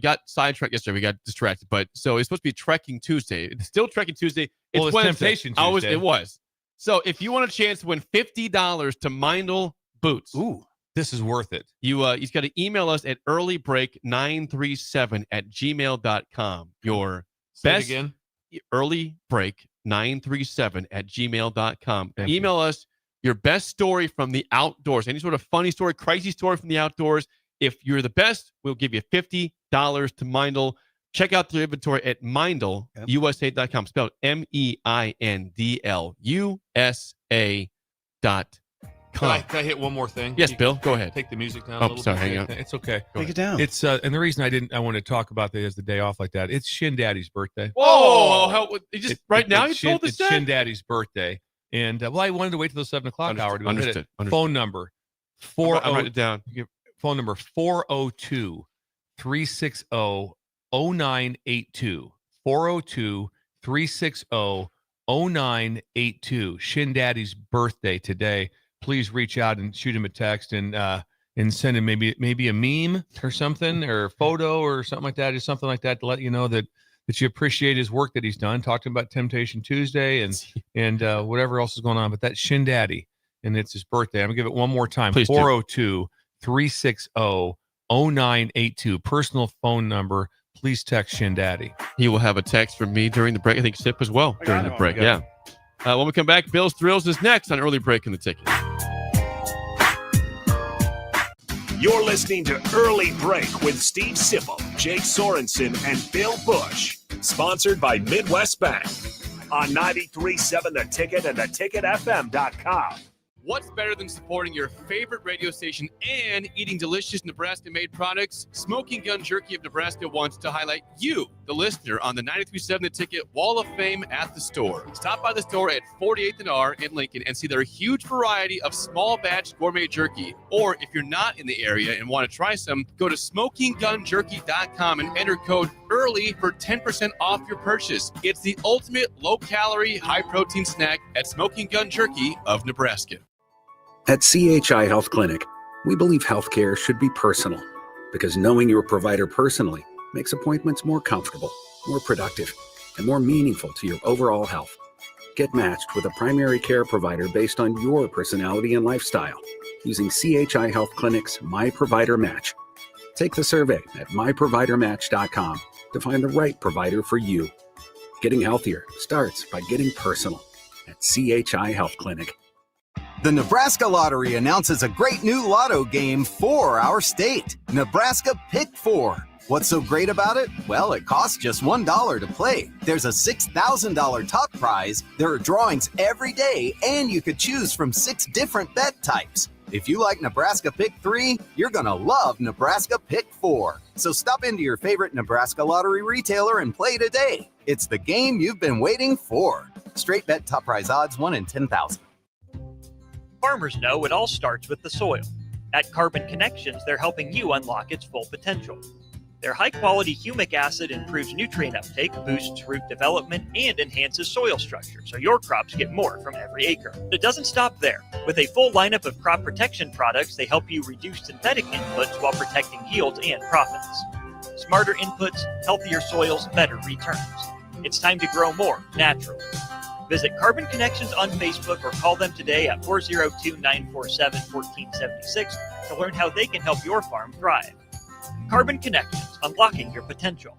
F: got sidetracked yesterday. We got distracted, but so it's supposed to be Trekking Tuesday. It's still Trekking Tuesday.
E: It's
F: Wednesday.
E: Temptation Tuesday.
F: It was. So if you want a chance to win $50 to Meindl boots,
E: ooh, this is worth it.
F: You've got to email us at earlybreak937@gmail.com. Your
E: Say
F: best
E: it again.
F: earlybreak937@gmail.com. Email us your best story from the outdoors, any sort of funny story, crazy story from the outdoors. If you're the best, we'll give you $50 to Meindl. Check out the inventory at MeindlUSA.com, spelled MEINDLUSA.com.
E: Can I hit one more thing?
F: Yes, Bill, go ahead.
E: Take the music down a little
F: sorry,
E: bit.
F: hang on.
E: It's okay.
D: Take it down.
E: It's and the reason I want to talk about that as the day off like that. It's Shin Daddy's birthday.
F: Whoa! Right now you told us
E: it's
F: that?
E: Shin Daddy's birthday, and I wanted to wait till the 7 o'clock hour to go hit it. Phone number
F: I'll write it down.
E: Phone number 402-360-0982. 402-360-0982. Shin Daddy's birthday today. Please reach out and shoot him a text and send him maybe a meme or something or a photo or something like that, or something like that to let you know that you appreciate his work that he's done. Talk to him about Temptation Tuesday and whatever else is going on. But that's Shin Daddy, and it's his birthday. I'm gonna give it one more time. 402-360-0982. Personal phone number. Please text Shin Daddy.
F: He will have a text from me during the break. I think Sip as well during the break. Yeah. When we come back, Bill's Thrills is next on Early Break in the Ticket.
A: You're listening to Early Break with Steve Sipple, Jake Sorensen, and Bill Busch. Sponsored by Midwest Bank on 93.7 The Ticket and theticketfm.com.
F: What's better than supporting your favorite radio station and eating delicious Nebraska-made products? Smoking Gun Jerky of Nebraska wants to highlight you, the listener, on the 93.7 The Ticket Wall of Fame at the store. Stop by the store at 48th and R in Lincoln and see their huge variety of small batch gourmet jerky. Or if you're not in the area and want to try some, go to smokinggunjerky.com and enter code EARLY for 10% off your purchase. It's the ultimate low-calorie, high-protein snack at Smoking Gun Jerky of Nebraska.
O: At CHI Health Clinic, we believe healthcare should be personal because knowing your provider personally makes appointments more comfortable, more productive, and more meaningful to your overall health. Get matched with a primary care provider based on your personality and lifestyle using CHI Health Clinic's My Provider Match. Take the survey at myprovidermatch.com to find the right provider for you. Getting healthier starts by getting personal at CHI Health Clinic.
P: The Nebraska Lottery announces a great new lotto game for our state, Nebraska Pick 4. What's so great about it? Well, it costs just $1 to play. There's a $6,000 top prize, there are drawings every day, and you could choose from 6 different bet types. If you like Nebraska Pick 3, you're going to love Nebraska Pick 4. So stop into your favorite Nebraska lottery retailer and play today. It's the game you've been waiting for. Straight bet top prize odds 1 in 10,000.
H: Farmers know it all starts with the soil. At Carbon Connections, they're helping you unlock its full potential. Their high-quality humic acid improves nutrient uptake, boosts root development, and enhances soil structure, so your crops get more from every acre. But it doesn't stop there. With a full lineup of crop protection products, they help you reduce synthetic inputs while protecting yields and profits. Smarter inputs, healthier soils, better returns. It's time to grow more naturally. Visit Carbon Connections on Facebook or call them today at 402-947-1476 to learn how they can help your farm thrive. Carbon Connections, unlocking your potential.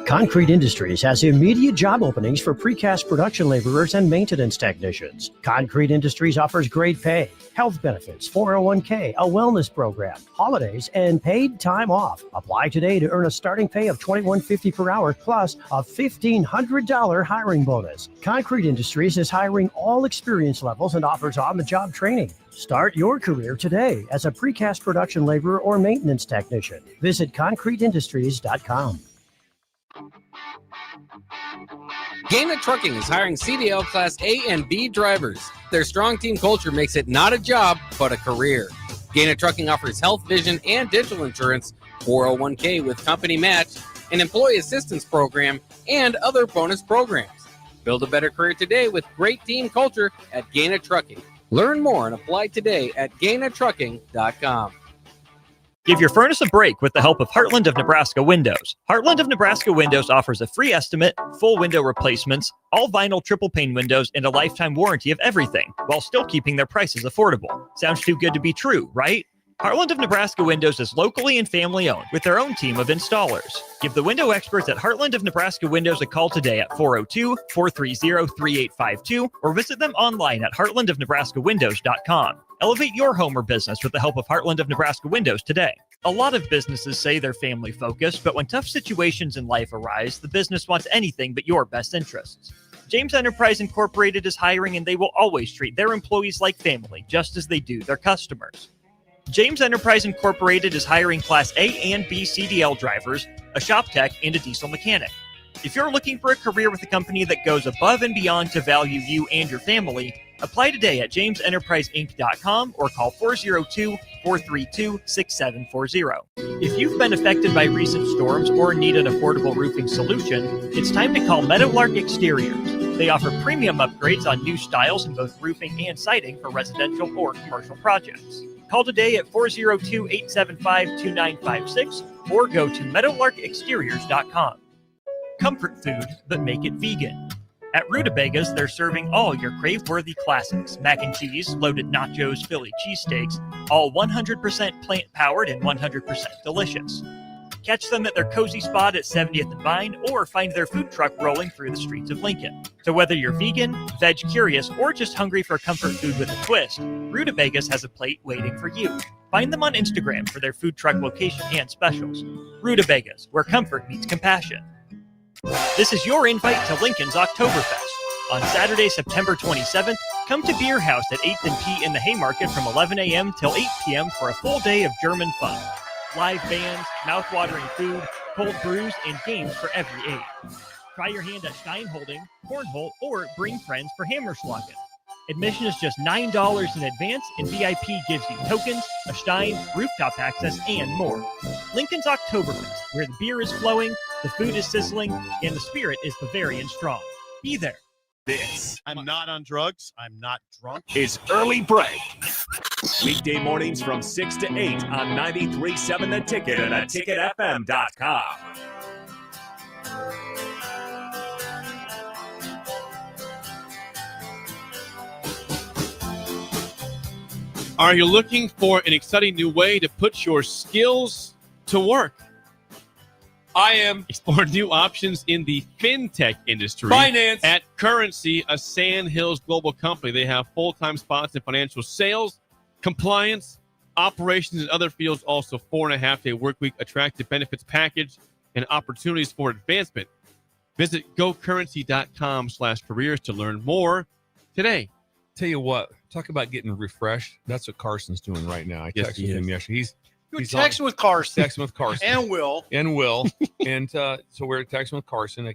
V: Concrete Industries has immediate job openings for precast production laborers and maintenance technicians. Concrete Industries offers great pay, health benefits, 401k, a wellness program, holidays, and paid time off. Apply today to earn a starting pay of $21.50 per hour plus a $1,500 hiring bonus. Concrete Industries is hiring all experience levels and offers on-the-job training. Start your career today as a precast production laborer or maintenance technician. Visit concreteindustries.com.
I: Gaina Trucking is hiring CDL Class A and B drivers. Their strong team culture makes it not a job, but a career. Gaina Trucking offers health, vision, and dental insurance, 401k with company match, an employee assistance program, and other bonus programs. Build a better career today with great team culture at Gaina Trucking. Learn more and apply today at GainaTrucking.com.
H: Give your furnace a break with the help of Heartland of Nebraska Windows. Heartland of Nebraska Windows offers a free estimate, full window replacements, all vinyl triple pane windows, and a lifetime warranty of everything, while still keeping their prices affordable. Sounds too good to be true, right? Heartland of Nebraska Windows is locally and family owned with their own team of installers. Give the window experts at Heartland of Nebraska Windows a call today at 402-430-3852 or visit them online at heartlandofnebraskawindows.com. Elevate your home or business with the help of Heartland of Nebraska Windows today. A lot of businesses say they're family focused, but when tough situations in life arise, the business wants anything but your best interests. James Enterprise Incorporated is hiring, and they will always treat their employees like family, just as they do their customers. James Enterprise Incorporated is hiring Class A and B CDL drivers, a shop tech, and a diesel mechanic. If you're looking for a career with a company that goes above and beyond to value you and your family, apply today at jamesenterpriseinc.com or call 402-432-6740. If you've been affected by recent storms or need an affordable roofing solution, it's time to call Meadowlark Exteriors. They offer premium upgrades on new styles in both roofing and siding for residential or commercial projects. Call today at 402-875-2956 or go to meadowlarkexteriors.com. Comfort food, but make it vegan. At Rutabagas, they're serving all your crave-worthy classics. Mac and cheese, loaded nachos, Philly cheesesteaks, all 100% plant-powered and 100% delicious. Catch them at their cozy spot at 70th and Vine or find their food truck rolling through the streets of Lincoln. So whether you're vegan, veg curious, or just hungry for comfort food with a twist, Rutabagas has a plate waiting for you. Find them on Instagram for their food truck location and specials. Rutabagas, where comfort meets compassion. This is your invite to Lincoln's Oktoberfest. On Saturday, September 27th, come to Beer House at 8th and P in the Haymarket from 11 a.m. till 8 p.m. for a full day of German fun. Live bands, mouth-watering food, cold brews, and games for every age. Try your hand at Steinholding, Cornhole, or bring friends for Hammerschlagen. Admission is just $9 in advance, and VIP gives you tokens, a Stein, rooftop access, and more. Lincoln's Oktoberfest, where the beer is flowing, the food is sizzling, and the spirit is Bavarian strong. Be there.
A: This
D: I'm not on drugs. I'm not drunk.
A: is Early Break. Weekday mornings from 6 to 8 on 93.7 The Ticket and theticketfm.com.
F: Are you looking for an exciting new way to put your skills to work? I am. Explore new options in the fintech industry.
N: Finance.
F: At Currency, a Sand Hills global company. They have full-time spots in financial sales, compliance, operations, and other fields. Also, 4.5-day work week, attractive benefits package, and opportunities for advancement. Visit gocurrency.com/careers to learn more today.
E: Tell you what, talk about getting refreshed. That's what Carson's doing right now. I
F: Yes,
E: texted
F: he
E: him
F: is.
E: yesterday.
D: You're
E: He's
D: texting with Carson.
E: Texting with Carson.
D: And Will.
E: And so we're texting with Carson.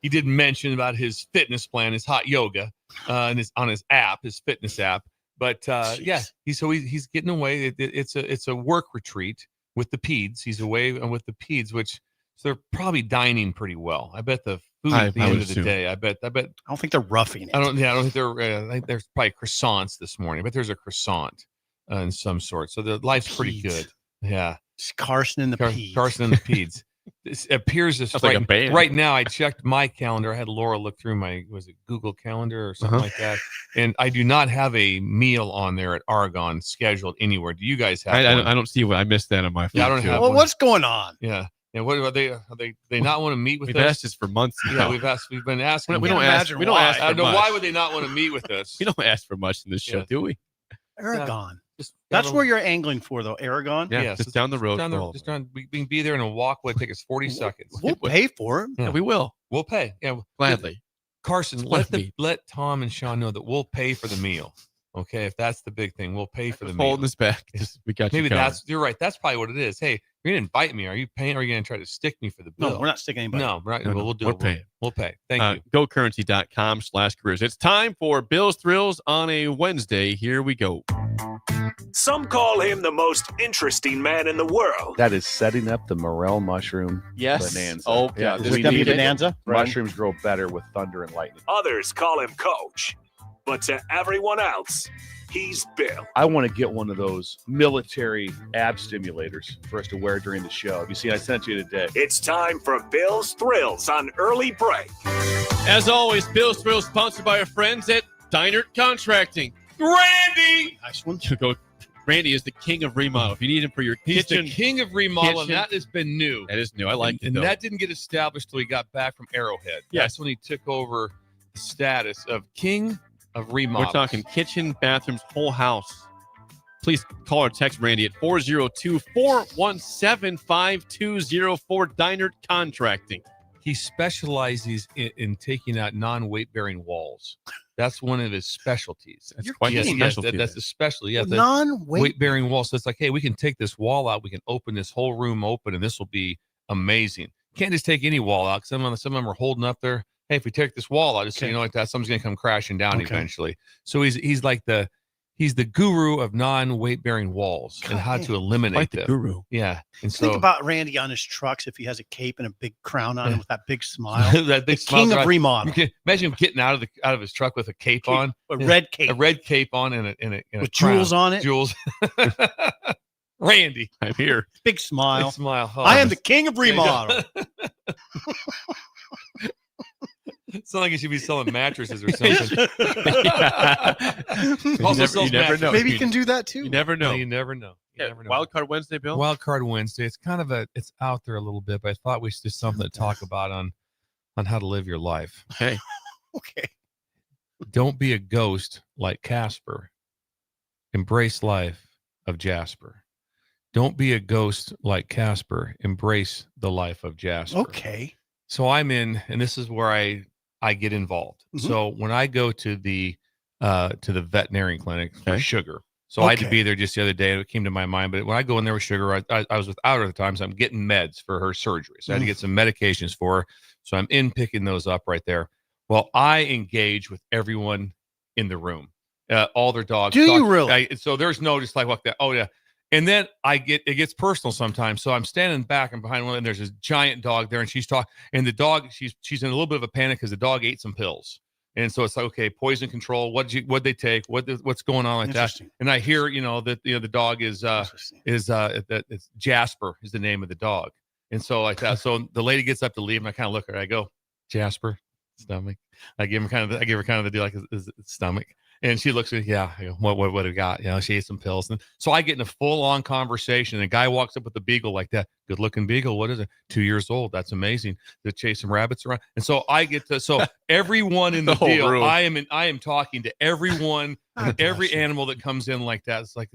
E: He did mention about his fitness plan, his hot yoga, and on his app, his fitness app. But yeah, he's getting away. It's a work retreat with the peds. He's away with the peds, which so they're probably dining pretty well. I bet the food at the end of the day. I bet.
D: I don't think they're roughing it.
E: I don't think they're. I think there's probably croissants this morning, but there's a croissant in some sort. So the life's pretty good. Yeah,
D: it's Carson and the Peds.
E: Carson and the Peds. This appears as
F: like a band.
E: Right now. I checked my calendar. I had Laura look through was it Google Calendar or something like that, and I do not have a meal on there at Argonne scheduled anywhere. Do you guys have?
F: I don't see what I missed that on my phone.
E: Yeah, I don't have.
D: Well, what's going on?
E: Yeah. And what are they? They not want to meet with
F: We've
E: us?
F: asked this for months.
E: Yeah, we've been asking.
F: We don't ask. We don't ask.
E: I don't know why would they not want to meet with us?
F: We don't ask for much in this show, do we?
D: Aragon. That's where you're angling for, though. Aragon.
E: Yeah,
F: just down the road.
E: We can be there in a walk. Would take us 40 seconds.
D: We'll pay for it.
E: Yeah,
F: we will.
E: We'll pay. Yeah,
F: gladly.
E: Carson, let Tom and Sean know that we'll pay for the meal. Okay, if that's the big thing, we'll pay for the meal.
F: Holding us back. We got
E: maybe
F: you covered.
E: you're right. That's probably what it is. Hey, you're gonna invite me. Are you paying? Or are you gonna try to stick me for the bill?
D: No, we're not sticking anybody.
E: No, right.
F: No,
E: we'll do
F: we're
E: it.
F: paying.
E: We'll pay. Thank you.
F: GoCurrency.com/careers. It's time for Bill's Thrills on a Wednesday. Here we go.
A: Some call him the most interesting man in the world.
J: That is setting up the morel mushroom bonanza.
N: Oh,
J: yeah.
N: this
J: We
N: gonna be
J: need it.
D: bonanza?
J: Mushrooms grow better with thunder and lightning.
A: Others call him Coach. But to everyone else, he's Bill.
J: I want to get one of those military ab stimulators for us to wear during the show. Have you seen? I sent it to you today.
A: It's time for Bill's Thrills on Early Break.
F: As always, Bill's Thrills sponsored by our friends at Deinert Contracting. Randy!
D: Nice one.
F: Randy is the king of remodel. If you need him for your
E: He's
F: kitchen.
E: the king of remodel, and that has been new.
F: That is new. I like it,
E: And
F: though.
E: that didn't get established till he got back from Arrowhead.
F: Yes.
E: That's when he took over the status of king of remodel.
F: We're talking kitchen, bathrooms, whole house. Please call or text Randy at 402-417-5204, Deinert Contracting.
E: He specializes in taking out non-weight-bearing walls. That's one of his specialties.
F: That's quite a specialty.
E: That's a specialty. Yeah, the
D: non-weight-bearing
E: wall. So it's like, hey, we can take this wall out. We can open this whole room open, and this will be amazing. Can't just take any wall out. Some of them are holding up there. Hey, if we take this wall out, just so you know, like that, something's gonna come crashing down eventually. So he's like he's the guru of non-weight-bearing walls and how to eliminate them.
F: Guru.
E: Yeah. And so
D: think about Randy on his trucks if he has a cape and a big crown on him with that big smile.
E: that big
D: king of remodel.
E: Imagine him getting out of his truck with a cape on,
D: a red cape
E: on, and a
D: with jewels on it.
E: Jewels. Randy,
F: I'm here.
D: Big smile.
E: Big smile. Oh,
D: I am the king of remodel.
E: It's not like you should be selling mattresses or something.
F: You never know.
D: Maybe you can do that too.
F: You never know.
E: No, you never know.
F: Wild Card Wednesday, Bill?
E: Wild Card Wednesday. It's kind of it's out there a little bit, but I thought we should do something to talk about on how to live your life.
F: Okay.
D: Okay.
E: Don't be a ghost like Casper. Embrace life of Jasper. Don't be a ghost like Casper. Embrace the life of Jasper.
D: Okay.
E: So I'm in, and this is where I get involved.
D: Mm-hmm.
E: So when I go to the veterinarian clinic for Sugar, so I had to be there just the other day. It came to my mind, but when I go in there with Sugar, I was without her at the time, so I'm getting meds for her surgery. So I had to get some medications for her. So I'm in picking those up right there. Well, I engage with everyone in the room, all their dogs.
D: Do you really?
E: So there's no just like that. Oh yeah. And then it gets personal sometimes. So I'm standing back and behind one, and there's this giant dog there, and she's talking, and the dog, she's in a little bit of a panic because the dog ate some pills. And so it's like, okay, poison control. What'd they take? What's going on like that? And I hear, that the dog is it's Jasper is the name of the dog. And so like that. So the lady gets up to leave, and I kind of look at her. I go, Jasper, stomach. I give her kind of the deal like is stomach. And she looks at me, I go, what do we got? She ate some pills. And so I get in a full-on conversation. And a guy walks up with a beagle like that. Good-looking beagle. What is it? 2 years old. That's amazing. To chase some rabbits around. And so I get to, so everyone in the deal,
F: room.
E: I am talking to everyone, and every animal that comes in like that. It's like,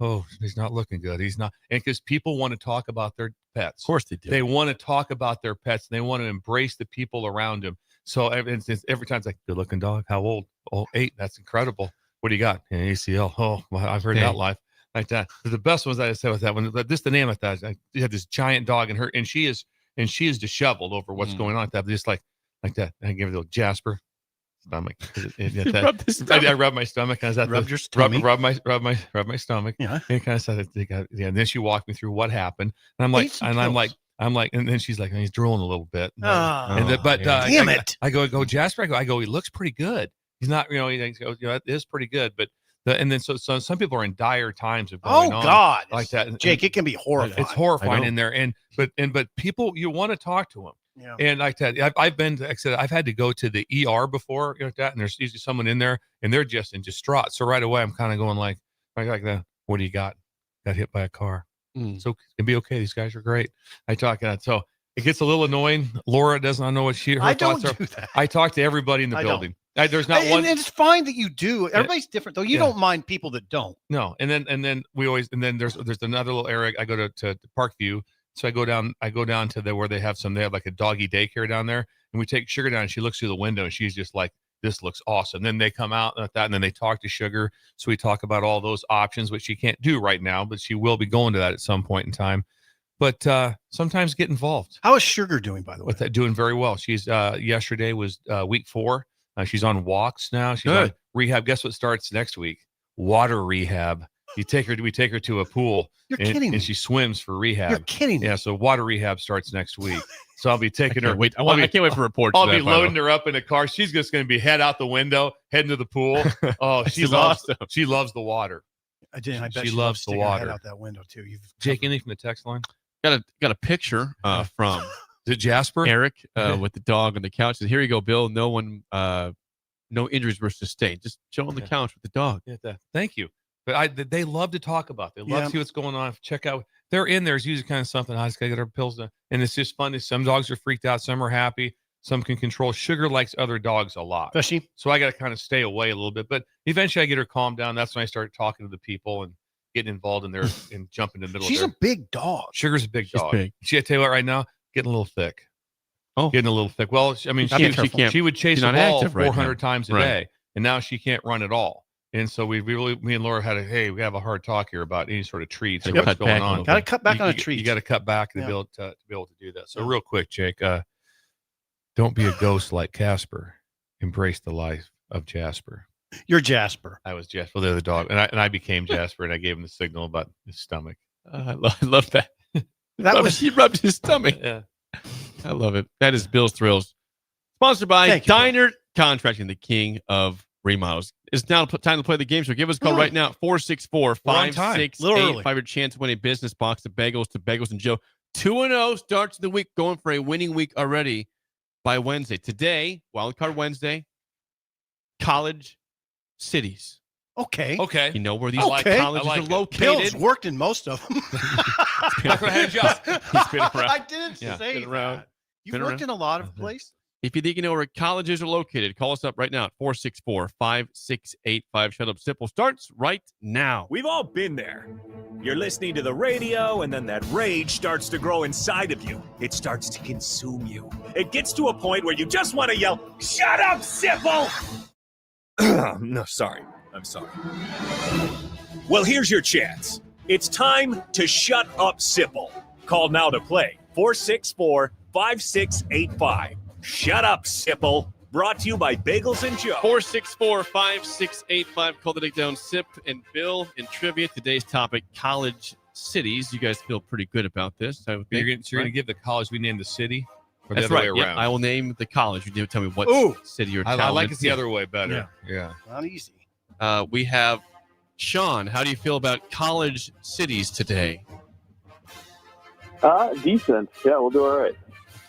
E: oh, he's not looking good. He's not. And because people want to talk about their pets.
F: Of course they do.
E: They want to talk about their pets. And they want to embrace the people around them. So every time it's like, good looking dog. How old? Oh, 8. That's incredible. What do you got? An ACL. Oh, well, I've heard that live like that. But the best ones I said with that one. But this the name of that. You had this giant dog and she is disheveled over what's going on like that. But just like that. I give it a little Jasper. Stomach. I rub my stomach. I was at
D: rub your stomach.
E: Rub my stomach.
D: Yeah.
E: And kind of said, and then she walked me through what happened. And I'm like, and then she's like, he's drooling a little bit. Damn it. I go, Jasper. I go, he looks pretty good. He's not, it is pretty good. But and then so some people are in dire times of going on.
D: God,
E: like that.
D: Jake, it can be horrifying.
E: It's horrifying in there. But people, you want to talk to them.
D: Yeah.
E: And like that, I've had to go to the ER before, and there's usually someone in there, and they're just in distraught. So right away, I'm kind of going like that. What do you got? Got hit by a car. So it'll be okay. These guys are great. I talk that. So it gets a little annoying. Laura does not know what her thoughts are.
D: That.
E: I talk to everybody in the building. There's not one.
D: And it's fine that you do. Everybody's different, though. You don't mind people that don't.
E: No. And then there's another little area. I go to Parkview. So I go down to where they have like a doggy daycare down there, and we take Sugar down, and she looks through the window, and she's just like, this looks awesome. Then they come out like that, and then they talk to Sugar. So we talk about all those options, which she can't do right now, but she will be going to that at some point in time. But sometimes get involved.
D: How is Sugar doing, by the way?
E: With that, doing very well. She's yesterday was week 4. She's on walks now. She's on rehab. Guess what starts next week? Water rehab. We take her to a pool.
D: You're kidding me.
E: And she swims for rehab.
D: You're kidding me.
E: Yeah, so water rehab starts next week. So I'll be taking her.
F: I can't wait for reports.
E: I'll be loading her up in a car. She's just going to be head out the window, heading to the pool. Oh, she loves the water.
D: I bet
E: she loves the water.
D: Head out that window too.
E: Jake, anything from the text line?
F: Got a picture from
E: is it Jasper?
F: Eric with the dog on the couch. Says, here you go, Bill. No injuries were sustained. Just chill on the couch with the dog.
E: Yeah, thank you. But they love to talk about. They love to see what's going on. Check out. They're in there. It's usually kind of something. I just got to get our pills done. And it's just fun. Some dogs are freaked out. Some are happy. Some can control. Sugar likes other dogs a lot.
D: Does she?
E: So I got to kind of stay away a little bit. But eventually I get her calmed down. That's when I start talking to the people and getting involved in there and jumping in the middle
D: She's
E: of
D: a big dog.
E: Sugar's a big dog.
F: Big.
E: I tell you what, right now, getting a little thick.
F: Oh.
E: Getting a little thick. Well, I mean, she would chase the ball 400 times a day. And now she can't run at all. And so me and Laura we have a hard talk here about any sort of treats or what's going on.
D: Got to cut back on a treat.
E: You got to cut back to be able to do that. So real quick, Jake, don't be a ghost like Casper. Embrace the life of Jasper.
D: You're Jasper.
E: I was Jasper. Well, they're the dog, and I became Jasper, and I gave him the signal about his stomach.
F: I love that. He rubbed his stomach.
E: Yeah,
F: I love it. That is Bill's Thrills, sponsored by Diner Contracting, the king of remodels. It's now time to play the game. So give us a call right now, 464-5685. Your chance to win a business box of bagels and Joe. 2-0 starts the week, going for a winning week already by Wednesday. Today, Wildcard Wednesday, college cities.
D: Okay.
E: You
F: know where these colleges are located.
D: Bill's worked in most of them.
E: That's what I had just.
F: He's been around.
D: I didn't say that. You've worked in a lot of places.
F: If you think you know where colleges are located, call us up right now at 464-5685. Shut Up Simple starts right now.
A: We've all been there. You're listening to the radio, and then that rage starts to grow inside of you. It starts to consume you. It gets to a point where you just want to yell, "Shut up, Sipple!" No, sorry. I'm sorry. Well, here's your chance. It's time to shut up, Sipple. Call now to play. 464-5685. Shut Up, Sipple. Brought to you by Bagels and Joe.
F: 464-5685. Call the Dick Down Sip and Bill in trivia. Today's topic, college cities. You guys feel pretty good about this.
E: You're going to give the college we named the city? Or
F: That's
E: the other
F: right.
E: way
F: Yeah,
E: around?
F: I will name the college. You tell me what city or town.
E: I like it the other way better. Yeah.
D: Not easy.
F: We have Sean. How do you feel about college cities today?
K: Decent. Yeah, we'll do all right.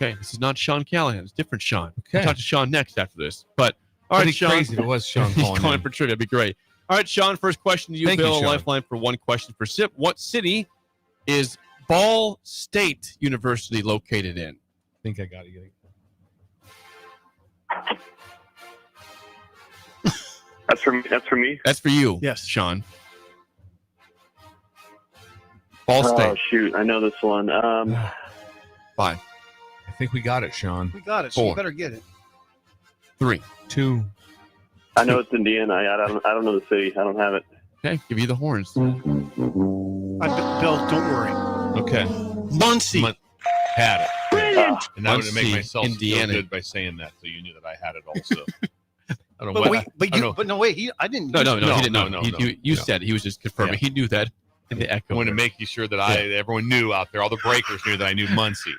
F: Okay, this is not Sean Callahan. It's different Sean.
E: Okay.
F: We'll talk to Sean next after this. But all right, Sean.
E: Crazy if it was Sean
F: calling for trivia. That'd be great. All right, Sean. First question to you,
E: Thank
F: Bill.
E: you, Sean.
F: Lifeline for one question for Sip. What city is Ball State University located in?
E: I think I got it.
K: That's for me.
F: That's for you.
D: Yes,
F: Sean. Ball State.
K: Oh shoot, I know this one.
F: 5.
E: I think we got it, Sean.
D: We got it. So
F: 4.
D: you better get it.
F: 3,
E: 2.
K: I know it's Indiana. I don't know the city. I don't have it.
F: Okay, give you the horns.
D: Bill, don't worry.
E: Okay.
D: Muncie.
E: Had it.
K: Brilliant.
E: And I would make
F: Muncie,
E: myself
F: Indiana.
E: feel good by saying that, so you knew that I had it also. I don't know
D: But
E: what.
D: wait, I didn't.
F: No, he didn't know.
E: No,
F: You said you was just confirming.
E: Yeah.
F: He knew that in the echo.
E: I wanted to make sure that everyone knew out there, all the breakers knew that I knew Muncie.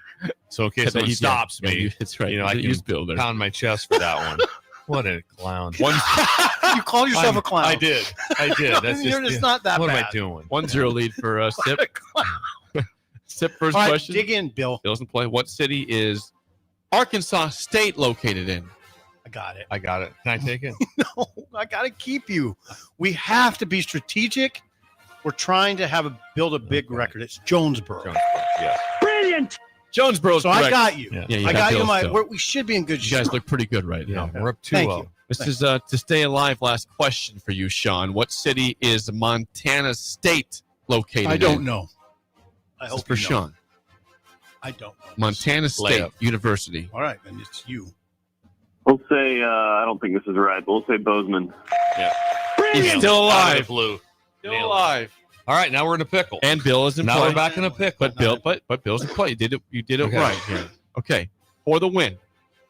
E: So in case someone stops me,
F: that's right.
E: I
F: Use
E: can
F: Bill there.
E: pound my chest for that one. What a clown.
D: You call yourself a clown.
E: I did. That's
D: You're just not that
E: what
D: bad.
E: am I doing?
F: 1-0 lead for Sip. Sip first
D: All right,
F: question.
D: dig in, Bill.
F: Bill doesn't play. What city is Arkansas State located in?
D: I got it.
E: I got it. Can I take it?
D: No, I got to keep you. We have to be strategic. We're trying to build a big record. It's Jonesboro.
E: Yes.
D: Brilliant.
F: Jonesboro's
D: So
F: correct.
D: I got you.
F: Yeah,
D: I got you.
F: Bill's
D: We should be in good
F: You
D: shape.
F: guys look pretty good right
E: Yeah,
F: now.
E: we're up 2-0.
D: Thank you.
F: This is to stay alive. Last question for you, Sean. What city is Montana State located in?
D: I don't know. I
F: This is
D: hope
F: for
D: you know.
F: Sean.
D: I don't know.
F: Montana State
E: Layup.
F: University.
D: All right, then it's you.
K: We'll say, I don't think this is right, but we'll say Bozeman.
E: Yeah.
F: He's still
E: Out of
F: alive.
E: the blue.
F: Still
E: Nailed it.
F: alive.
E: All right, now we're in a pickle.
F: And Bill is in
E: Now
F: play.
E: we're back in a pickle.
F: But Bill's in play. You did it
E: Okay.
F: right here. Okay. For the win.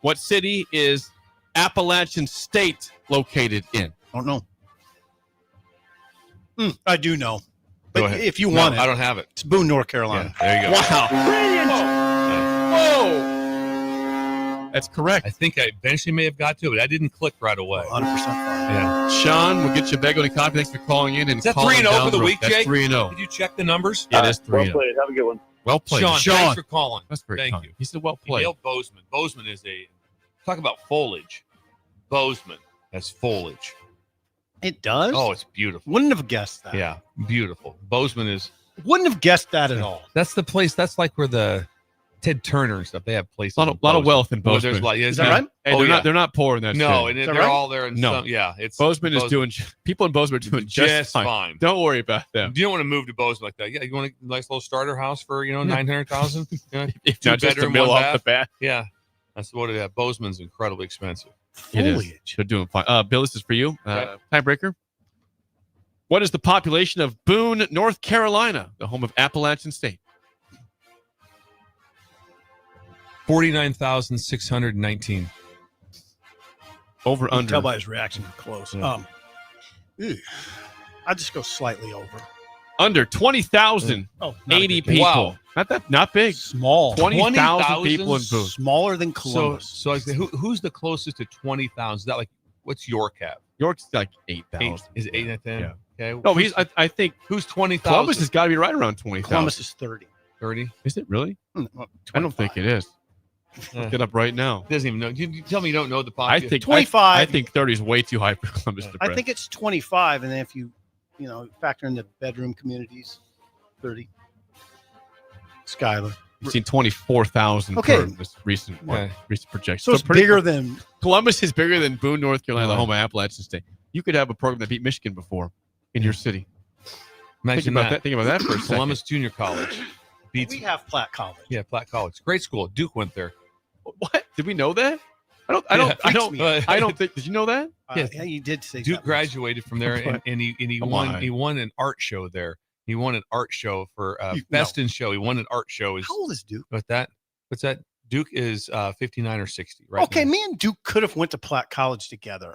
F: What city is Appalachian State located in?
D: Don't know. I do know. But
E: Go ahead.
D: if you
E: No,
D: want it,
E: I don't have it.
D: it's Boone, North Carolina.
E: Yeah, there you go.
F: Wow.
D: Brilliant.
F: Whoa. That's correct.
E: I think I eventually may have got to it, but I didn't click right away.
D: 100%.
E: Yeah.
F: Sean, we'll get you a bagel and coffee. Thanks for calling in. And
E: Is that
F: calling
E: 3-0
F: down
E: for the
F: road.
E: week,
F: That's
E: Jake?
F: 3-0.
E: Did you check the numbers?
F: Yeah, that's
K: Well
F: 3-0.
K: played. Have a good one.
F: Well played.
E: Sean, thanks for calling.
F: That's very
E: Thank
F: kind.
E: you.
F: He said well
E: He
F: played.
E: nailed Bozeman. Bozeman is talk about foliage. Bozeman has foliage.
D: It does?
E: Oh, it's beautiful.
D: Wouldn't have guessed that.
E: Yeah, beautiful. Bozeman is.
D: Wouldn't have guessed that at all.
E: That's the place. That's like where the Ted Turner and stuff. They have places.
F: A lot of wealth in
E: Oh,
F: Bozeman.
E: there's a lot. Yeah,
D: Is that right?
F: Hey,
E: Oh,
F: they're not poor in that
E: No,
F: city.
E: and
D: Is that
E: they're
D: right?
E: all there. And
F: No.
E: yeah, it's
F: Bozeman is doing. People in Bozeman are doing just fine. Don't worry about them.
E: You don't want to move to Bozeman like that. Yeah, you want a nice little starter house for $900,000.
F: If not just a
E: Two-bedroom,
F: mill
E: one
F: off the
E: bath.
F: bat.
E: Yeah, that's what it is. Bozeman's incredibly expensive.
F: It is.
D: Foliage.
F: They're doing fine. Bill, this is for you.
E: Okay.
F: Tiebreaker. What is the population of Boone, North Carolina, the home of Appalachian State?
E: 49,619.
F: Over
D: You can
F: under.
D: tell by his reaction close.
E: Yeah.
D: I'll just go slightly over.
F: Under 20,000.
D: Oh, not a
F: 80
D: big deal.
F: people.
E: Wow.
F: Not big.
D: Small.
F: 20,000 people in Boone.
D: Smaller than Columbus.
E: So I say, who's the closest to 20,000? Is that like, what's York have?
F: York's like 8,000.
E: Is it 8 and 10?
F: Yeah.
E: Okay.
F: No, I think
E: Who's 20,000?
F: Columbus has got to be right around 20,000.
D: Columbus is 30.
E: 30.
F: Is it really?
D: Well,
F: I don't think it is. Look it up right now.
E: Doesn't even know. You tell me you don't know the
F: I
E: population.
F: think
D: 25.
F: I think 30 is way too high for Columbus.
D: I think it's 25, and then if you factor in the bedroom communities, 30. Skylar.
F: I've seen 24,000
D: Okay.
F: for this recent projection.
D: So it's bigger than
F: Columbus is bigger than Boone, North Carolina, the
E: Right.
F: home of Appalachian State. You could have a program that beat Michigan before in your city.
E: Imagine
F: Think about that. Think about that for a second.
E: Columbus Junior College beats.
D: we have Platt College.
E: Yeah, Platt College. Great school. Duke went there.
F: What? Did we know that? I don't think. Did you know that?
D: Yeah, you did say
E: Duke
D: that.
E: graduated from there, and he
F: Come
E: won.
F: on.
E: He won an art show there. He won an art show for best in show. He won an art show.
D: How old is Duke?
E: What's that? Duke is 59 or 60. Right.
D: Okay,
E: now.
D: me and Duke could have went to Platt College together.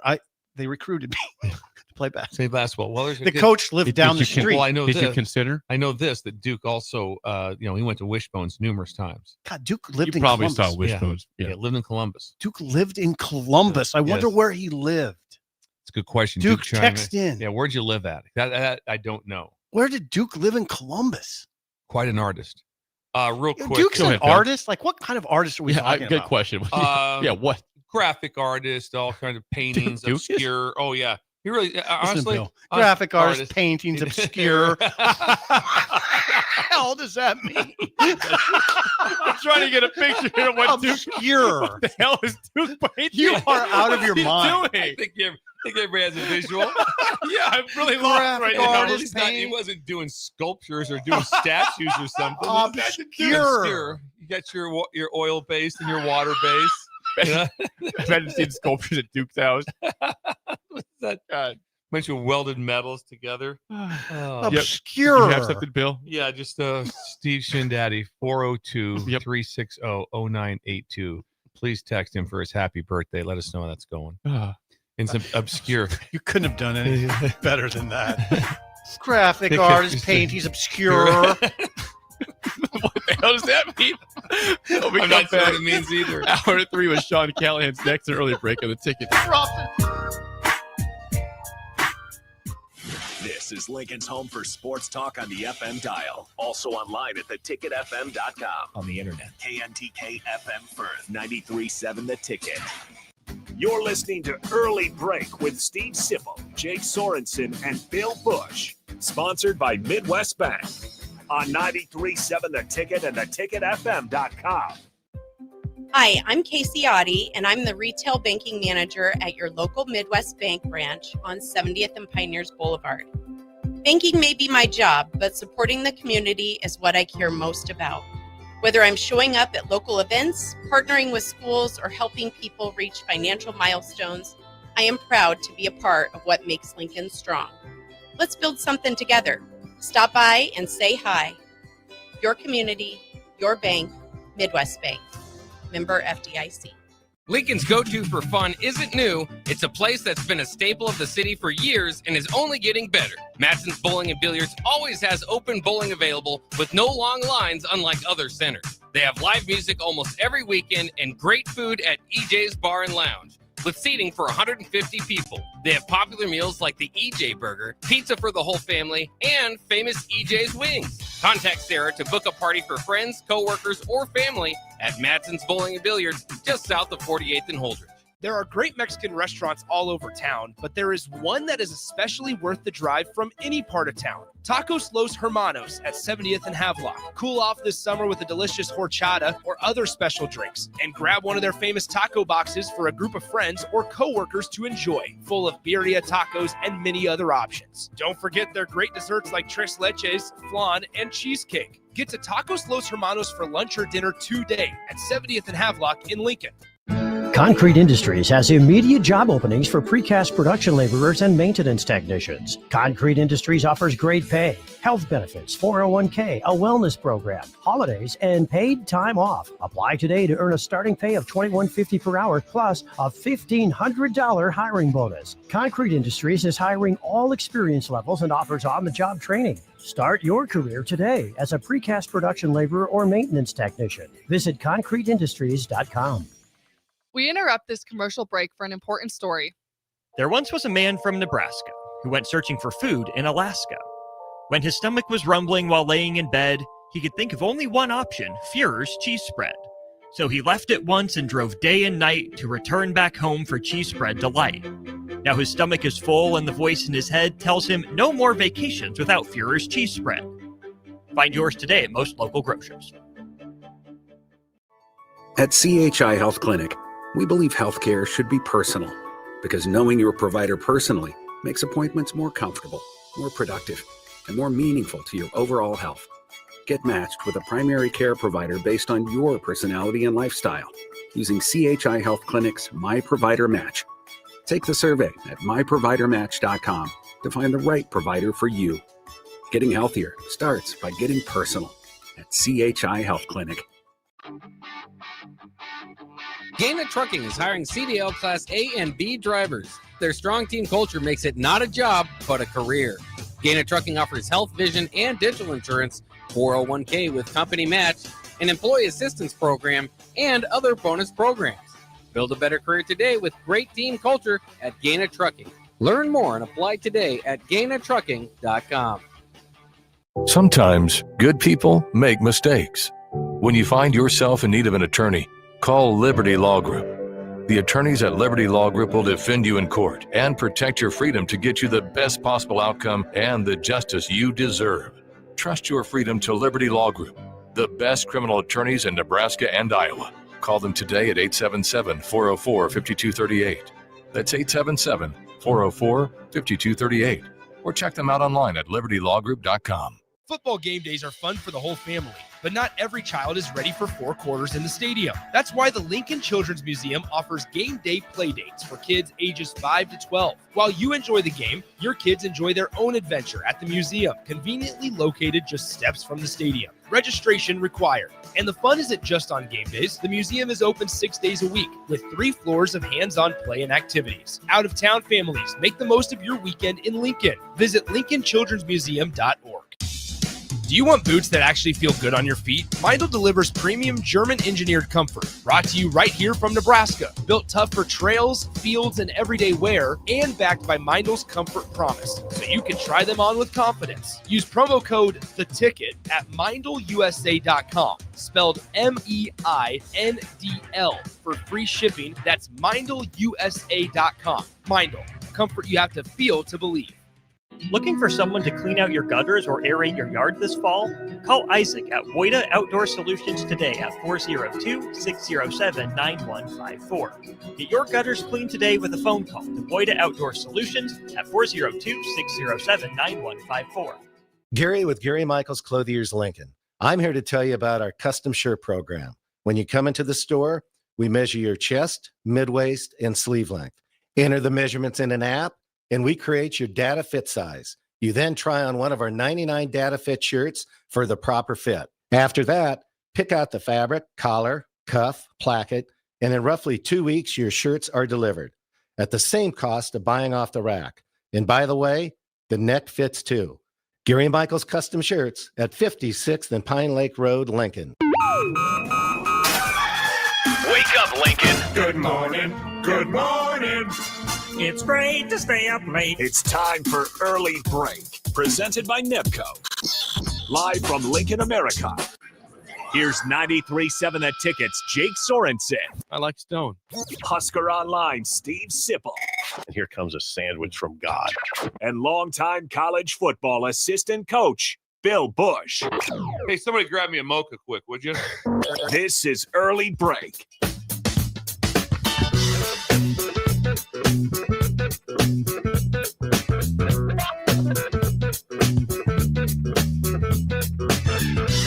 D: They recruited me to play basketball.
E: Play basketball. Well, there's a
D: The
E: good-
D: coach lived down the street.
E: Well, I know
F: Did
E: this.
F: you consider?
E: I know this that Duke also, he went to Wishbones numerous times.
D: God, Duke lived
F: You
D: in
F: probably
D: Columbus.
F: saw Wishbones.
E: Yeah, lived in Columbus.
D: Duke lived in Columbus. I wonder
E: Yes.
D: where he lived.
E: It's a good question.
D: Duke,
E: chime
D: text in.
E: Yeah, where'd you live at? That I don't know.
D: Where did Duke live in Columbus?
E: Quite an artist. Real quick.
D: Duke's
F: Go
D: an
F: ahead, Bill.
D: artist? Like, what kind of artist are we talking
F: Good
D: about?
F: question.
E: Um,
F: yeah, what?
E: Graphic artist, all kind of paintings,
F: Duke is?
E: obscure. Oh yeah, he really
D: Listen,
E: honestly.
D: Bill, graphic artist, paintings, obscure. What the hell does that mean?
F: I'm trying to get a picture here of what Duke.
D: Obscure.
F: What the hell is Duke painting?
D: You are out of your
F: What is he
D: mind.
F: doing?
E: I think everybody has a visual.
F: Yeah, I'm really lost right
D: Graphic
F: now.
D: artist.
E: He's not- he wasn't doing sculptures or doing statues or something.
D: Obscure.
E: You got your oil base and your water base. You know?
F: I've had seen sculptures at Duke's house.
E: that bunch of welded metals together. Oh.
F: Obscure. You have something, Bill?
E: Yeah, just Steve Shindaddy, 402-360-0982. Please text him for his happy birthday. Let us know how that's going. And some obscure.
D: You couldn't have done anything better than that.
B: Graphic artist, paint, he's obscure.
F: What the hell does that mean?
E: I'm not sure what it means either.
F: Hour 3 with Sean Callahan's next, an early break on the ticket.
A: This is Lincoln's home for sports talk on the FM dial. Also online at theticketfm.com.
H: On the internet.
A: KNTK FM Firth, 93.7 The Ticket. You're listening to Early Break with Steve Sipple, Jake Sorensen, and Bill Busch. Sponsored by Midwest Bank. On 93.7 The Ticket and theticketfm.com.
Q: Hi, I'm Casey Oddie, and I'm the Retail Banking Manager at your local Midwest Bank branch on 70th and Pioneers Boulevard. Banking may be my job, but supporting the community is what I care most about. Whether I'm showing up at local events, partnering with schools, or helping people reach financial milestones, I am proud to be a part of what makes Lincoln strong. Let's build something together. Stop by and say hi. Your community, your bank, Midwest Bank. Member FDIC.
I: Lincoln's go-to for fun isn't new. It's a place that's been a staple of the city for years and is only getting better. Matson's Bowling and Billiards always has open bowling available with no long lines, unlike other centers. They have live music almost every weekend and great food at EJ's Bar and Lounge, with seating for 150 people. They have popular meals like the EJ Burger, pizza for the whole family, and famous EJ's Wings. Contact Sarah to book a party for friends, coworkers, or family at Matson's Bowling and Billiards, just south of 48th and Holdridge.
L: There are great Mexican restaurants all over town, but there is one that is especially worth the drive from any part of town. Tacos Los Hermanos at 70th and Havelock. Cool off this summer with a delicious horchata or other special drinks, and grab one of their famous taco boxes for a group of friends or coworkers to enjoy, full of birria tacos and many other options. Don't forget their great desserts like tres leches, flan, and cheesecake. Get to Tacos Los Hermanos for lunch or dinner today at 70th and Havelock in Lincoln.
V: Concrete Industries has immediate job openings for precast production laborers and maintenance technicians. Concrete Industries offers great pay, health benefits, 401k, a wellness program, holidays, and paid time off. Apply today to earn a starting pay of $21.50 per hour plus a $1,500 hiring bonus. Concrete Industries is hiring all experience levels and offers on-the-job training. Start your career today as a precast production laborer or maintenance technician. Visit concreteindustries.com.
R: We interrupt this commercial break for an important story.
H: There once was a man from Nebraska who went searching for food in Alaska. When his stomach was rumbling while laying in bed, he could think of only one option, Führer's cheese spread. So he left at once and drove day and night to return back home for cheese spread delight. Now his stomach is full and the voice in his head tells him no more vacations without Führer's cheese spread. Find yours today at most local grocers.
O: At CHI Health Clinic, we believe healthcare should be personal, because knowing your provider personally makes appointments more comfortable, more productive, and more meaningful to your overall health. Get matched with a primary care provider based on your personality and lifestyle using CHI Health Clinic's My Provider Match. Take the survey at myprovidermatch.com to find the right provider for you. Getting healthier starts by getting personal at CHI Health Clinic.
I: Gaina Trucking is hiring CDL Class A and B drivers. Their strong team culture makes it not a job, but a career. Gaina Trucking offers health, vision, and dental insurance, 401k with company match, an employee assistance program, and other bonus programs. Build a better career today with great team culture at Gaina Trucking. Learn more and apply today at GainaTrucking.com.
S: Sometimes good people make mistakes. When you find yourself in need of an attorney, call Liberty Law Group. The attorneys at Liberty Law Group will defend you in court and protect your freedom to get you the best possible outcome and the justice you deserve. Trust your freedom to Liberty Law Group, the best criminal attorneys in Nebraska and Iowa. Call them today at 877-404-5238. That's 877-404-5238. Or check them out online at libertylawgroup.com.
L: Football game days are fun for the whole family, but not every child is ready for 4 quarters in the stadium. That's why the Lincoln Children's Museum offers game day play dates for kids ages 5 to 12. While you enjoy the game, your kids enjoy their own adventure at the museum, conveniently located just steps from the stadium. Registration required. And the fun isn't just on game days. The museum is open 6 days a week with 3 floors of hands-on play and activities. Out-of-town families, make the most of your weekend in Lincoln. Visit lincolnchildrensmuseum.org. Do you want boots that actually feel good on your feet? Meindl delivers premium German-engineered comfort, brought to you right here from Nebraska. Built tough for trails, fields, and everyday wear, and backed by Meindl's Comfort Promise, so you can try them on with confidence. Use promo code THETICKET at MeindlUSA.com, spelled MEINDL, for free shipping. That's MeindlUSA.com. Meindl, comfort you have to feel to believe.
H: Looking for someone to clean out your gutters or aerate your yard this fall? Call Isaac at Woida Outdoor Solutions today at 402-607-9154. Get your gutters cleaned today with a phone call to Woida Outdoor Solutions at 402-607-9154.
C: Gary with Gary Michaels Clothiers Lincoln. I'm here to tell you about our custom shirt program. When you come into the store, we measure your chest, mid-waist, and sleeve length. Enter the measurements in an app, and we create your data fit size. You then try on one of our 99 data fit shirts for the proper fit. After that, pick out the fabric, collar, cuff, placket, and in roughly 2 weeks, your shirts are delivered at the same cost of buying off the rack. And by the way, the neck fits too. Gary Michaels Custom Shirts at 56th and Pine Lake Road, Lincoln.
A: Wake up, Lincoln.
G: Good morning. Good morning. It's great to stay up late.
A: It's time for Early Break, presented by Nebco. Live from Lincoln, America. Here's 93.7 The Ticket's Jake Sorensen.
F: I like Stone.
A: Husker Online, Steve Sipple.
D: And here comes a sandwich from God.
A: And longtime college football assistant coach, Bill Busch.
E: Hey, somebody grab me a mocha quick, would you?
A: This is Early Break.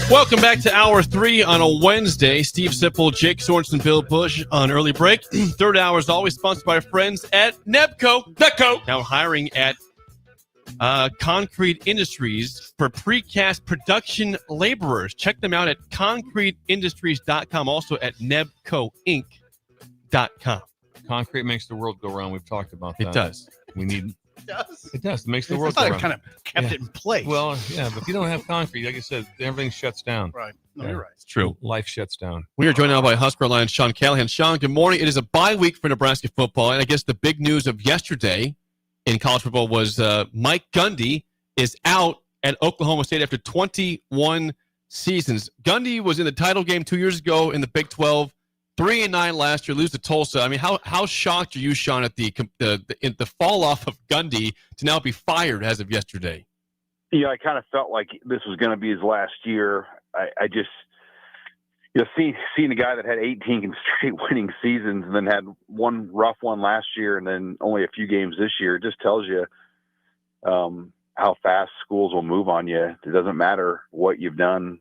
F: Welcome back to Hour 3 on a Wednesday. Steve Sipple, Jake Sorensen, Bill Busch on Early Break. Third hour is always sponsored by our friends at Nebco. Nebco! Now hiring at Concrete Industries for precast production laborers. Check them out at concreteindustries.com, also at nebcoinc.com.
E: Concrete makes the world go round. We've talked about that.
F: It does.
E: We need...
D: does.
E: It does. It makes the world
D: I
E: go
D: thought
E: round.
D: it kind of kept it in place.
E: Well, yeah, but if you don't have concrete, like I said, everything shuts down.
D: Right. No,
E: Yeah.
D: you're right.
F: It's true.
E: Life shuts down.
F: We are joined now by Husker Alliance Sean Callahan. Sean, good morning. It is a bye week for Nebraska football, and I guess the big news of yesterday in college football was Mike Gundy is out at Oklahoma State after 21 seasons. Gundy was in the title game 2 years ago in the Big 12, 3-9 last year, lose to Tulsa. I mean, how shocked are you, Sean, at the fall off of Gundy to now be fired as of yesterday?
T: Yeah, I kind of felt like this was going to be his last year. I just, seeing a guy that had 18 straight winning seasons and then had one rough one last year and then only a few games this year, it just tells you how fast schools will move on you. It doesn't matter what you've done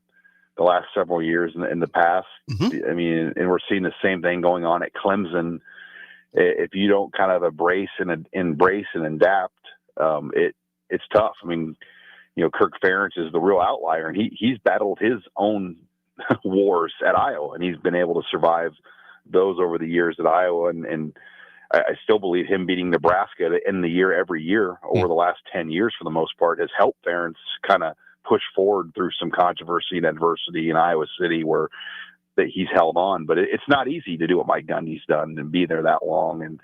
T: the last several years in the past. I mean, and we're seeing the same thing going on at Clemson. If you don't kind of embrace and adapt, it's tough. I mean, Kirk Ferentz is the real outlier, and he's battled his own wars at Iowa, and he's been able to survive those over the years at Iowa. And I still believe him beating Nebraska to end the year every year over the last 10 years, for the most part, has helped Ferentz kind of push forward through some controversy and adversity in Iowa City where that he's held on. But it's not easy to do what Mike Gundy's done and be there that long. And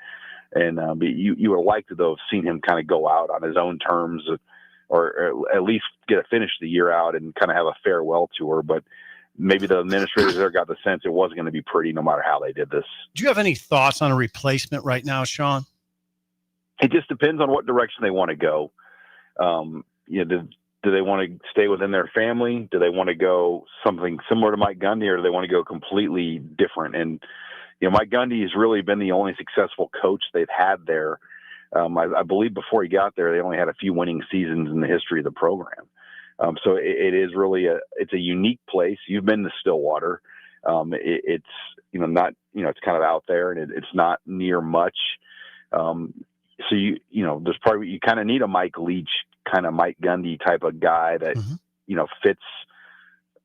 T: you would like to, though, have seen him kind of go out on his own terms, or at least get a finish the year out and kind of have a farewell tour. But maybe the administrators there got the sense it wasn't going to be pretty no matter how they did this.
D: Do you have any thoughts on a replacement right now, Sean?
T: It just depends on what direction they want to go. Do they want to stay within their family? Do they want to go something similar to Mike Gundy, or do they want to go completely different? And, Mike Gundy has really been the only successful coach they've had there. I believe before he got there, they only had a few winning seasons in the history of the program. So it is really it's a unique place. You've been to Stillwater. It's not it's kind of out there, and it's not near much. So there's probably you kind of need a Mike Leach, kind of Mike Gundy type of guy that fits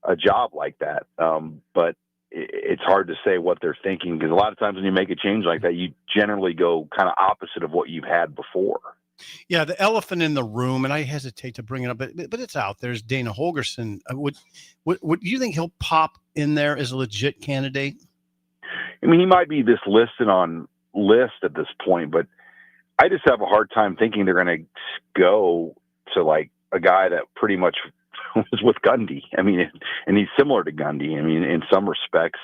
T: a job like that. But it's hard to say what they're thinking, because a lot of times when you make a change like that, you generally go kind of opposite of what you've had before.
D: Yeah, the elephant in the room, and I hesitate to bring it up, but it's out. There's Dana Holgerson. Would you think he'll pop in there as a legit candidate?
T: I mean, he might be this listed on list at this point, but I just have a hard time thinking they're going to go to like a guy that pretty much was with Gundy. I mean, and he's similar to Gundy. I mean, in some respects.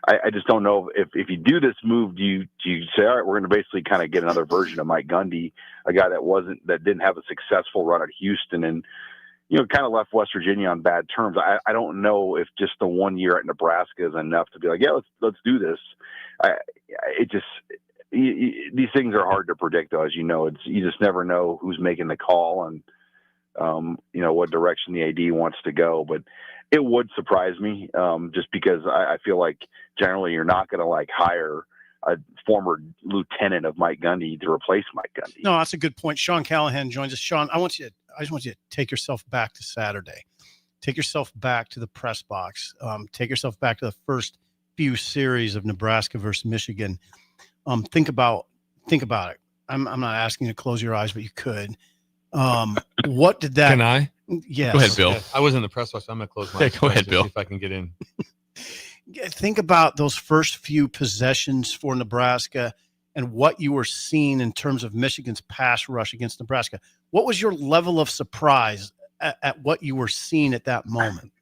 T: I just don't know if you do this move, do you say, all right, we're going to basically kind of get another version of Mike Gundy, a guy that didn't have a successful run at Houston and, kind of left West Virginia on bad terms. I don't know if just the 1 year at Nebraska is enough to be like, yeah, let's do this. These things are hard to predict, though. As you know, you just never know who's making the call and, what direction the AD wants to go. But it would surprise me, just because I feel like generally you're not going to hire a former lieutenant of Mike Gundy to replace Mike Gundy.
D: No, that's a good point. Sean Callahan joins us. Sean, I just want you to take yourself back to Saturday. Take yourself back to the press box. Take yourself back to the first few series of Nebraska versus Michigan. Think about it. I'm not asking you to close your eyes, but you could. What did that?
E: Can I?
D: Yes.
F: Go ahead, Bill.
E: Yeah, I was in the press box. I'm going to close my eyes.
F: Go ahead, Bill.
E: See if I can get in.
D: Think about those first few possessions for Nebraska and what you were seeing in terms of Michigan's pass rush against Nebraska. What was your level of surprise at what you were seeing at that moment?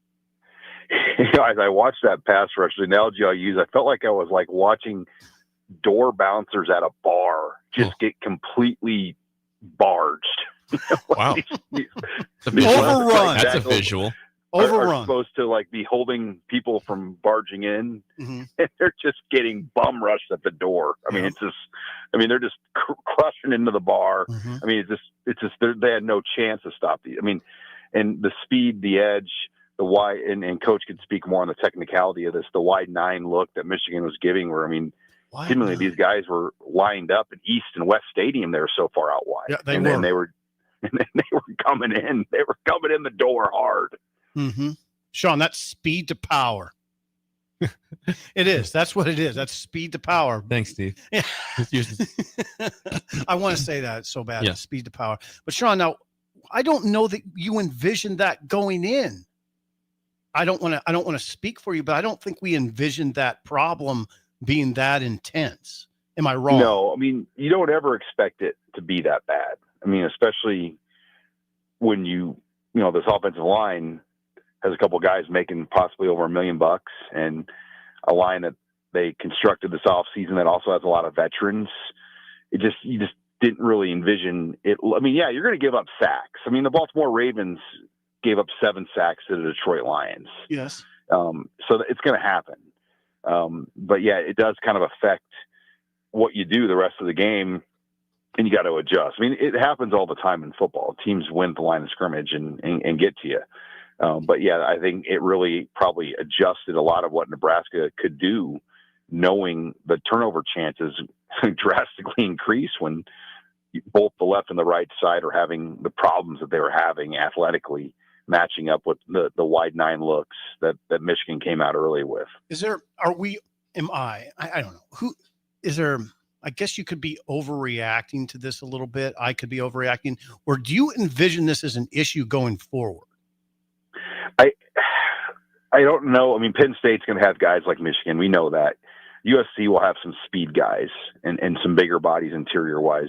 T: As I watched that pass rush, the analogy I use, I felt like I was like watching door bouncers at a bar just get completely barged.
F: Wow.
D: Overrun.
F: That's a visual.
T: Are supposed to be holding people from barging in, and they're just getting bum rushed at the door. I mean, they're just crushing into the bar. I mean, they had no chance to stop these. I mean, and the speed, the edge, the wide, and Coach could speak more on the technicality of this. The wide 9 look that Michigan was giving, where seemingly these guys were lined up at East and West Stadium. They were so far out wide, and they were coming in. They were coming in the door hard.
D: Sean, that's speed to power. It is. That's what it is. That's speed to power.
E: Thanks, Steve.
D: Yeah. I want to say that so bad.
F: Yeah.
D: Speed to power. But Sean, now I don't know that you envisioned that going in. I don't want to speak for you, but I don't think we envisioned that problem being that intense. Am I wrong?
T: No, I mean, you don't ever expect it to be that bad. I mean, especially when this offensive line has a couple of guys making possibly over $1 million, and a line that they constructed this offseason that also has a lot of veterans. You just didn't really envision it. I mean, yeah, you're going to give up sacks. I mean, the Baltimore Ravens gave up 7 sacks to the Detroit Lions.
D: Yes.
T: So it's going to happen. But yeah, it does kind of affect what you do the rest of the game, and you got to adjust. I mean, it happens all the time in football. Teams win the line of scrimmage and get to you. But yeah, I think it really probably adjusted a lot of what Nebraska could do, knowing the turnover chances drastically increase when both the left and the right side are having the problems that they were having athletically, matching up with the wide 9 looks that Michigan came out early with.
D: I don't know. I guess you could be overreacting to this a little bit. I could be overreacting. Or do you envision this as an issue going forward?
T: I don't know. I mean, Penn State's going to have guys like Michigan. We know that. USC will have some speed guys and some bigger bodies interior wise.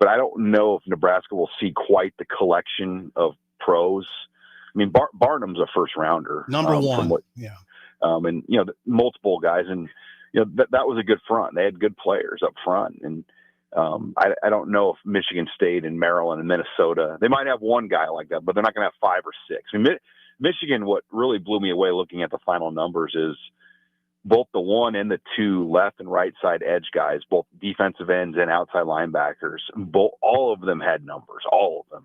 T: But I don't know if Nebraska will see quite the collection of pros. I mean, Barnum's a first rounder.
D: Number one.
T: And, multiple guys. And, that was a good front. They had good players up front. And I don't know if Michigan State and Maryland and Minnesota, they might have one guy like that, but they're not going to have 5 or 6. I mean, Michigan, what really blew me away looking at the final numbers is both the 1 and the 2 left and right side edge guys, both defensive ends and outside linebackers, all of them had numbers, all of them.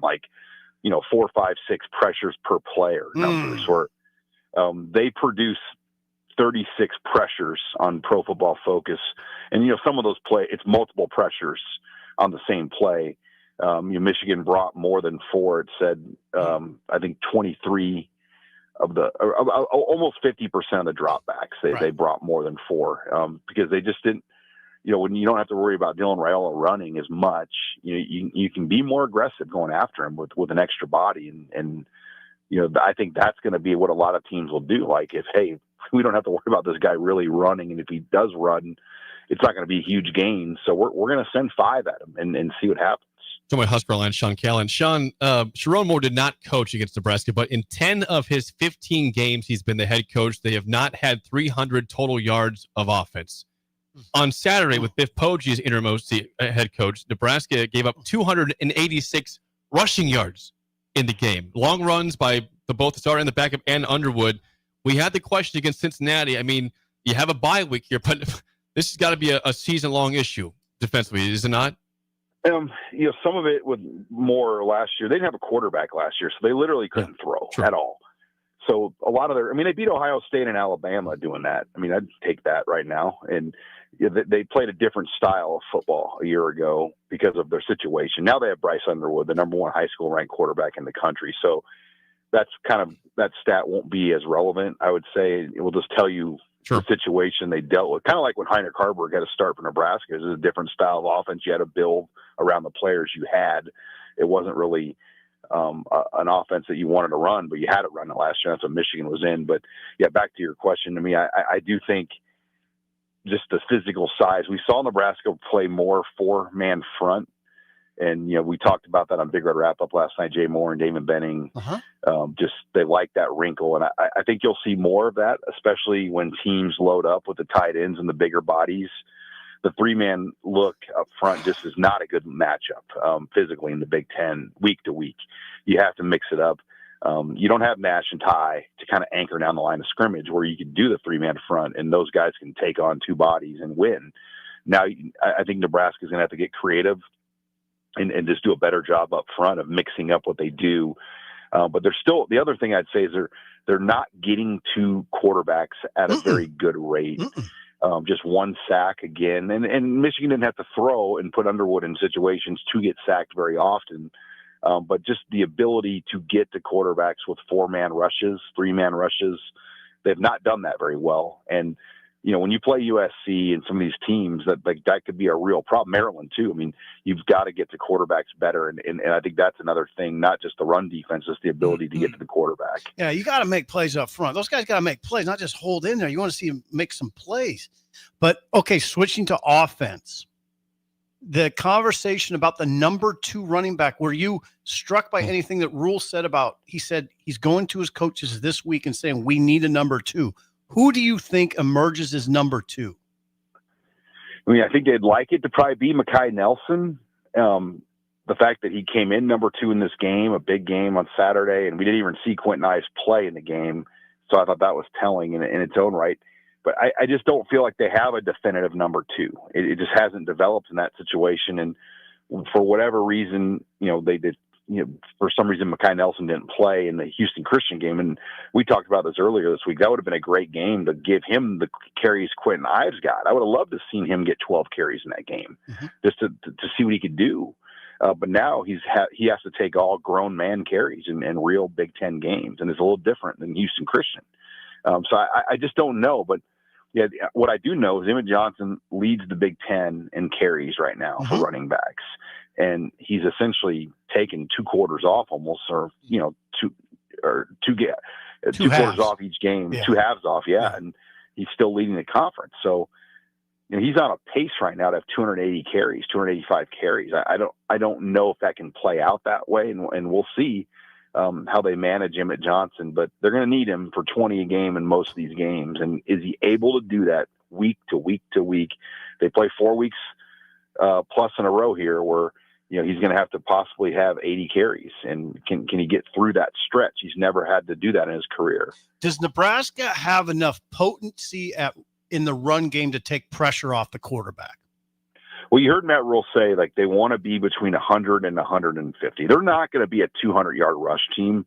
T: 4, 5, 6 pressures per player numbers, or they produce 36 pressures on Pro Football Focus. And, some of those it's multiple pressures on the same play. Michigan brought more than 4. It said, I think 23 of the, almost 50% of the dropbacks, they brought more than 4, because they just didn't, when you don't have to worry about Dylan Raiola running as much, you can be more aggressive going after him with an extra body. And I think that's going to be what a lot of teams will do. Like hey, we don't have to worry about this guy really running. And if he does run, it's not going to be a huge gain. So we're going to send 5 at him and see what happens.
F: So my Husker line, Sean Callan. Sean, Sharon Moore did not coach against Nebraska, but in 10 of his 15 games, he's been the head coach. They have not had 300 total yards of offense. On Saturday, with Biff Poggi as interim head coach, Nebraska gave up 286 rushing yards in the game. Long runs by both the starter and the backup and Underwood. We had the question against Cincinnati. I mean, you have a bye week here, but this has got to be a season-long issue defensively, is it not?
T: Some of it with Moore last year, they didn't have a quarterback last year, so they literally couldn't throw at all. So a lot of they beat Ohio State and Alabama doing that. I'd take that right now. And they played a different style of football a year ago because of their situation. Now they have Bryce Underwood, the number 1 high school ranked quarterback in the country. So that's that stat won't be as relevant. I would say it will just tell you the situation they dealt with. Kind of like when Heinrich Harburg had to start for Nebraska. It was a different style of offense. You had to build around the players you had. It wasn't really an offense that you wanted to run, but you had to run it last year. That's what Michigan was in. But yeah, back to your question. To me, I do think just the physical size. We saw Nebraska play more 4-man front. And, we talked about that on Big Red Wrap-Up last night. Jay Moore and Damon Benning, just they like that wrinkle. And I think you'll see more of that, especially when teams load up with the tight ends and the bigger bodies. The 3-man look up front just is not a good matchup physically in the Big Ten week to week. You have to mix it up. You don't have Nash and Ty to kind of anchor down the line of scrimmage where you can do the 3-man front and those guys can take on 2 bodies and win. Now, I think Nebraska's going to have to get creative and just do a better job up front of mixing up what they do. But they're still, the other thing I'd say is they're not getting to quarterbacks at a very good rate. Just 1 sack again. And Michigan didn't have to throw and put Underwood in situations to get sacked very often. But just the ability to get to quarterbacks with 4-man rushes, 3-man rushes, they've not done that very well. And, when you play USC and some of these teams, that could be a real problem. Maryland too. You've got to get to quarterbacks better. And I think that's another thing, not just the run defense, just the ability to get to the quarterback.
D: Yeah, you got to make plays up front. Those guys got to make plays, not just hold in there. You want to see them make some plays. But, okay, switching to offense, the conversation about the number 2 running back, were you struck by anything that Rule said about, he said he's going to his coaches this week and saying, we need a number 2. Who do you think emerges as number 2?
T: I think they'd like it to probably be Mekhi Nelson. The fact that he came in number 2 in this game, a big game on Saturday, and we didn't even see Quentin Ives play in the game. So I thought that was telling in its own right. But I just don't feel like they have a definitive number 2. It just hasn't developed in that situation. And for whatever reason, they did. For some reason, Mekhi Nelson didn't play in the Houston Christian game. And we talked about this earlier this week. That would have been a great game to give him the carries Quentin Ives got. I would have loved to have seen him get 12 carries in that game just to see what he could do. But now he has to take all grown man carries in real Big Ten games. And it's a little different than Houston Christian. So I just don't know. But yeah, what I do know is Emmett Johnson leads the Big Ten in carries right now for running backs. And he's essentially taken 2 quarters off almost, or, 2 quarters off each game, 2 halves off. Yeah. And he's still leading the conference. So, he's on a pace right now to have 280 carries, 285 carries. I don't know if that can play out that way. And we'll see how they manage Emmett Johnson, but they're going to need him for 20 a game in most of these games. And is he able to do that week to week to week? They play 4 weeks plus in a row here where, he's going to have to possibly have 80 carries. And can he get through that stretch? He's never had to do that in his career.
D: Does Nebraska have enough potency in the run game to take pressure off the quarterback?
T: Well, you heard Matt Rule say like they want to be between 100 and 150. They're not going to be a 200-yard rush team,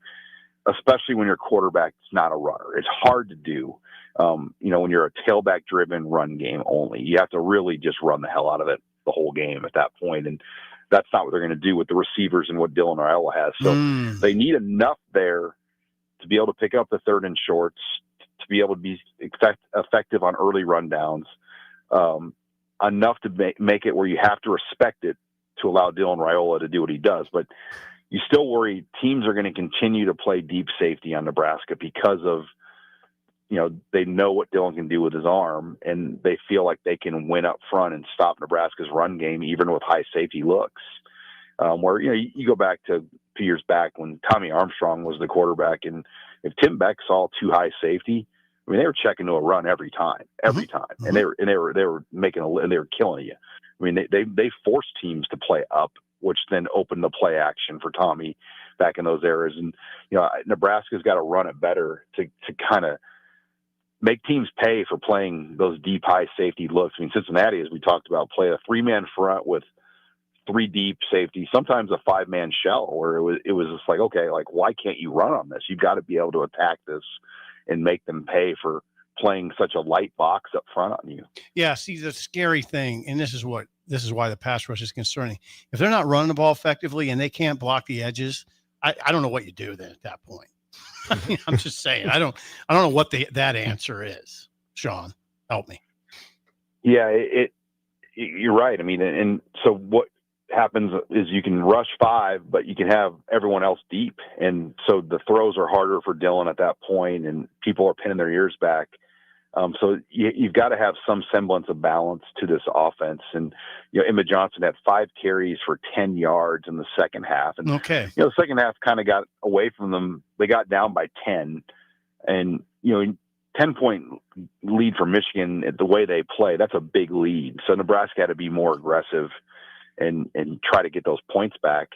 T: especially when your quarterback's not a runner. It's hard to do. When you're a tailback-driven run game only, you have to really just run the hell out of it the whole game at that point, and that's not what they're going to do with the receivers and what Dylan Raiola has. So they need enough there to be able to pick up the third and shorts, to be able to be effective on early rundowns, enough to make it where you have to respect it to allow Dylan Raiola to do what he does. But you still worry teams are going to continue to play deep safety on Nebraska because of, they know what Dylan can do with his arm, and they feel like they can win up front and stop Nebraska's run game, even with high safety looks. Where, you go back to 2 years back when Tommy Armstrong was the quarterback, and if Tim Beck saw too high safety, I mean, they were checking to a run every time,
D: Mm-hmm.
T: and they were making they were killing you. I mean, they forced teams to play up, which then opened the play action for Tommy back in those eras. And Nebraska's got to run it better to kind of make teams pay for playing those deep high safety looks. I mean, Cincinnati, as we talked about, play a 3-man front with 3 deep safety, sometimes a 5-man shell, where it was just like, okay, like, why can't you run on this? You've got to be able to attack this and make them pay for playing such a light box up front on you.
D: Yeah, see, the scary thing, and this is why the pass rush is concerning. If they're not running the ball effectively and they can't block the edges, I don't know what you do then at that point. I'm just saying, I don't know what that answer is. Sean, help me.
T: Yeah, you're right. I mean, and so what happens is you can rush 5, but you can have everyone else deep. And so the throws are harder for Dylan at that point, and people are pinning their ears back. So you've got to have some semblance of balance to this offense. And, Emma Johnson had 5 carries for 10 yards in the second half. And, the second half kind of got away from them. They got down by 10, and, 10-point lead for Michigan, the way they play, that's a big lead. So Nebraska had to be more aggressive and try to get those points back.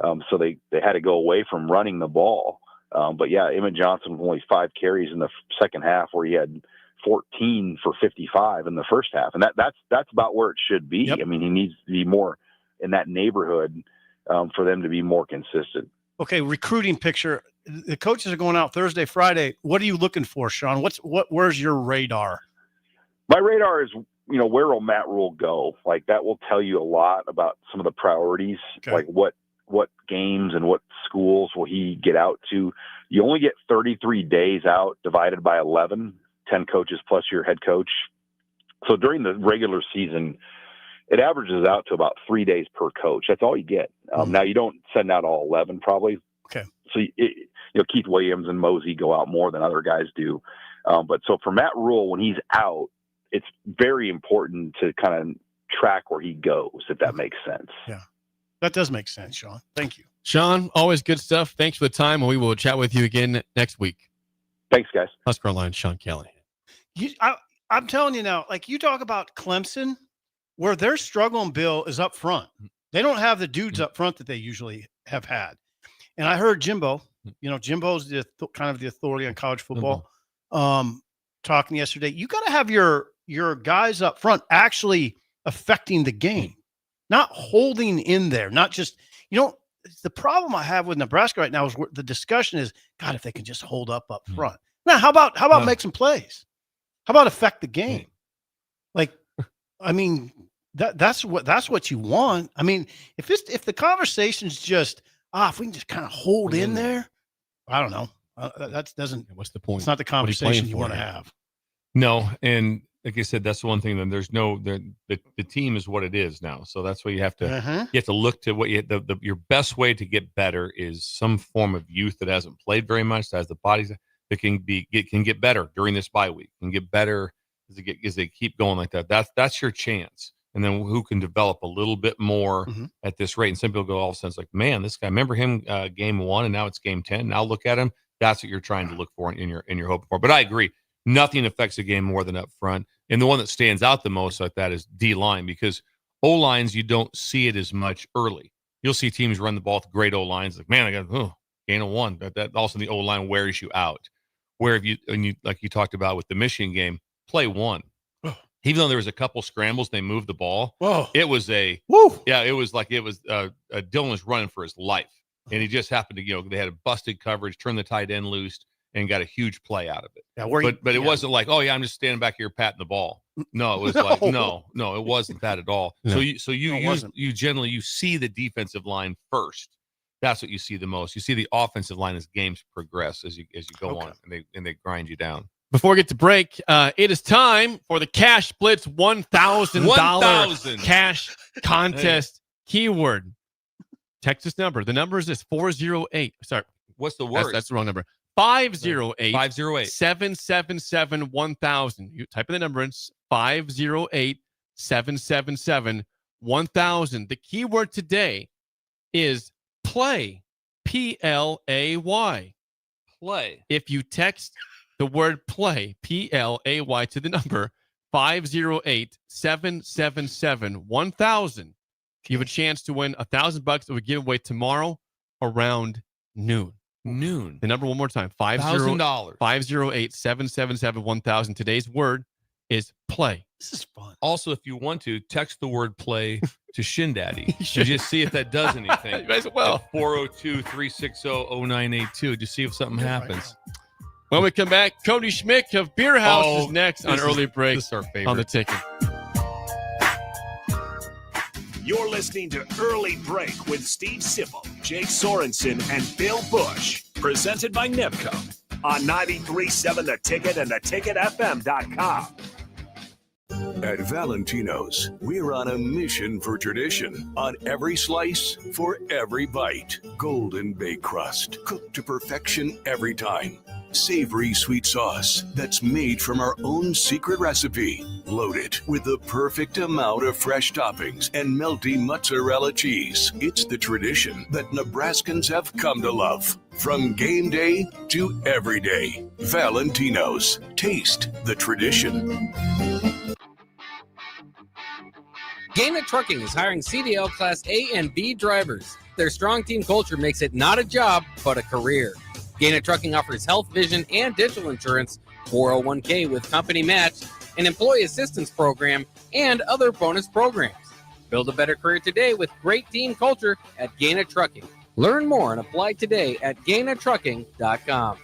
T: So they had to go away from running the ball. But yeah, Emmett Johnson with only 5 carries in the second half, where he had 14 for 55 in the first half. And that's about where it should be. Yep. I mean, he needs to be more in that neighborhood for them to be more consistent.
D: Okay. Recruiting picture. The coaches are going out Thursday, Friday. What are you looking for, Sean? Where's your radar?
T: My radar is, where will Matt Rule go? Like, that will tell you a lot about some of the priorities, like what games and what schools will he get out to. You only get 33 days out divided by 11, 10 coaches plus your head coach. So during the regular season, it averages out to about 3 days per coach. That's all you get. Now, you don't send out all 11 probably.
D: Okay.
T: So, Keith Williams and Mosey go out more than other guys do. But so for Matt Rule, when he's out, it's very important to kind of track where he goes, if that makes sense.
D: Yeah, that does make sense, Sean. Thank you.
F: Sean, always good stuff. Thanks for the time, and we will chat with you again next week.
T: Thanks, guys.
F: Husker Online, Sean Callahan.
D: I'm telling you now, like, you talk about Clemson, where their struggling, Bill, is up front. They don't have the dudes up front that they usually have had. And I heard Jimbo, Jimbo's kind of the authority on college football, talking yesterday. You got to have your guys up front actually affecting the game, not holding in there, not just, the problem I have with Nebraska right now is the discussion is, God, if they can just hold up front. Now, how about make some plays? How about affect the game? Like, I mean, that's what you want. I mean, if the conversation's just, if we can just kind of hold in there, I don't know. That doesn't.
F: What's the point?
D: It's not the conversation you want to have.
E: No, and like I said, that's the one thing. Then there's the team is what it is now. So that's what you have to you have to look to what your best way to get better is some form of youth that hasn't played very much, that has the bodies that can get better during this bye week, can get better as they keep going like that. That's your chance. And then who can develop a little bit more at this rate. And some people go all of a sudden, like, man, this guy, remember him game 1 and now it's game 10. Now look at him. That's what you're trying to look for in your hope for. But I agree. Nothing affects a game more than up front. And the one that stands out the most like that is D-line, because O-lines, you don't see it as much early. You'll see teams run the ball with great O-lines. Like, man, I got gain of 1. That also the O-line wears you out. Where if you like you talked about with the Michigan game, play 1. Even though there was a couple scrambles, they moved the ball.
D: Whoa.
E: It was it was Dylan was running for his life. And he just happened to, they had a busted coverage, turned the tight end loose, and got a huge play out of it.
D: Yeah,
E: but it wasn't like, oh yeah, I'm just standing back here patting the ball. No, it was like, no, it wasn't that at all.
F: No.
E: You generally see the defensive line first. That's what you see the most. You see the offensive line as games progress as you go on, and they grind you down.
F: Before we get to break, it is time for the Cash Blitz $1,000 cash contest keyword. Text this number. The number is this 408. Sorry.
E: What's the word?
F: That's the wrong number. 508
E: 508
F: 777 1000. You type in the number in 508 777 1000. The keyword today is play. PLAY.
E: Play.
F: If you text the word play, PLAY, to the number 508 777 1000, you have a chance to win $1,000 that we give away tomorrow around noon.
E: The
F: number one more time.
E: $1,000.
F: 508 777 1000. Today's word is play.
D: This is fun.
E: Also, if you want to, text the word play to Shin Daddy. Just see if that does anything.
F: You guys will.
E: 402-360-0982. Just see if something happens.
F: When we come back, Cody Schmick of Beer House is next on Early Break.
E: This is our favorite.
F: On the ticket.
A: You're listening to Early Break with Steve Sipple, Jake Sorensen, and Bill Busch. Presented by Nevco on 93.7 The Ticket and theticketfm.com.
M: At Valentino's, we're on a mission for tradition. On every slice, for every bite. Golden baked crust, cooked to perfection every time. Savory sweet sauce that's made from our own secret recipe. Loaded with the perfect amount of fresh toppings and melty mozzarella cheese. It's the tradition that Nebraskans have come to love. From game day to every day. Valentino's. Taste the tradition.
I: Gaina Trucking is hiring CDL Class A and B drivers. Their strong team culture makes it not a job, but a career. Gaina Trucking offers health, vision, and dental insurance, 401k with company match, an employee assistance program, and other bonus programs. Build a better career today with great team culture at Gaina Trucking. Learn more and apply today at GainaTrucking.com.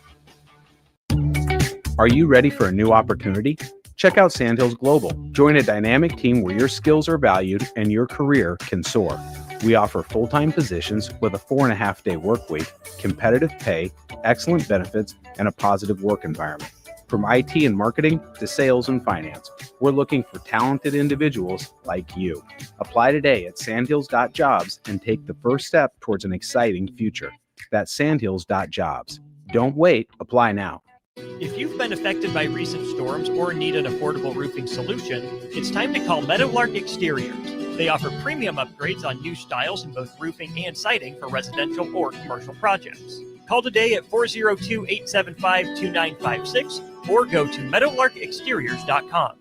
U: Are you ready for a new opportunity? Check out Sandhills Global. Join a dynamic team where your skills are valued and your career can soar. We offer full-time positions with a 4.5-day work week, competitive pay, excellent benefits, and a positive work environment. From IT and marketing to sales and finance, we're looking for talented individuals like you. Apply today at sandhills.jobs and take the first step towards an exciting future. That's sandhills.jobs. Don't wait. Apply now.
H: If you've been affected by recent storms or need an affordable roofing solution, it's time to call Meadowlark Exteriors. They offer premium upgrades on new styles in both roofing and siding for residential or commercial projects. Call today at 402-875-2956 or go to meadowlarkexteriors.com.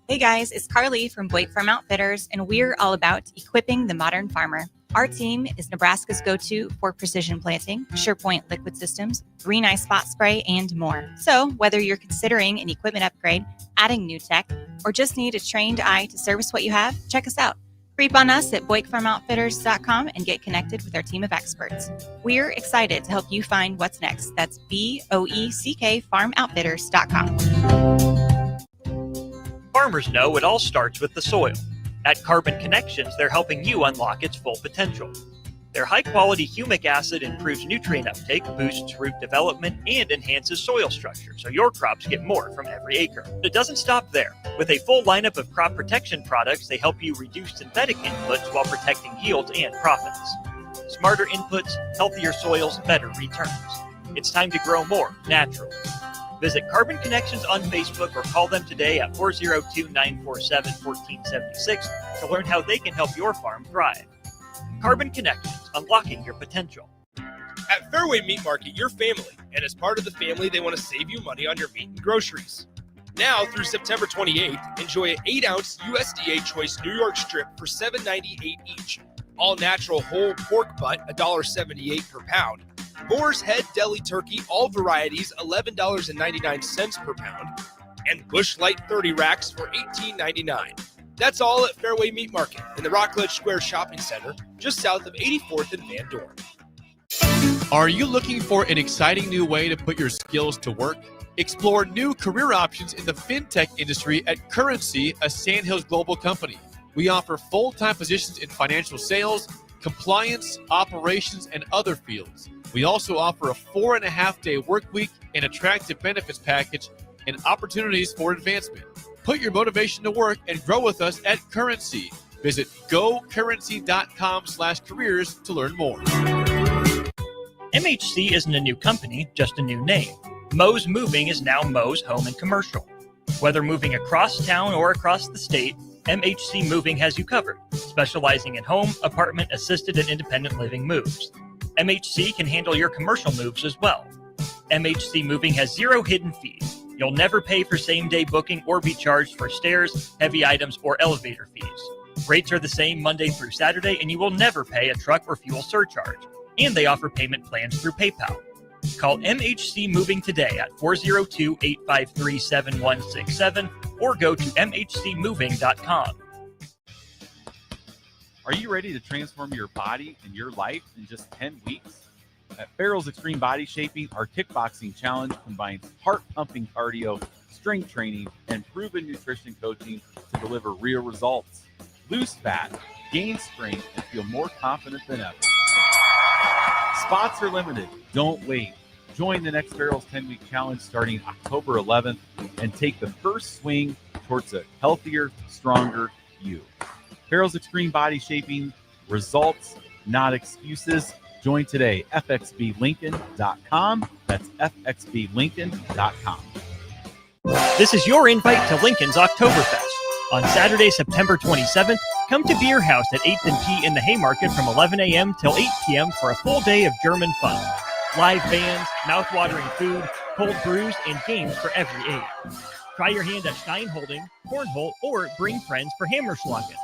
W: Hey guys, it's Carly from Blake Farm Outfitters, and we're all about equipping the modern farmer. Our team is Nebraska's go-to for precision planting, SurePoint liquid systems, Green Eye spot spray, and more. So whether you're considering an equipment upgrade, adding new tech, or just need a trained eye to service what you have, check us out. Creep on us at BlakeFarmOutfitters.com and get connected with our team of experts. We're excited to help you find what's next. That's BOECK FarmOutfitters.com.
H: Farmers know it all starts with the soil. At Carbon Connections, they're helping you unlock its full potential. Their high-quality humic acid improves nutrient uptake, boosts root development, and enhances soil structure, so your crops get more from every acre. But it doesn't stop there. With a full lineup of crop protection products, they help you reduce synthetic inputs while protecting yields and profits. Smarter inputs, healthier soils, better returns. It's time to grow more naturally. Visit Carbon Connections on Facebook or call them today at 402-947-1476 to learn how they can help your farm thrive. Carbon Connections, unlocking your potential.
L: At Fairway Meat Market, you're family, and as part of the family, they want to save you money on your meat and groceries. Now through September 28th, enjoy an 8-ounce USDA Choice New York strip for $7.98 each. All natural whole pork butt, $1.78 per pound. Boar's Head deli turkey, all varieties, $11.99 per pound. and Busch Light 30 racks for $18.99. That's all at Fairway Meat Market in the Rockledge Square Shopping Center, just south of 84th and Van Dorn.
F: Are you looking for an exciting new way to put your skills to work? Explore new career options in the fintech industry at Currency, a Sandhills Global company. We offer full-time positions in financial sales, compliance, operations, and other fields. We also offer a 4.5-day work week, an attractive benefits package, and opportunities for advancement. Put your motivation to work and grow with us at Currency. Visit gocurrency.com/careers to learn more.
H: MHC isn't a new company, just a new name. Moe's Moving is now Moe's Home and Commercial. Whether moving across town or across the state, MHC Moving has you covered, specializing in home, apartment, assisted, and independent living moves. MHC can handle your commercial moves as well. MHC Moving has 0 hidden fees. You'll never pay for same-day booking or be charged for stairs, heavy items, or elevator fees. Rates are the same Monday through Saturday, and you will never pay a truck or fuel surcharge. And they offer payment plans through PayPal. Call MHC Moving today at 402-853-7167 or go to mhcmoving.com.
J: Are you ready to transform your body and your life in just 10 weeks? At Farrell's Extreme Body Shaping, our kickboxing challenge combines heart-pumping cardio, strength training, and proven nutrition coaching to deliver real results. Lose fat, gain strength, and feel more confident than ever. Spots are limited. Don't wait. Join the next Farrell's 10-week challenge starting October 11th and take the first swing towards a healthier, stronger you. Farrell's Extreme Body Shaping, results, not excuses. Join today, fxblincoln.com. That's fxblincoln.com.
H: This is your invite to Lincoln's Oktoberfest. On Saturday, September 27th, come to Beer House at 8th and P in the Haymarket from 11 a.m. till 8 p.m. for a full day of German fun. Live bands, mouth-watering food, cold brews, and games for every age. Try your hand at Steinholding, Cornhole, or bring friends for Hammerschlagen.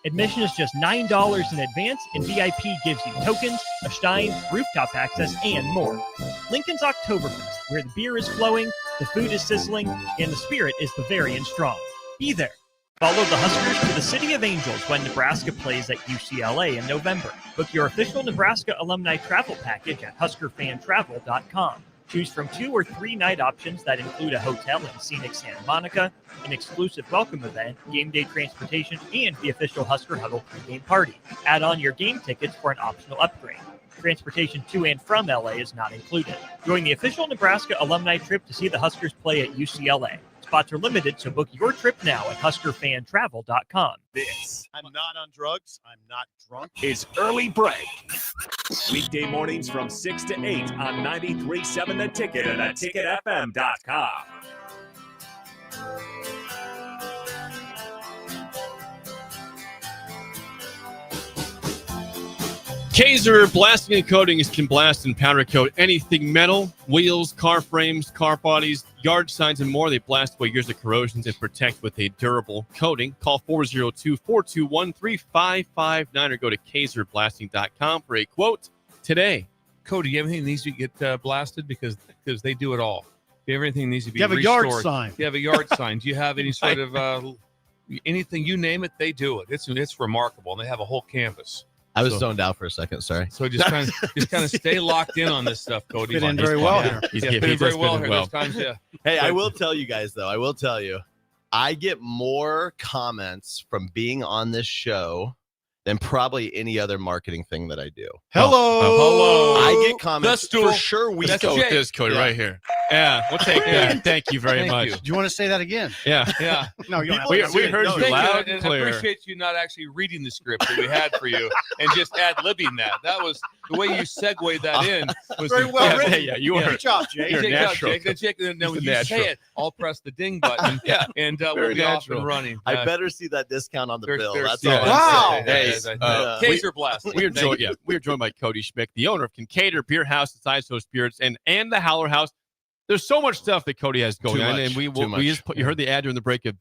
H: Admission is just $9 in advance, and VIP gives you tokens, a Stein, rooftop access, and more. Lincoln's Oktoberfest, where the beer is flowing, the food is sizzling, and the spirit is Bavarian strong. Be there. Follow the Huskers to the City of Angels when Nebraska plays at UCLA in November. Book your official Nebraska alumni travel package at HuskerFanTravel.com. Choose from 2 or 3 night options that include a hotel in scenic Santa Monica, an exclusive welcome event, game day transportation, and the official Husker Huddle pregame party. Add on your game tickets for an optional upgrade. Transportation to and from LA is not included. Join the official Nebraska alumni trip to see the Huskers play at UCLA. Spots are limited, so book your trip now at HuskerFanTravel.com.
A: This
N: I'm not on drugs. I'm not drunk.
A: is Early Break. Weekday mornings from 6 to 8 on 93.7 The Ticket and theticketfm.com.
F: Kaiser Blasting and Coating can blast and powder coat anything metal, wheels, car frames, car bodies, yard signs, and more. They blast away years of corrosions and protect with a durable coating. Call 402-421-3559 or go to kaiserblasting.com for a quote today.
E: Cody, do you have anything that needs to get blasted? Because they do it all. Do you have anything that needs to be
D: You have a
E: restored?
D: yard sign.
E: Do you have a yard sign? Do you have any sort of anything, you name it, they do it. It's remarkable. And they have a whole campus.
N: I was zoned out for a second. Sorry.
E: So just kind of stay locked in on this stuff, Cody.
D: Fit in very well here.
E: He's fit very well here. There's times, yeah.
N: Hey, I will tell you guys though. I get more comments from being on this show than probably any other marketing thing that I do.
D: Hello.
N: I get comments
F: That's
N: for sure.
F: Let's go with this, Cody, right here. Yeah, we'll take that. Thank you very much.
D: Do you want to say that again?
F: Yeah.
D: No, you don't have
F: We
D: to.
F: heard you
E: Thank
F: loud
E: and
F: and clear.
E: I appreciate you not actually reading the script that we had for you and just ad-libbing that. That was the way you segued that in. Was
D: Very well written.
F: Yeah, you were.
D: Good job, Jay.
F: You're
E: Jake,
F: natural.
E: Jake, now when you
F: natural.
E: say it, I'll press the ding button and we'll
F: Very
E: be off
F: natural.
E: and running.
N: I better see that discount on the bill. That's
E: yeah,
N: all.
D: Wow.
F: Hey,
E: Kaiser Blast.
F: we are joined by Cody Schmick, the owner of Kincaid Beer House and Sideso Spirits and the Howler House. There's so much stuff that Cody has going on, and we just put, you heard the ad during the break of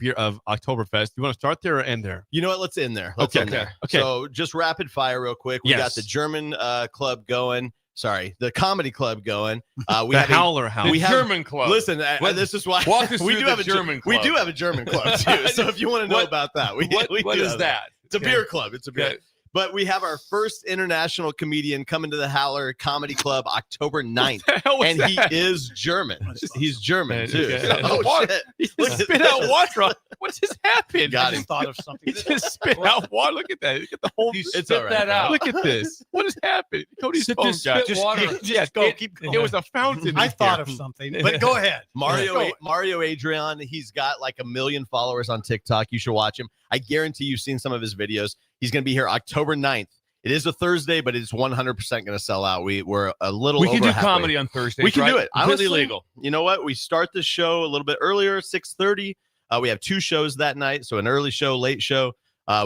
F: Oktoberfest. You want to start there or end there?
N: You know what? Let's end there.
F: Okay.
N: So just rapid fire real quick. We got the German club going. Sorry, the comedy club going. We
F: The
N: have
F: Howler House.
N: We
E: The
N: have
E: German club.
N: Listen, this is why
E: Walk us
N: we
E: through
N: do
E: the
N: have a
E: German
N: We
E: club.
N: do have a German club too. So if you want to know about that, we
E: What
N: do
E: is
N: have
E: that?
N: It's a
E: Okay.
N: beer club. It's a beer.
E: Okay.
N: But we have our first international comedian coming to the Howler Comedy Club October 9th.
F: the hell was
N: And he
F: that?
N: is German. He's German
E: Man,
N: too.
E: okay.
N: So- oh, shit.
F: He
N: Look
F: just
N: at
F: spit
N: this.
F: out water. What just happened?
N: Got
D: I
N: him.
D: just thought of something.
F: He just spit out water. Look at that. Look at the whole.
E: You
N: It's
E: spit
N: all right,
E: that
N: bro.
E: out.
F: Look at this. What has happened? Cody's
E: Sip
F: phone
E: this
F: got
E: spit water.
D: Just go. Keep going.
F: It was a fountain.
D: I
F: in
D: thought
F: here.
D: of something, but go ahead.
N: Mario Adrian, he's got like 1 million followers on TikTok. You should watch him. I guarantee you've seen some of his videos. He's going to be here October 9th. It is a Thursday, but it's 100% going to sell out. We're a little
E: We can
N: over
E: do
N: halfway.
E: comedy on Thursdays.
N: We can
E: right?
N: do it.
E: Completely
N: Honestly,
E: legal.
N: You know what? We start the show a little bit earlier, 6:30. We have 2 shows that night, so an early show, late show.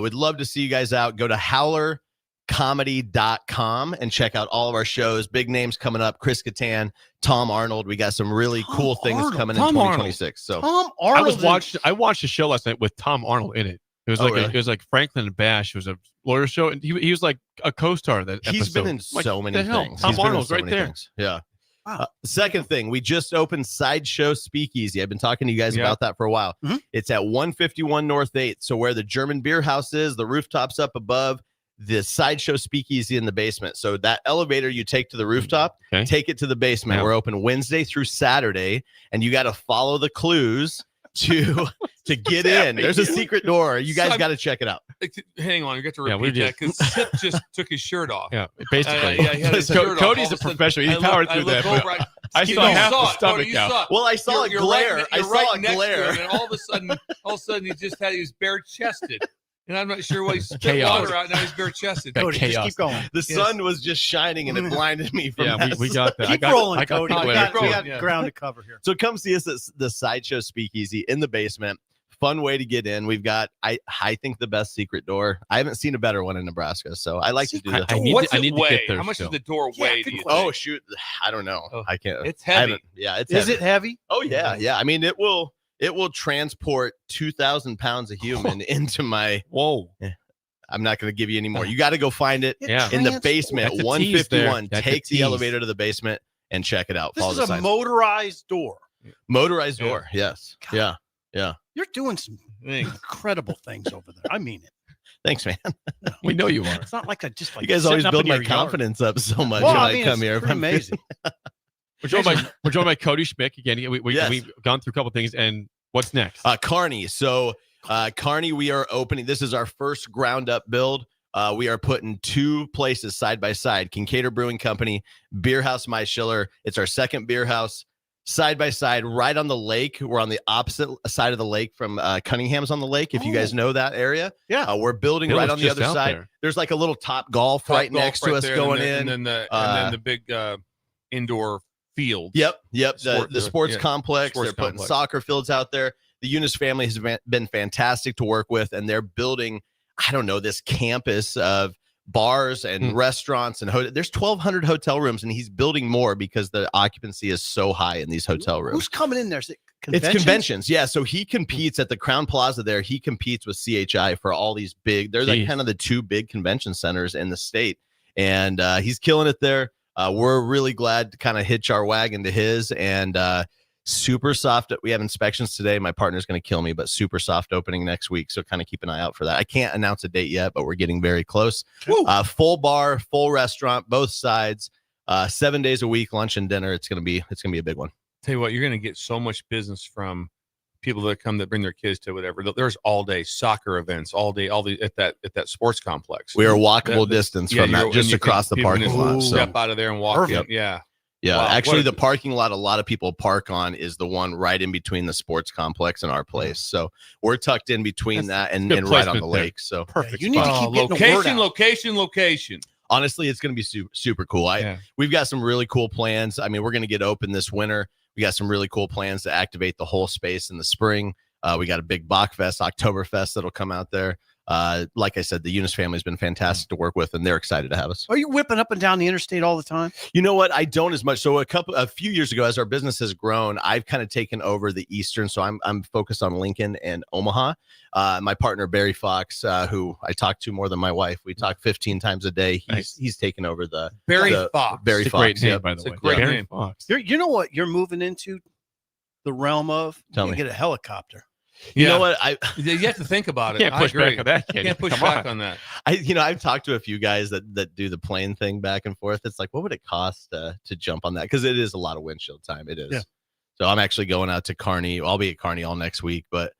N: We'd love to see you guys out. Go to howlercomedy.com and check out all of our shows. Big names coming up. Chris Kattan, Tom Arnold. We got some really cool things
D: Arnold.
N: coming
F: Tom
N: in
F: Arnold.
N: 2026. So
D: Tom Arnold.
F: I watched a show last night with Tom Arnold in it. It was
N: Oh,
F: like
N: really?
F: it was like Franklin and Bash. It was a lawyer show, and he was like a co-star of that
N: he's
F: episode.
N: been in
F: Like,
N: so many
F: the hell?
N: things.
F: Tom
N: He's been in
F: Arnold's
N: so
F: right
N: many
F: there.
N: things. Yeah.
D: Wow.
N: Second thing, we just opened Sideshow Speakeasy. I've been talking to you guys
F: Yeah.
N: about that for a while.
D: Mhm.
N: It's at 151 North 8th. So where the German beer house is, the rooftop's up above, the Sideshow Speakeasy in the basement. So that elevator you take to the rooftop,
F: Okay.
N: take it to the basement.
F: Yeah.
N: We're open Wednesday through Saturday, and you got to follow the clues to get in.
F: happening?
N: There's a secret door. You guys
E: So-
N: got to check it out.
E: Hang on, you got to
F: Yeah, we
E: repeat that
F: did.
E: because Sip just took his shirt off.
F: Yeah, basically.
E: Yeah, he had his shirt off.
F: Cody's
E: All
F: a
E: of sudden,
F: professional. He
E: I
F: powered
E: look-
F: through
E: I
F: that.
E: look
F: but
E: over,
F: I
E: you
F: saw half
E: saw
F: the
E: it, Cody,
F: stomach
E: you
F: out.
E: saw it.
N: Well, I saw
E: You're
N: a glare.
E: right,
N: I
E: you're
N: saw
E: right
N: a
E: next to
N: glare.
E: him, and all of a sudden, he just had he was bare chested, and I'm not sure what he spit
F: Chaos.
E: water out. Now he's bare chested.
F: Got
D: Cody, just
F: chaos.
D: keep going.
N: The sun was just shining and it blinded me from
F: Yeah,
N: that.
F: we got that.
D: Keep rolling,
F: I got
D: Cody.
F: the
D: We
F: glare,
D: got,
F: too.
D: we got
E: Yeah.
D: ground to cover here.
N: So come see us at the Sideshow Speakeasy in the basement. Fun way to get in. We've got, I think, the best secret door. I haven't seen a better one in Nebraska, so I like to do that.
F: I need
E: What's
F: to- I
E: it
F: need to
E: weigh?
F: get there
E: How much
F: still.
E: does the door weigh? Do you
N: Oh
E: think?
N: shoot, I don't know.
E: Oh,
N: I can't.
E: it's
N: I
E: heavy.
N: haven't- Yeah, it's
D: Is
N: heavy.
D: it heavy?
N: Oh yeah, yeah. I mean, it will transport 2,000 pounds of human into my.
F: Whoa.
N: I'm not going to give you any more. You got to go find it
F: Yeah.
N: in the basement
F: That's
N: at
F: a tease there.
N: 151.
F: That's a
N: Take the
F: tease.
N: elevator to the basement and check it out.
D: This
N: Follow
D: is
N: the
D: a
N: signs.
D: motorized door.
N: Motorized
E: Yeah.
N: door. Yes.
D: God.
N: Yeah. Yeah.
D: You're doing some incredible things over there. I mean it.
N: Thanks, man.
F: We know you are.
D: It's not like a just like
N: You guys always
D: sitting up
N: build
D: in
N: my
D: your yard.
N: confidence up so much
D: Well,
N: when
D: I mean,
N: I come
D: it's
N: here.
D: pretty amazing.
F: We're joined by Cody Schmick again.
N: Yes.
F: We've gone through a couple things, and what's next?
N: Carney. So Carney, we are opening. This is our first ground up build. We are putting 2 places side by side. Kincaid Brewing Company, Beer House My Schiller. It's our second beer house. Side by side, right on the lake. We're on the opposite side of the lake from Cunningham's on the lake. If you guys know that area,
D: Yeah.
N: we're building
F: Bill
N: right
F: was
N: on the
F: just
N: other
F: out
N: side.
F: there.
N: There's like a little Top Golf right
E: Golf
N: next to
E: right
N: us
E: there,
N: going
E: and
N: in.
E: then the big indoor field.
N: Yep. The
E: Sport-
N: sports
E: yeah,
N: complex.
E: sports
N: They're putting
E: complex.
N: soccer fields out there. The Eunice family has been fantastic to work with, and they're building, I don't know, this campus of bars and restaurants and there's 1,200 hotel rooms, and he's building more because the occupancy is so high in these hotel rooms.
D: Who's coming in there? Is it
N: It's conventions, yeah. So he competes at the Crown Plaza there. He competes with CHI for all these big. They're like
F: Jeez.
N: kind of the 2 big convention centers in the state, and he's killing it there. We're really glad to kind of hitch our wagon to his, and super soft. We have inspections today. My partner's going to kill me, but super soft opening next week. So kind of keep an eye out for that. I can't announce a date yet, but we're getting very close. Full bar, full restaurant, both sides, 7 days a week, lunch and dinner. It's going to be a big one.
E: Tell you what, you're going to get so much business from people that come that bring their kids to whatever. There's all day soccer events, all day at that sports complex.
N: We are walkable distance from that, just across the parking lot. So
E: Step out of there and walk in. Yeah.
N: Yeah,
E: Wow,
N: actually,
E: what a-
N: the parking lot a lot of people park on is the one right in between the sports complex and our place. So we're tucked in between that and
F: good
N: right on
F: placement
N: the
F: there.
N: lake. So
D: perfect. You need to keep getting the word
E: location,
D: out.
E: location.
N: honestly, it's going to be super cool. We've got some really cool plans. I mean, we're going to get open this winter. We got some really cool plans to activate the whole space in the spring. We got a big Bachfest, Oktoberfest that'll come out there. Like I said, the Eunice family has been fantastic to work with, and they're excited to have us.
D: Are you whipping up and down the interstate all the time?
N: You know what? I don't as much. So a few years ago, as our business has grown, I've kind of taken over the Eastern. So I'm focused on Lincoln and Omaha. My partner Barry Fox, who I talk to more than my wife, we talk 15 times a day. He's taken over the
E: Barry Fox.
N: Barry
F: It's a
N: Fox,
F: great name,
N: yeah.
F: by the way.
E: great
F: Barry
E: name.
F: Fox.
D: You know what you're moving into? The realm of
N: Tell
D: you
N: me.
D: get a helicopter.
N: You know what?
E: You have to think about it.
F: Can't push
E: I agree.
F: back on that, kid.
E: Can't push
F: Come
E: back
F: on.
E: on that.
N: I've talked to a few guys that do the plane thing back and forth. It's like, what would it cost to jump on that? Because it is a lot of windshield time. It is.
D: Yeah.
N: So I'm actually going out to Kearney. I'll be at Kearney all next week, but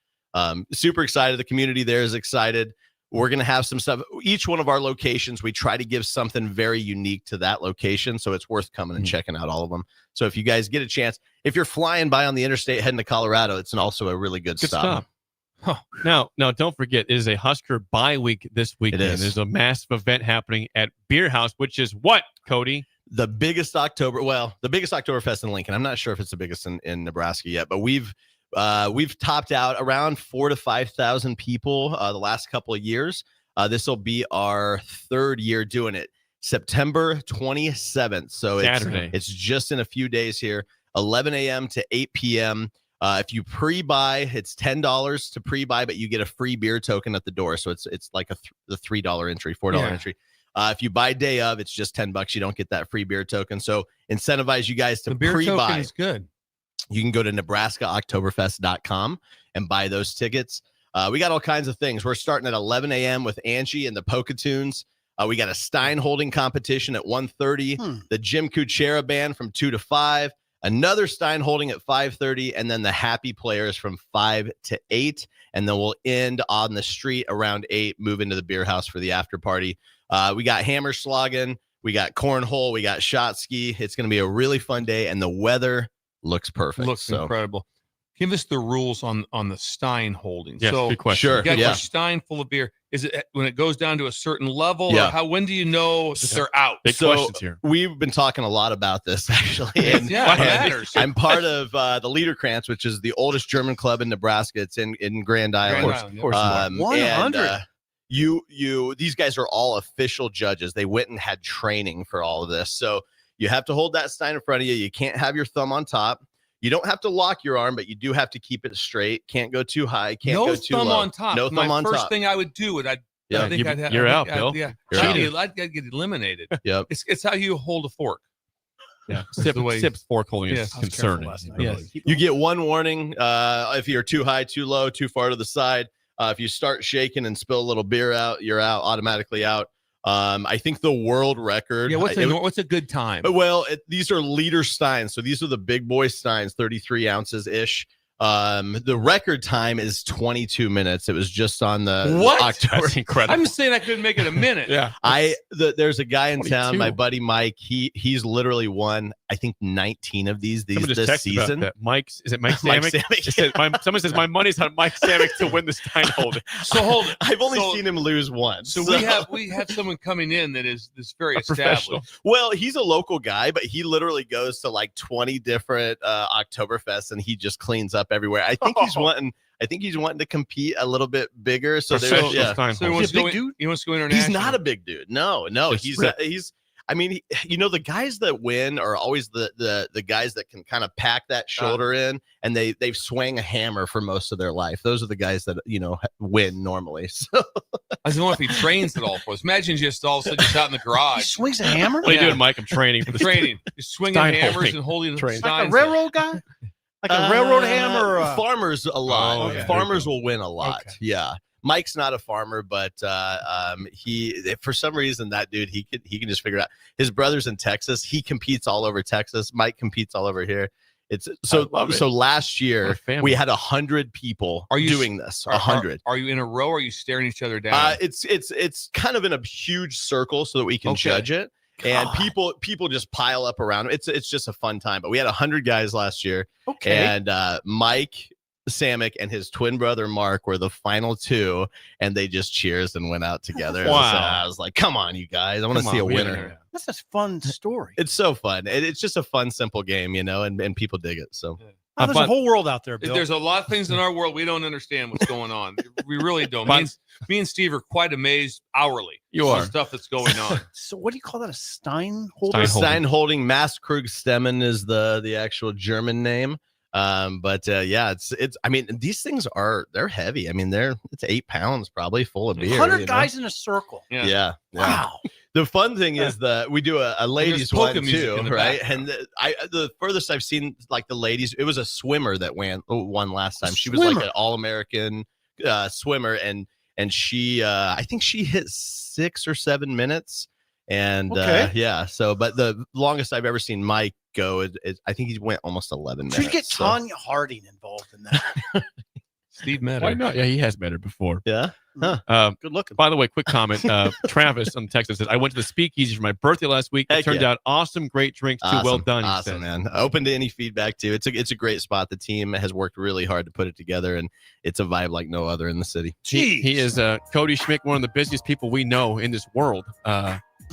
N: super excited. The community there is excited. We're going to have some stuff. Each one of our locations, we try to give something very unique to that location. So it's worth coming and checking out all of them. So if you guys get a chance, if you're flying by on the interstate heading to Colorado, it's also a really good stop.
F: Now, don't forget, it is a Husker bye week this weekend.
N: is.
F: There's a massive event happening at Beer House, which is what, Cody?
N: The biggest Oktoberfest in Lincoln. I'm not sure if it's the biggest in Nebraska yet, but we've topped out around 4,000 to 5,000 people the last couple of years. This will be our third year doing it. September 27th. So
F: Saturday.
N: It's just in a few days here, 11 a.m. to 8 p.m. If you pre-buy, it's $10 to pre-buy, but you get a free beer token at the door. So it's like the $3 entry, $4 entry. If you buy day of, it's just $10. You don't get that free beer token. So incentivize you guys to
E: The beer
N: pre-buy.
E: token is good.
N: You can go to NebraskaOktoberfest.com and buy those tickets. We got all kinds of things. We're starting at 11 a.m. with Angie and the Pocatunes. We got a Stein holding competition at 1:30. The Jim Kuchera band from 2 to 5. Another Stein holding at 5:30, and then the Happy Players from 5 to 8. And then we'll end on the street around 8, move into the beer house for the after party. We got Hammerschlagen, we got cornhole, we got shot ski. It's going to be a really fun day, and the weather looks perfect.
E: Looks incredible. Give us the rules on the Stein holding.
F: Yes,
E: so
F: good question.
N: Sure,
E: you got
N: yeah.
E: your Stein full of beer. Is it when it goes down to a certain level?
N: Yeah.
E: Or when do you know that they're out?
F: Big questions here.
N: We've been talking a lot about this, actually. And
E: Yeah, it matters.
N: I'm part of the Liederkranz, which is the oldest German club in Nebraska. It's in Grand Island.
E: Grand Island, yeah.
D: 100.
N: These guys are all official judges. They went and had training for all of this. So you have to hold that Stein in front of you. You can't have your thumb on top. You don't have to lock your arm, but you do have to keep it straight. Can't go too high. Can't
E: No
N: go too
E: thumb
N: low.
E: on top.
N: No thumb on
E: first
N: top.
E: thing I would do would I think I'd have.
F: You're out,
E: I'd-
F: Bill.
E: Yeah,
N: You're
E: cheating.
N: out.
E: I'd get eliminated.
N: Yep.
E: It's how you hold a fork.
F: Yeah,
E: the way-
F: Sip's fork holding
E: Yeah.
F: is
E: I was
F: concerning.
D: last night.
F: Really.
N: You get one warning if you're too high, too low, too far to the side. If you start shaking and spill a little beer out, you're out, automatically out. I think the world record.
E: Yeah, what's a good time?
N: Well, these are liter steins. So these are the big boy steins, 33 ounces ish. The record time is 22 minutes. It was just on the
E: What?
N: October.
F: That's incredible.
E: I'm saying I couldn't make it a minute.
F: Yeah.
N: There's a guy in
F: 22.
N: town, my buddy Mike. He's literally won, I think, 19 of these
F: Someone just
N: this
F: texted about
N: season.
F: that. Is it Mike
N: Mike
F: Samick?
N: Samick.
F: It said, someone says my money's on Mike Samick to win the Stein holding.
E: So hold it.
N: I've only seen him lose once.
E: So we have someone coming in that is very
F: professional.
E: established.
N: Well, he's a local guy, but he literally goes to like 20 different Oktoberfests, and he just cleans up everywhere. I think he's wanting to compete a little bit bigger. So
F: Professional
N: there's
F: Stein
E: So he
F: holding.
E: wants,
D: Is he a
E: to
D: big
E: go,
D: dude?
E: he wants to go international.
N: He's not a big dude. No,
F: Just
N: he's
F: ripped.
N: I mean, the guys that win are always the guys that can kind of pack that shoulder in, and they swing a hammer for most of their life. Those are the guys that win normally. So
E: I don't know if he trains at all for us. Imagine just all of a sudden just out in the
D: He
E: garage.
D: swings a hammer?
F: What are you doing, Mike? I'm training for the
E: Training. Just swinging
F: Stein
E: hammers
F: holding.
E: and holding
F: Training.
D: Like a
E: steins.
D: railroad guy? Like a railroad hammer? Or a...
N: farmers a lot.
F: Oh, yeah.
N: Farmers will win a lot.
D: Okay.
N: Yeah. Mike's not a farmer, but he for some reason that dude he can just figure it out. His brother's in Texas. He competes all over Texas. Mike competes all over here. It's so
F: I love it.
N: so last
F: What
N: year
F: a family.
N: we had 100 people
E: Are you
N: doing this.
E: Are-
N: 100.
E: Are you in a row or are you staring each other down?
N: It's kind of in a huge circle so that we can
E: Okay.
N: judge it. And
D: God.
N: people just pile up around. It's just a fun time. But we had 100 guys last year.
D: Okay.
N: And Mike Samick and his twin brother Mark were the final two, and they just cheers and went out together.
F: Wow.
N: So I was like, "Come on, you guys! I want to
F: Come
N: see a
F: on, we
N: winner."
F: gotta-
D: That's a fun story.
N: It's so fun. It's just a fun, simple game, and people dig it. So
D: Oh, there's a whole world out there, Bill.
E: There's a lot of things in our world we don't understand what's going on. We really don't. Me and Steve are quite amazed hourly.
F: You
E: on
F: are.
E: stuff that's going on.
D: So what do you call that? A Steinholder?
N: Steinholding Maßkrugstemmen is the actual German name. Yeah, it's. I mean, these things they're heavy. I mean, it's 8 pounds probably full of beer.
D: 100 guys in a circle.
N: Yeah.
D: Wow.
N: The fun thing is that we do a ladies one too, right?
E: background.
N: And the furthest I've seen like the ladies, it was a swimmer that won last time. She was like an All-American swimmer, and she I think she hit 6 or 7 minutes. And yeah, so but the longest I've ever seen Mike go is I think he went almost 11 minutes.
D: Should get Tanya Harding involved in that.
E: Steve met her.
F: Why not? Yeah, he has met her before.
N: Yeah.
D: Good looking.
F: By the way, quick comment. Travis on Texas says, I went to the Speakeasy for my birthday last week. It turned out awesome, great drinks, too. Well done.
N: Awesome, man. Open to any feedback, too. It's a great spot. The team has worked really hard to put it together, and it's a vibe like no other in the city.
F: He is Cody Schmick, one of the busiest people we know in this world.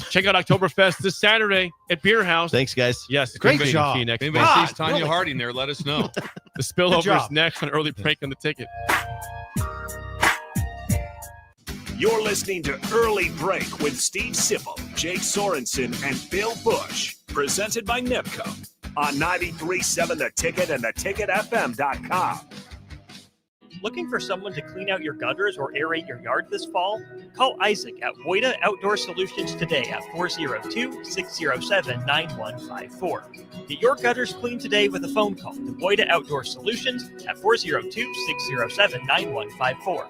F: Check out Oktoberfest this Saturday at Beer House.
N: Thanks, guys.
F: Yes,
D: Great job.
F: If anybody
E: Anybody
F: sees
E: sees Tanya Harding there, let us know.
F: the spillover is next on Early Break on the Ticket.
A: You're listening to Early Break with Steve Sipple, Jake Sorensen, and Bill Busch. Presented by NIPCO on 93.7 The Ticket and theticketfm.com.
H: Looking for someone to clean out your gutters or aerate your yard this fall? Call Isaac at Voida Outdoor Solutions today at 402-607-9154. Get your gutters cleaned today with a phone call to Voida Outdoor Solutions at 402-607-9154.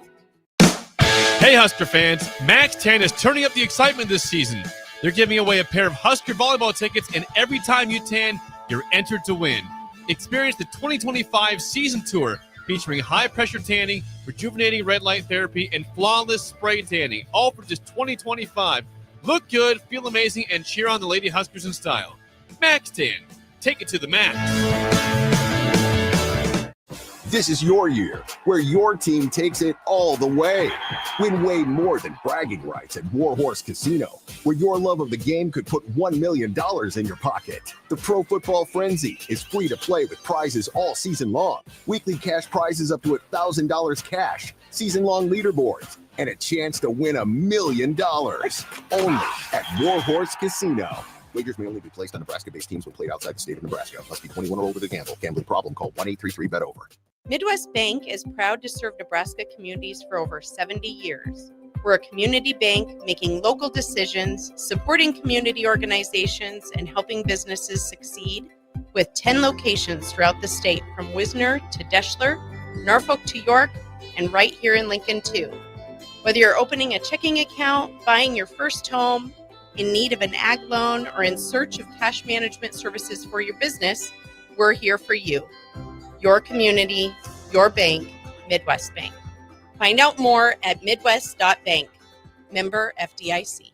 F: Hey, Husker fans, Max 10 is turning up the excitement this season. They're giving away a pair of Husker volleyball tickets, and every time you tan, you're entered to win. Experience the 2025 season tour featuring high-pressure tanning, rejuvenating red light therapy, and flawless spray tanning, all for just $20.25. Look good, feel amazing, and cheer on the Lady Huskers in style. Max Tan, take it to the max.
B: This is your year, where your team takes it all the way. Win way more than bragging rights at Warhorse Casino, where your love of the game could put $1 million in your pocket. The Pro Football Frenzy is free to play with prizes all season long. Weekly cash prizes up to $1,000 cash, season-long leaderboards, and a chance to win $1 million. Only at Warhorse Casino. Wagers may only be placed on Nebraska-based teams when played outside the state of Nebraska. Must be 21 or older to gamble. Gambling problem? Call 1-833-BET-OVER.
Q: Midwest Bank is proud to serve Nebraska communities for over 70 years. We're a community bank making local decisions, supporting community organizations, and helping businesses succeed with 10 locations throughout the state, from Wisner to Deschler, Norfolk to York, and right here in Lincoln too. Whether you're opening a checking account, buying your first home, in need of an ag loan, or in search of cash management services for your business, we're here for you. Your community, your bank, Midwest Bank. Find out more at midwest.bank. Member FDIC.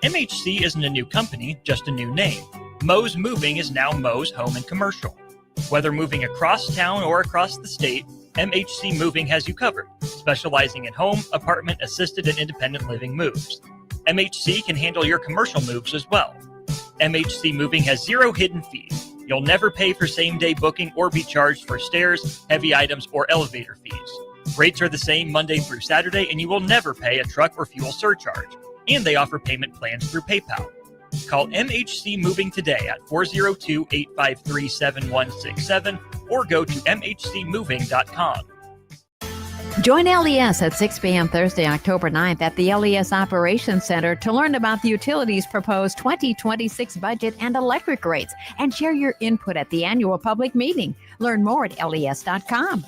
H: MHC isn't a new company, just a new name. Moe's Moving is now Moe's Home and Commercial. Whether moving across town or across the state, MHC Moving has you covered, specializing in home, apartment, assisted, and independent living moves. MHC can handle your commercial moves as well. MHC Moving has 0 hidden fees. You'll never pay for same-day booking or be charged for stairs, heavy items, or elevator fees. Rates are the same Monday through Saturday, and you will never pay a truck or fuel surcharge. And they offer payment plans through PayPal. Call MHC Moving today at 402-853-7167 or go to mhcmoving.com.
K: Join LES at 6 p.m. Thursday, October 9th at the LES Operations Center to learn about the utilities' proposed 2026 budget and electric rates, and share your input at the annual public meeting. Learn more at les.com.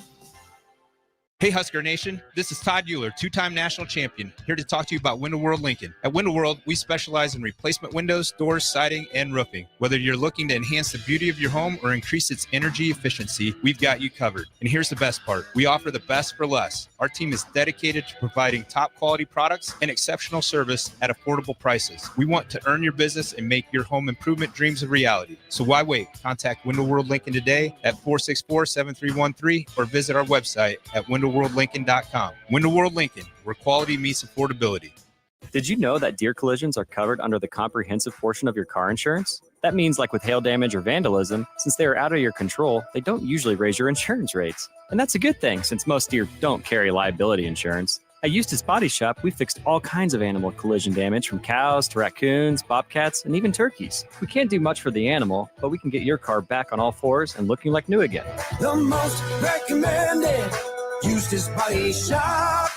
P: Hey Husker Nation, this is Todd Euler, 2-time national champion, here to talk to you about Window World Lincoln. At Window World, we specialize in replacement windows, doors, siding, and roofing. Whether you're looking to enhance the beauty of your home or increase its energy efficiency, we've got you covered. And here's the best part. We offer the best for less. Our team is dedicated to providing top quality products and exceptional service at affordable prices. We want to earn your business and make your home improvement dreams a reality. So why wait? Contact Window World Lincoln today at 464-7313 or visit our website at windowworldlincoln.com. Window World Lincoln, where quality meets affordability.
X: Did you know that deer collisions are covered under the comprehensive portion of your car insurance?
O: That means, like with hail damage or vandalism, since they are out of your control, they don't usually raise your insurance rates. And that's a good thing, since most deer don't carry liability insurance. At Eustace Body Shop, we fixed all kinds of animal collision damage, from cows to raccoons, bobcats, and even turkeys. We can't do much for the animal, but we can get your car back on all fours and looking like new again.
R: The most recommended Eustace Body Shop.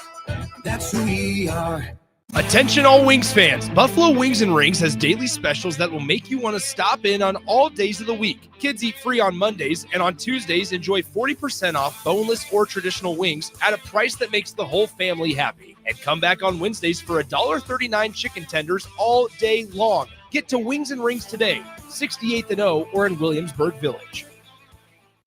R: That's who we are.
L: Attention all Wings fans. Buffalo Wings and Rings has daily specials that will make you want to stop in on all days of the week. Kids eat free on Mondays, and on Tuesdays, enjoy 40% off boneless or traditional wings at a price that makes the whole family happy. And come back on Wednesdays for $1.39 chicken tenders all day long. Get to Wings and Rings today, 68th and O, or in Williamsburg Village.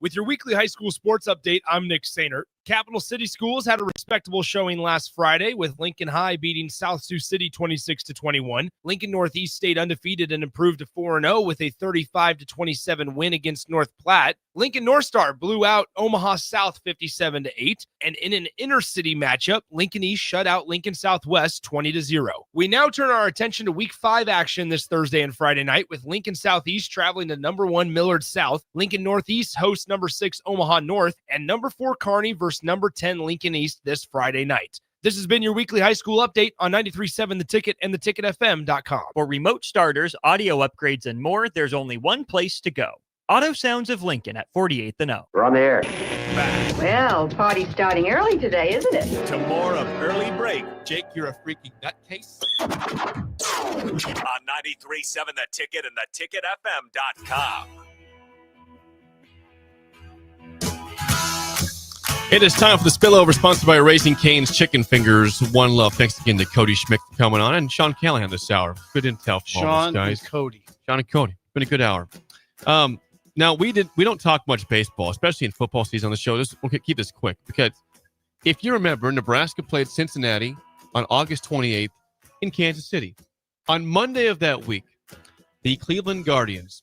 L: With your weekly high school sports update, I'm Nick Sainert. Capital City Schools had a respectable showing last Friday, with Lincoln High beating South Sioux City 26-21. Lincoln Northeast stayed undefeated and improved to 4-0 with a 35-27 win against North Platte. Lincoln North Star blew out Omaha South 57-8, and in an inner-city matchup, Lincoln East shut out Lincoln Southwest 20-0. We now turn our attention to Week 5 action this Thursday and Friday night, with Lincoln Southeast traveling to number 1 Millard South. Lincoln Northeast hosts number 6 Omaha North, and number 4 Kearney versus number 10 Lincoln East this Friday night. This has been your weekly high school update on 93.7 The Ticket and theticketfm.com.
H: For remote starters, audio upgrades, and more, there's only one place to go. Auto Sounds of Lincoln at 48th and O.
V: We're on the air.
X: Well, party's starting early today, isn't it?
A: To more of Early Break
F: Jake, you're a freaking nutcase.
A: on 93.7 The Ticket and theticketfm.com.
F: It is time for the spillover, sponsored by Raising Cane's Chicken Fingers. One love. Thanks again to Cody Schmidt for coming on, and Sean Callahan this hour. Good intel from all those guys.
D: And Cody.
F: Sean and Cody. Been a good hour. Now we don't talk much baseball, especially in football season on the show. We'll keep this quick, because if you remember, Nebraska played Cincinnati on August 28th in Kansas City. On Monday of that week, the Cleveland Guardians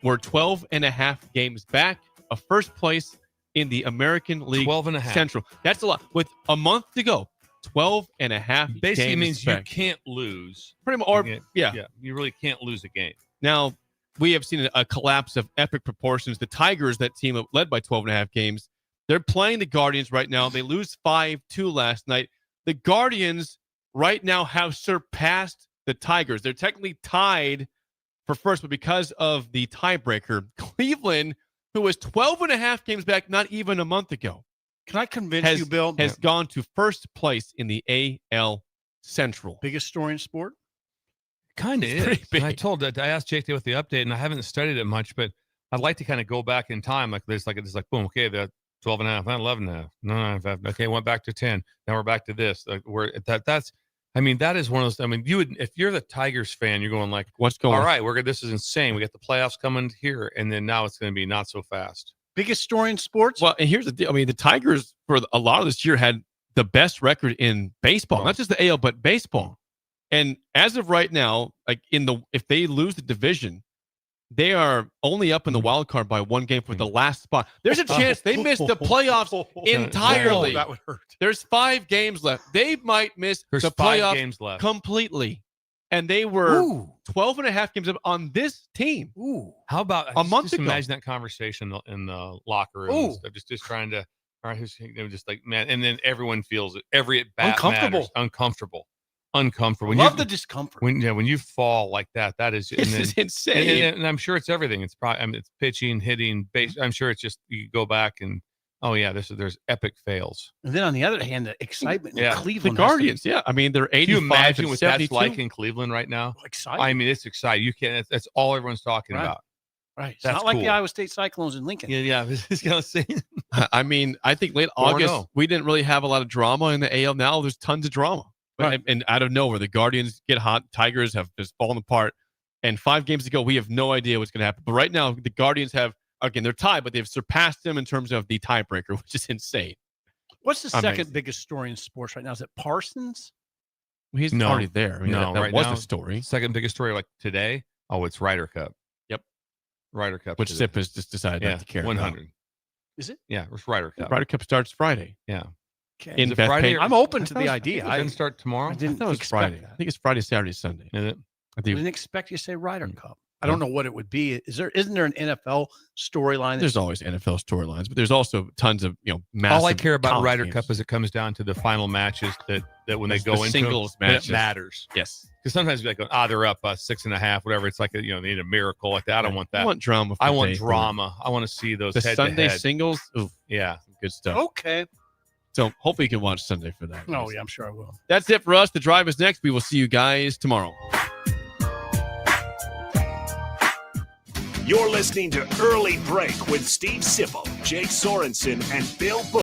F: were 12.5 games back of first place in the American League
E: 12.5
F: Central. That's a lot. With a month to go, 12.5
E: basically
F: games
E: means
F: back.
E: you can't lose.
F: Pretty much, or
E: yeah, you really can't lose a game.
F: Now, we have seen a collapse of epic proportions. The Tigers, that team led by 12.5 games, they're playing the Guardians right now. They lose 5-2 last night. The Guardians right now have surpassed the Tigers. They're technically tied for first, but because of the tiebreaker, Cleveland, who was 12.5 games back not even a month ago,
D: can I convince you, Bill?
F: Has gone to first place in the AL Central.
D: Biggest story in sport?
E: Kind of is. And I asked Jake with the update, and I haven't studied it much, but I'd like to kind of go back in time. Like this, boom, okay, the 12.5, 11.5, 9.5, okay, went back to 10. Now we're back to this. That is one of those. I mean, if you're the Tigers fan, you're going like,
F: what's going on?
E: All right, this is insane. We got the playoffs coming here, and then now it's going to be not so fast.
D: Biggest story in sports?
F: Well, and here's the deal. I mean, the Tigers for a lot of this year had the best record in baseball, not just the AL, but baseball. And as of right now, like if they lose the division, they are only up in the wild card by 1 game for the last spot. There's a chance they miss the plaplayoffs entirely.
D: That would hurt.
F: There's 5 games left. They might miss the playoffs games left completely. And they were 12.5 games up on this team.
D: Ooh.
E: How about
F: a month ago?
E: Imagine that conversation in the locker room. Just trying to, all right, just like, man, and then everyone feels it. Every at bat
D: uncomfortable.
E: Uncomfortable.
D: Love the discomfort.
E: When you fall like that is
F: insane.
E: And I'm sure it's everything. It's probably it's pitching, hitting, base. I'm sure it's just you go back and there's epic fails.
D: And then on the other hand, the excitement in Cleveland.
F: The Guardians, I mean, they're 85.
E: Can you imagine what
F: 72?
E: that's like in Cleveland right now?
D: Exciting.
E: I mean, it's exciting. You can't. That's all everyone's talking about.
D: Right. It's
E: That's
D: not like
E: cool.
D: the Iowa State Cyclones in Lincoln.
E: Yeah. It's gonna say.
F: I mean, I think late August we didn't really have a lot of drama in the AL. Now there's tons of drama. Right. And out of nowhere, the Guardians get hot. Tigers have just fallen apart. And 5 games ago, we have no idea what's going to happen. But right now, the Guardians have, again, they're tied, but they've surpassed them in terms of the tiebreaker, which is insane.
D: What's the second biggest story in sports right now? Is it Parsons?
F: Well, he's already there. I mean, that
E: right
F: was
E: now,
F: the story.
E: Second biggest story like today. Oh, it's Ryder Cup.
F: Yep.
E: Ryder Cup.
F: Which
E: today.
F: Sip has just decided not to care
E: 100.
F: about.
D: Is it?
E: Yeah, it's Ryder Cup.
F: Ryder Cup starts Friday.
E: Yeah.
F: Okay. In
E: Friday?
D: I'm open to the idea.
E: It didn't start tomorrow.
D: I didn't
F: it was
D: expect
F: Friday.
D: that.
F: I think it's Friday, Saturday, Sunday.
E: Is it?
D: I didn't expect you to say Ryder Cup. I don't know what it would be. Isn't there an NFL storyline?
F: There's always NFL storylines, but there's also tons of massive.
E: All I care about
F: college
E: Ryder
F: games.
E: Cup is it comes down to the final matches that when they
F: There's
E: go
F: the
E: into
F: singles
E: then
F: matches.
E: it matters.
F: Yes,
E: because sometimes you're like, they're up 6.5, whatever. It's like they need a miracle like that. I don't want that.
F: I want drama.
E: I want drama. I want to see those
F: The Sunday
E: head-to-head.
F: singles. Ooh,
E: Yeah,
F: good stuff.
D: Okay.
F: So hopefully you can watch Sunday for that.
D: Oh, yeah, I'm sure I will.
F: That's it for us. The Drive is next. We will see you guys tomorrow.
A: You're listening to Early Break with Steve Sipple, Jake Sorensen, and Bill Busch.